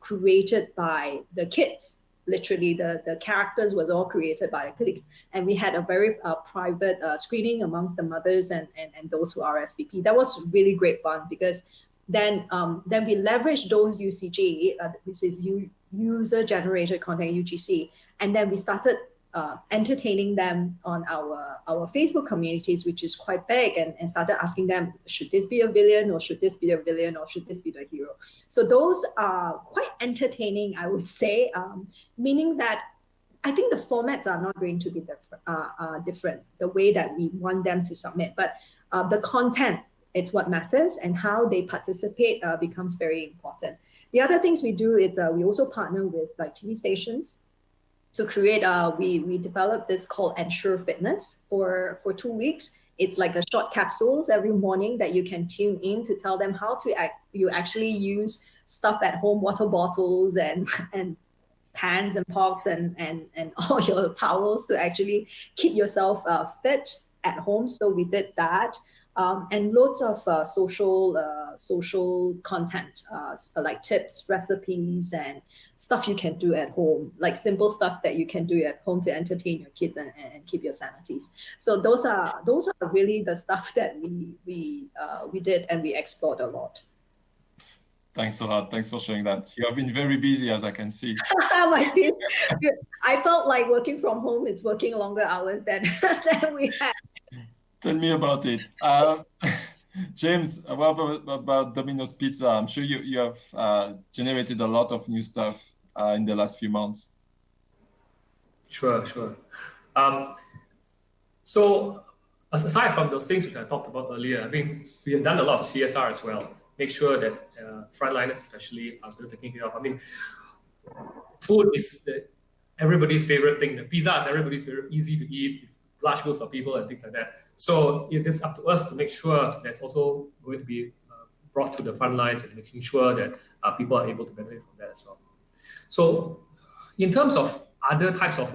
created by the kids. Literally, the characters was all created by the colleagues. And we had a very private screening amongst the mothers and those who are SPP. That was really great fun, because then we leveraged those UCG, which is user-generated content, UGC, and then we started entertaining them on our Facebook communities, which is quite big, and started asking them, should this be a villain, or should this be a villain, or should this be the hero? So those are quite entertaining, I would say, meaning that I think the formats are not going to be different, the way that we want them to submit, but the content, it's what matters, and how they participate becomes very important. The other things we do is we also partner with like TV stations to create, we developed this called Ensure Fitness for 2 weeks. It's like a short capsules every morning that you can tune in to tell them how to you actually use stuff at home, water bottles and pans and pots and all your towels to actually keep yourself fit at home. So we did that. And loads of social content, like tips, recipes, and stuff you can do at home, like simple stuff that you can do at home to entertain your kids and keep your sanities. So those are really the stuff that we did, and we explored a lot. Thanks a lot. Thanks for sharing that. You have been very busy, as I can see. My team, I felt like working from home, it's working longer hours than we had. Tell me about it. James, what about Domino's Pizza? I'm sure you have generated a lot of new stuff in the last few months. Sure. So aside from those things which I talked about earlier, I mean, we have done a lot of CSR as well. Make sure that frontliners especially are taking care of. I mean, food is everybody's favorite thing. The pizza is everybody's favorite, easy to eat, large groups of people and things like that. So it is up to us to make sure that's also going to be brought to the front lines and making sure that people are able to benefit from that as well. So in terms of other types of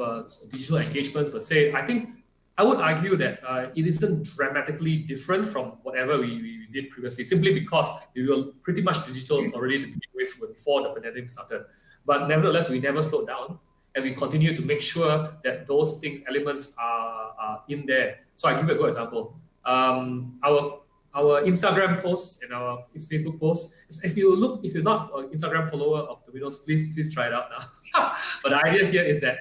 digital engagements per se, I think I would argue that it isn't dramatically different from whatever we did previously, simply because we were pretty much digital already to begin with before the pandemic started. But nevertheless, we never slowed down, and we continue to make sure that those elements are in there. So I give you a good example. Our Instagram posts and our Facebook posts, if you're not an Instagram follower of Domino's, please try it out now. But the idea here is that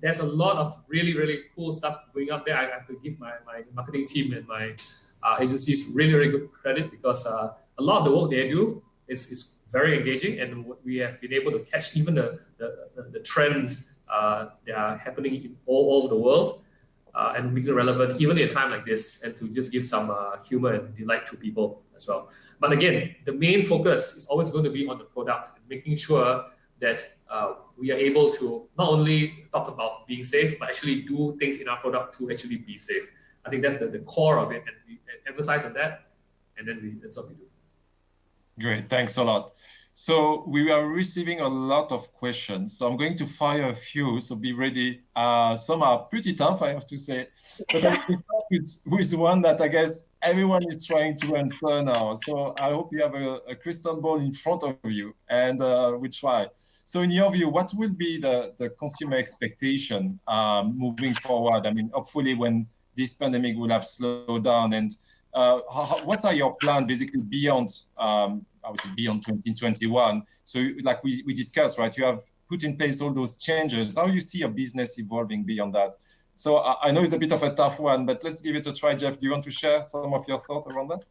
there's a lot of really, really cool stuff going up there. I have to give my marketing team and my agencies really, really good credit, because a lot of the work they do is very engaging, and we have been able to catch even the trends that are happening all over the world, and make it relevant even in a time like this, and to just give some humor and delight to people as well. But again, the main focus is always going to be on the product and making sure that we are able to not only talk about being safe, but actually do things in our product to actually be safe. I think that's the core of it, and we emphasize on that, and then that's what we do. Great, thanks a lot. So we are receiving a lot of questions. So I'm going to fire a few, so be ready. Some are pretty tough, I have to say. But I will start with one that I guess everyone is trying to answer now. So I hope you have a crystal ball in front of you, and we try. So in your view, what will be the consumer expectation moving forward? I mean, hopefully when this pandemic will have slowed down, and what are your plans basically beyond, I would say beyond 2021? So like we discussed, right, you have put in place all those changes. How you see your business evolving beyond that? So I know it's a bit of a tough one, but let's give it a try. Jeff, do you want to share some of your thoughts around that?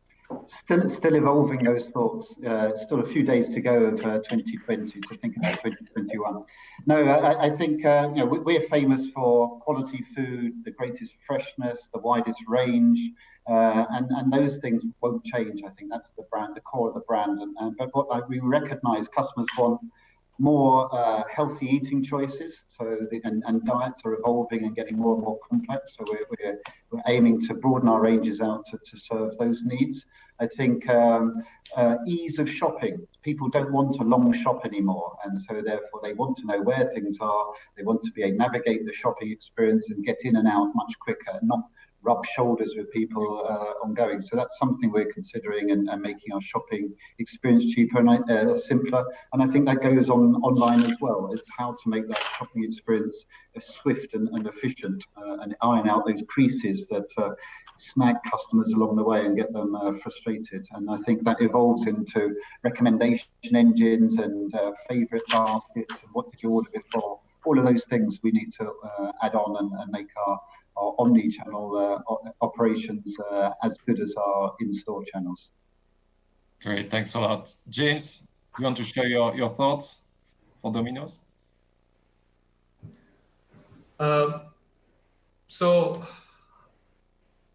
Still evolving those thoughts. Still a few days to go of 2020 to think about 2021. No, I think we're famous for quality food, the greatest freshness, the widest range, and those things won't change. I think that's the brand, the core of the brand. But what we recognise, customers want more healthy eating choices. So and diets are evolving and getting more and more complex. So we're aiming to broaden our ranges out to serve those needs. I think ease of shopping. People don't want to long shop anymore, and so therefore they want to know where things are. They want to be able to navigate the shopping experience and get in and out much quicker, and not rub shoulders with people ongoing. So that's something we're considering, and making our shopping experience cheaper and simpler. And I think that goes on online as well. It's how to make that shopping experience swift and efficient, and iron out those creases that snag customers along the way and get them frustrated. And I think that evolves into recommendation engines and favorite baskets and what did you order before. All of those things we need to add on and make our omni-channel operations as good as our in-store channels. Great, thanks a lot. James, do you want to share your thoughts for Domino's? So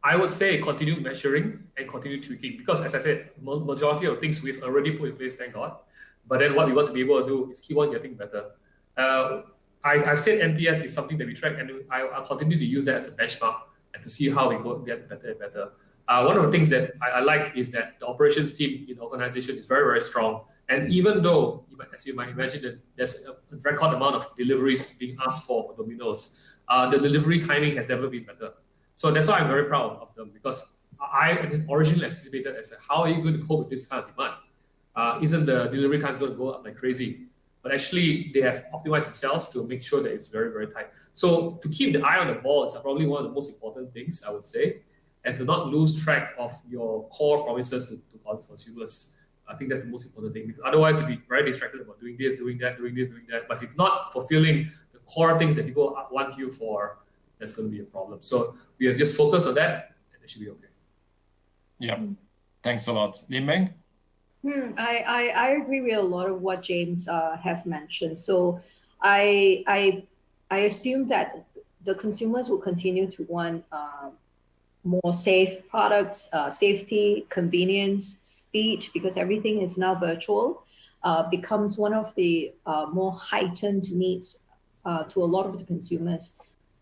I would say continue measuring and continue tweaking, because as I said, majority of things we've already put in place, thank God. But then what we want to be able to do is keep on getting better. I've said NPS is something that we track, and I'll continue to use that as a benchmark and to see how we go get better and better. One of the things that I like is that the operations team in the organization is very, very strong. And even though, as you might imagine, that there's a record amount of deliveries being asked for Domino's, the delivery timing has never been better. So that's why I'm very proud of them, because I originally anticipated as how are you going to cope with this kind of demand? Isn't the delivery times going to go up like crazy? But actually, they have optimized themselves to make sure that it's very, very tight. So to keep the eye on the ball is probably one of the most important things, I would say, and to not lose track of your core promises to consumers. I think that's the most important thing, because otherwise you'll be very distracted about doing this, doing that, doing this, doing that. But if you're not fulfilling the core things that people want you for, that's going to be a problem. So we have just focused on that, and it should be okay. Yeah, thanks a lot. Lim Meng? I agree with a lot of what James have mentioned. So I assume that the consumers will continue to want more safe products, safety, convenience, speed, because everything is now virtual, becomes one of the more heightened needs to a lot of the consumers.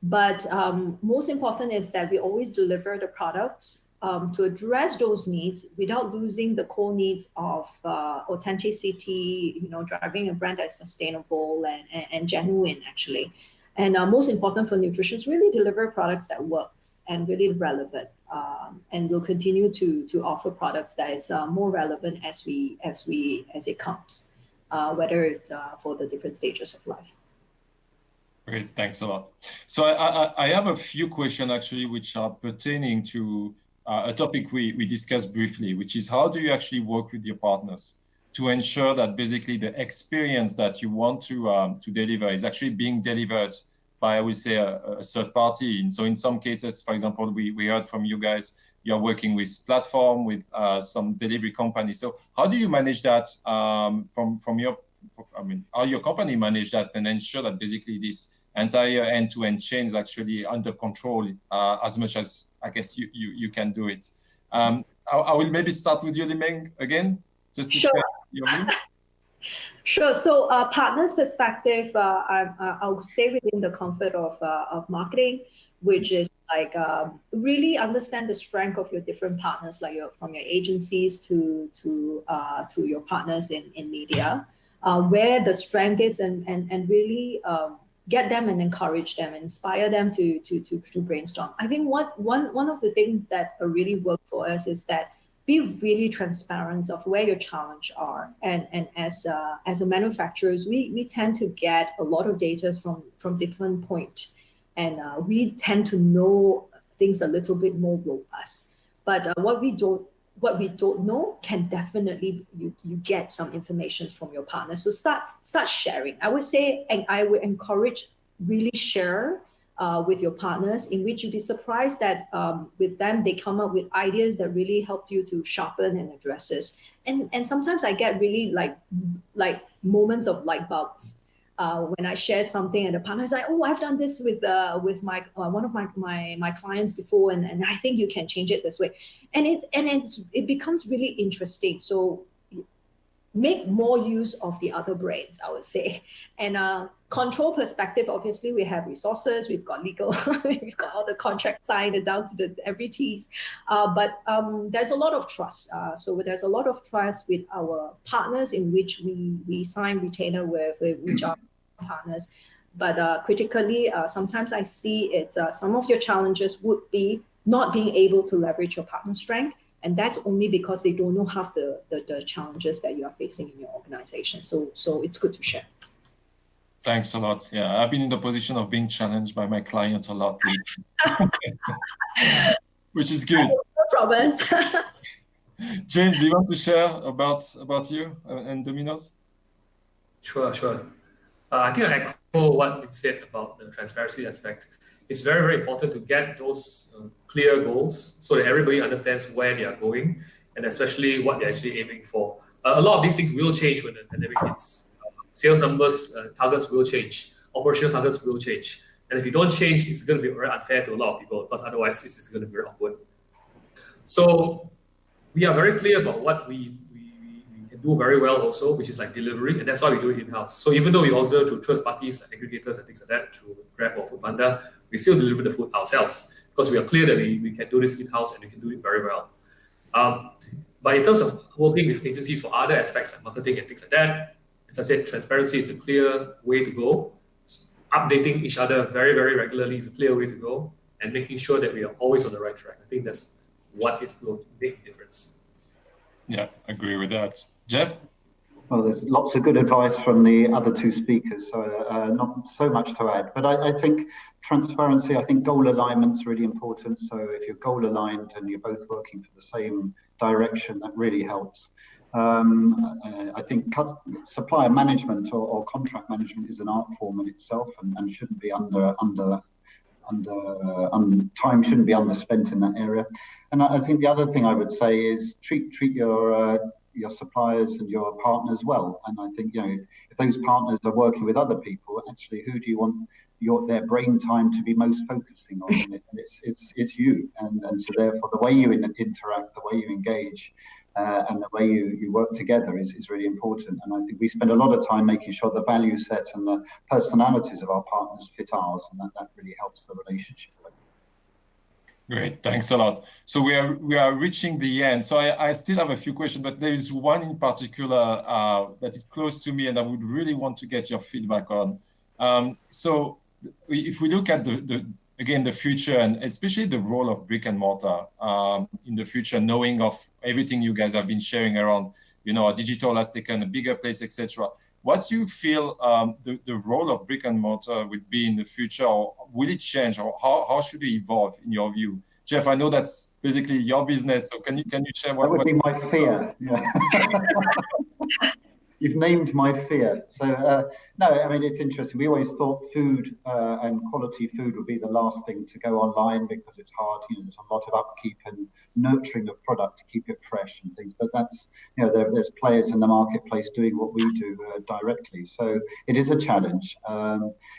But most important is that we always deliver the products to address those needs without losing the core needs of authenticity, driving a brand that's sustainable and genuine, actually. And most important for nutrition is really deliver products that works and really relevant. And we'll continue to offer products that it's more relevant as it comes, whether it's for the different stages of life. Great, thanks a lot. So I have a few questions actually, which are pertaining to a topic we discussed briefly, which is how do you actually work with your partners to ensure that basically the experience that you want to deliver is actually being delivered by, I would say, a third party. And so in some cases, for example, we heard from you guys, you're working with platform, with some delivery companies. So how do you manage that from your, how your company manage that and ensure that basically this entire end-to-end chain is actually under control as much as I guess you can do it. I will maybe start with you, Lim Meng, again, just to share your view. Sure. So, partners' perspective, I'll stay within the comfort of marketing, which is like really understand the strength of your different partners, like from your agencies to your partners in media, where the strength is, and really get them and encourage them, inspire them to brainstorm. I think one of the things that really work for us is that be really transparent of where your challenge are. And as a manufacturers, we tend to get a lot of data from different point, and we tend to know things a little bit more robust. But what we don't know can definitely you get some information from your partner. So start sharing. I would say, and I would encourage really share with your partners, in which you'd be surprised that with them they come up with ideas that really helped you to sharpen and address this. And sometimes I get really like moments of light bulbs when I share something and the partner is like, oh, I've done this with my one of my clients before, and I think you can change it this way, and it becomes really interesting. So make more use of the other brains, I would say. And control perspective, obviously we have resources, we've got legal, we've got all the contracts signed and down to the every T's. But there's a lot of trust. So there's a lot of trust with our partners in which we sign retainer with, which are partners. But critically, sometimes I see it's some of your challenges would be not being able to leverage your partner strength. And that's only because they don't know half the challenges that you are facing in your organization. So it's good to share. Thanks a lot. Yeah, I've been in the position of being challenged by my clients a lot, which is good. No problems. James, do you want to share about you and Domino's? Sure. I think I echo what it said about the transparency aspect. It's very, very important to get those clear goals so that everybody understands where they are going, and especially what they're actually aiming for. A lot of these things will change when the pandemic hits. Sales numbers, targets will change. Operational targets will change. And if you don't change, it's going to be very unfair to a lot of people, because otherwise this is going to be very awkward. So we are very clear about what we can do very well also, which is like delivery, and that's why we do it in-house. So even though we order to third parties, like aggregators and things like that, through Grab or Foodpanda, we still deliver the food ourselves, because we are clear that we can do this in-house and we can do it very well. But in terms of working with agencies for other aspects like marketing and things like that, as I said, transparency is the clear way to go. Updating each other very, very regularly is a clear way to go, and making sure that we are always on the right track. I think that's what is going to make a difference. Yeah, agree with that. Jeff? Well, there's lots of good advice from the other two speakers, so not so much to add. But I think transparency, I think goal alignment is really important. So if you're goal aligned and you're both working for the same direction, that really helps. I think supplier management or contract management is an art form in itself, and shouldn't be time shouldn't be underspent in that area. And I think the other thing I would say is treat your suppliers and your partners well. And I think, if those partners are working with other people, actually, who do you want their brain time to be most focusing on? And it's you. And so therefore, the way you interact, the way you engage, and the way you work together is really important. And I think we spend a lot of time making sure the value set and the personalities of our partners fit ours, and that really helps the relationship. Great, thanks a lot. So we are reaching the end. So I still have a few questions, but there is one in particular that is close to me, and I would really want to get your feedback on. So if we look at the future, and especially the role of brick and mortar in the future, knowing of everything you guys have been sharing around, digital has taken a bigger place, etc. What do you feel the role of brick and mortar would be in the future, or will it change, or how should it evolve in your view? Jeff, I know that's basically your business, so can you share what? That would be my fear. Yeah. You've named my fear. So no, I mean, it's interesting. We always thought food and quality food would be the last thing to go online, because it's hard. There's a lot of upkeep and nurturing of product to keep it fresh and things. But that's, there's players in the marketplace doing what we do directly. So it is a challenge.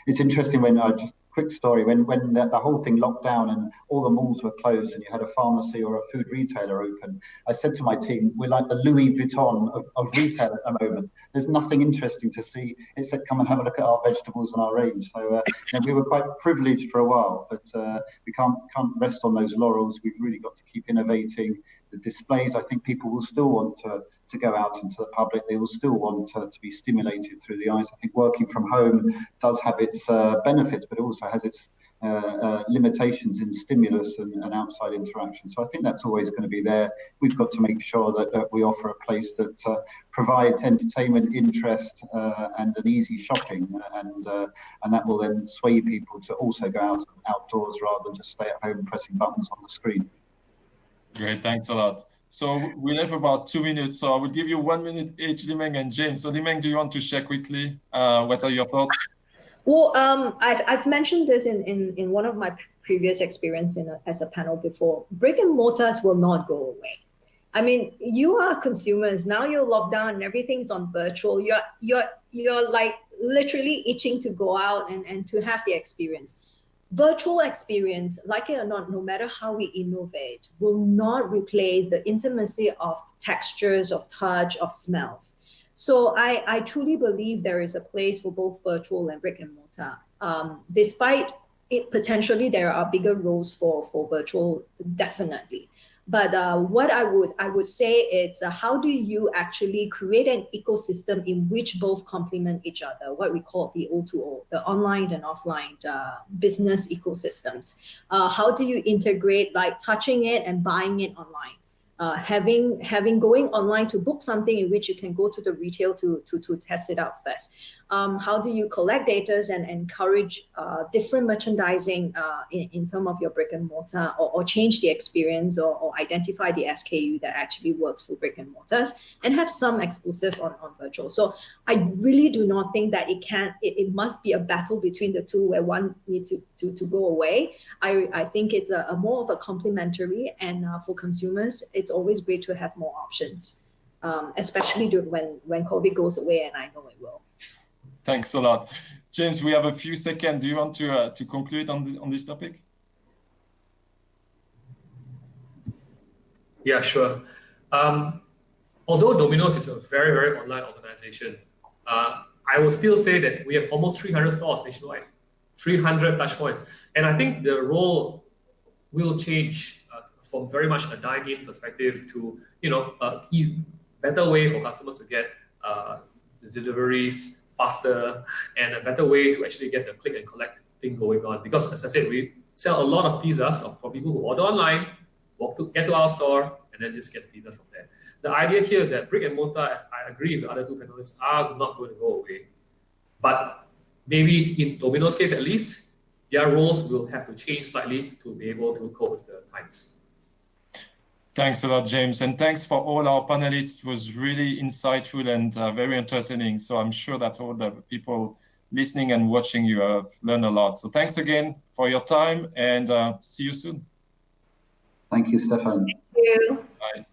It's interesting when I just quick story. When the whole thing locked down and all the malls were closed and you had a pharmacy or a food retailer open, I said to my team, we're like the Louis Vuitton of retail at the moment. There's nothing interesting to see except come and have a look at our vegetables and our range. So we were quite privileged for a while, but we can't rest on those laurels. We've really got to keep innovating. The displays, I think people will still want to go out into the public. They will still want to be stimulated through the eyes. I think working from home does have its benefits, but it also has its limitations in stimulus and outside interaction. So I think that's always going to be there. We've got to make sure that we offer a place that provides entertainment, interest, and an easy shopping, and that will then sway people to also go outdoors rather than just stay at home pressing buttons on the screen. Great, thanks a lot. So we have about 2 minutes, so I will give you 1 minute each, Limeng and James. So Limeng, do you want to share quickly? What are your thoughts? Well, I've mentioned this in one of my previous experience as a panel before. Brick and mortars will not go away. I mean, you are consumers now. You're locked down and everything's on virtual. You're like literally itching to go out and to have the experience. Virtual experience, like it or not, no matter how we innovate, will not replace the intimacy of textures, of touch, of smells. So I truly believe there is a place for both virtual and brick and mortar. Despite it, potentially there are bigger roles for virtual, definitely. But what I would say is how do you actually create an ecosystem in which both complement each other, what we call the O2O, the online and offline business ecosystems. How do you integrate like touching it and buying it online? Having going online to book something in which you can go to the retail to test it out first. How do you collect data and encourage different merchandising in terms of your brick and mortar, or change the experience, or identify the SKU that actually works for brick and mortars, and have some exclusive on virtual. So I really do not think that it must be a battle between the two where one needs to go away. I think it's a more of a complementary, and for consumers, it's always great to have more options, especially when COVID goes away, and I know it will. Thanks a lot. James, we have a few seconds. Do you want to conclude on this topic? Yeah, sure. Although Domino's is a very, very online organization, I will still say that we have almost 300 stores nationwide, 300 touch points. And I think the role will change from very much a dine-in perspective to, better way for customers to get the deliveries faster, and a better way to actually get the click and collect thing going on. Because as I said, we sell a lot of pizzas for people who order online, get to our store, and then just get the pizza from there. The idea here is that brick and mortar, as I agree with the other two panelists, are not going to go away. But maybe in Domino's case at least, their roles will have to change slightly to be able to cope with the times. Thanks a lot, James. And thanks for all our panelists. It was really insightful and very entertaining. So I'm sure that all the people listening and watching you have learned a lot. So thanks again for your time, and see you soon. Thank you, Stefan. Thank you. Bye.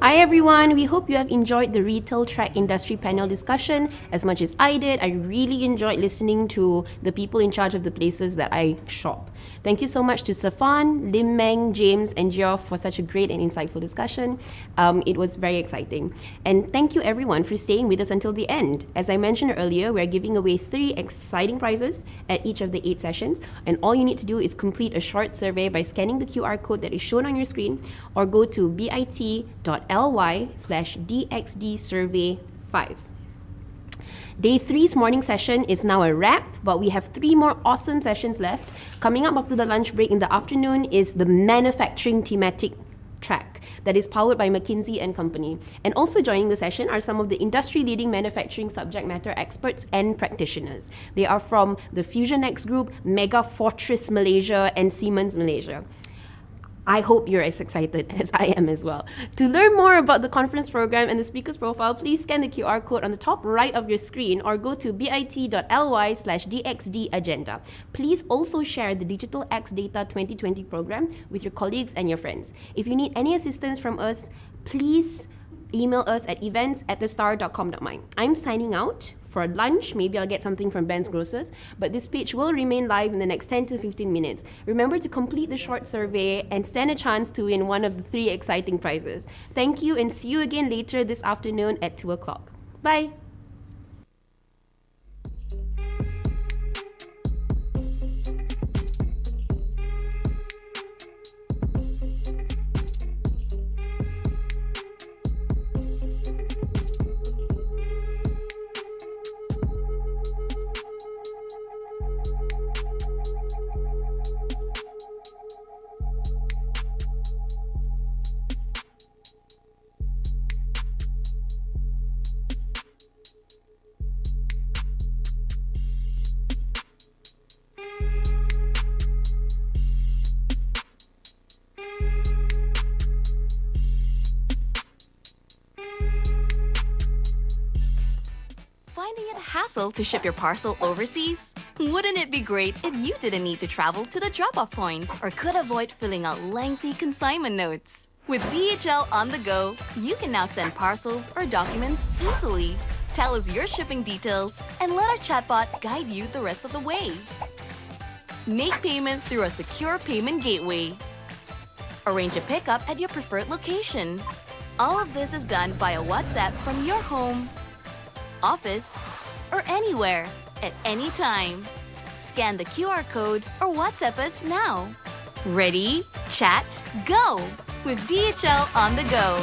Hi everyone, we hope you have enjoyed the retail track industry panel discussion as much as I did. I really enjoyed listening to the people in charge of the places that I shop. Thank you so much to Safan, Limeng, James, and Geoff for such a great and insightful discussion. It was very exciting. And thank you everyone for staying with us until the end. As I mentioned earlier, we're giving away 3 exciting prizes at each of the 8 sessions. And all you need to do is complete a short survey by scanning the QR code that is shown on your screen, or go to bit.ly/DXDsurvey5. Day 3's morning session is now a wrap, but we have 3 more awesome sessions left. Coming up after the lunch break in the afternoon is the manufacturing thematic track that is powered by McKinsey & Company. And also joining the session are some of the industry-leading manufacturing subject matter experts and practitioners. They are from the FusionX Group, Mega Fortress Malaysia, and Siemens Malaysia. I hope you're as excited as I am as well. To learn more about the conference program and the speaker's profile, please scan the QR code on the top right of your screen or go to bit.ly/dxdagenda. Please also share the Digital X Data 2020 program with your colleagues and your friends. If you need any assistance from us, please email us at events@thestar.com.my. I'm signing out. For lunch, maybe I'll get something from Ben's Grocers, but this page will remain live in the next 10 to 15 minutes. Remember to complete the short survey and stand a chance to win one of the 3 exciting prizes. Thank you and see you again later this afternoon at 2 o'clock. Bye! Finding it a hassle to ship your parcel overseas? Wouldn't it be great if you didn't need to travel to the drop-off point or could avoid filling out lengthy consignment notes? With DHL On The Go, you can now send parcels or documents easily. Tell us your shipping details and let our chatbot guide you the rest of the way. Make payment through a secure payment gateway. Arrange a pickup at your preferred location. All of this is done via WhatsApp from your home, office, or anywhere, at any time. Scan the QR code or WhatsApp us now. Ready, chat, go! With DHL On The Go.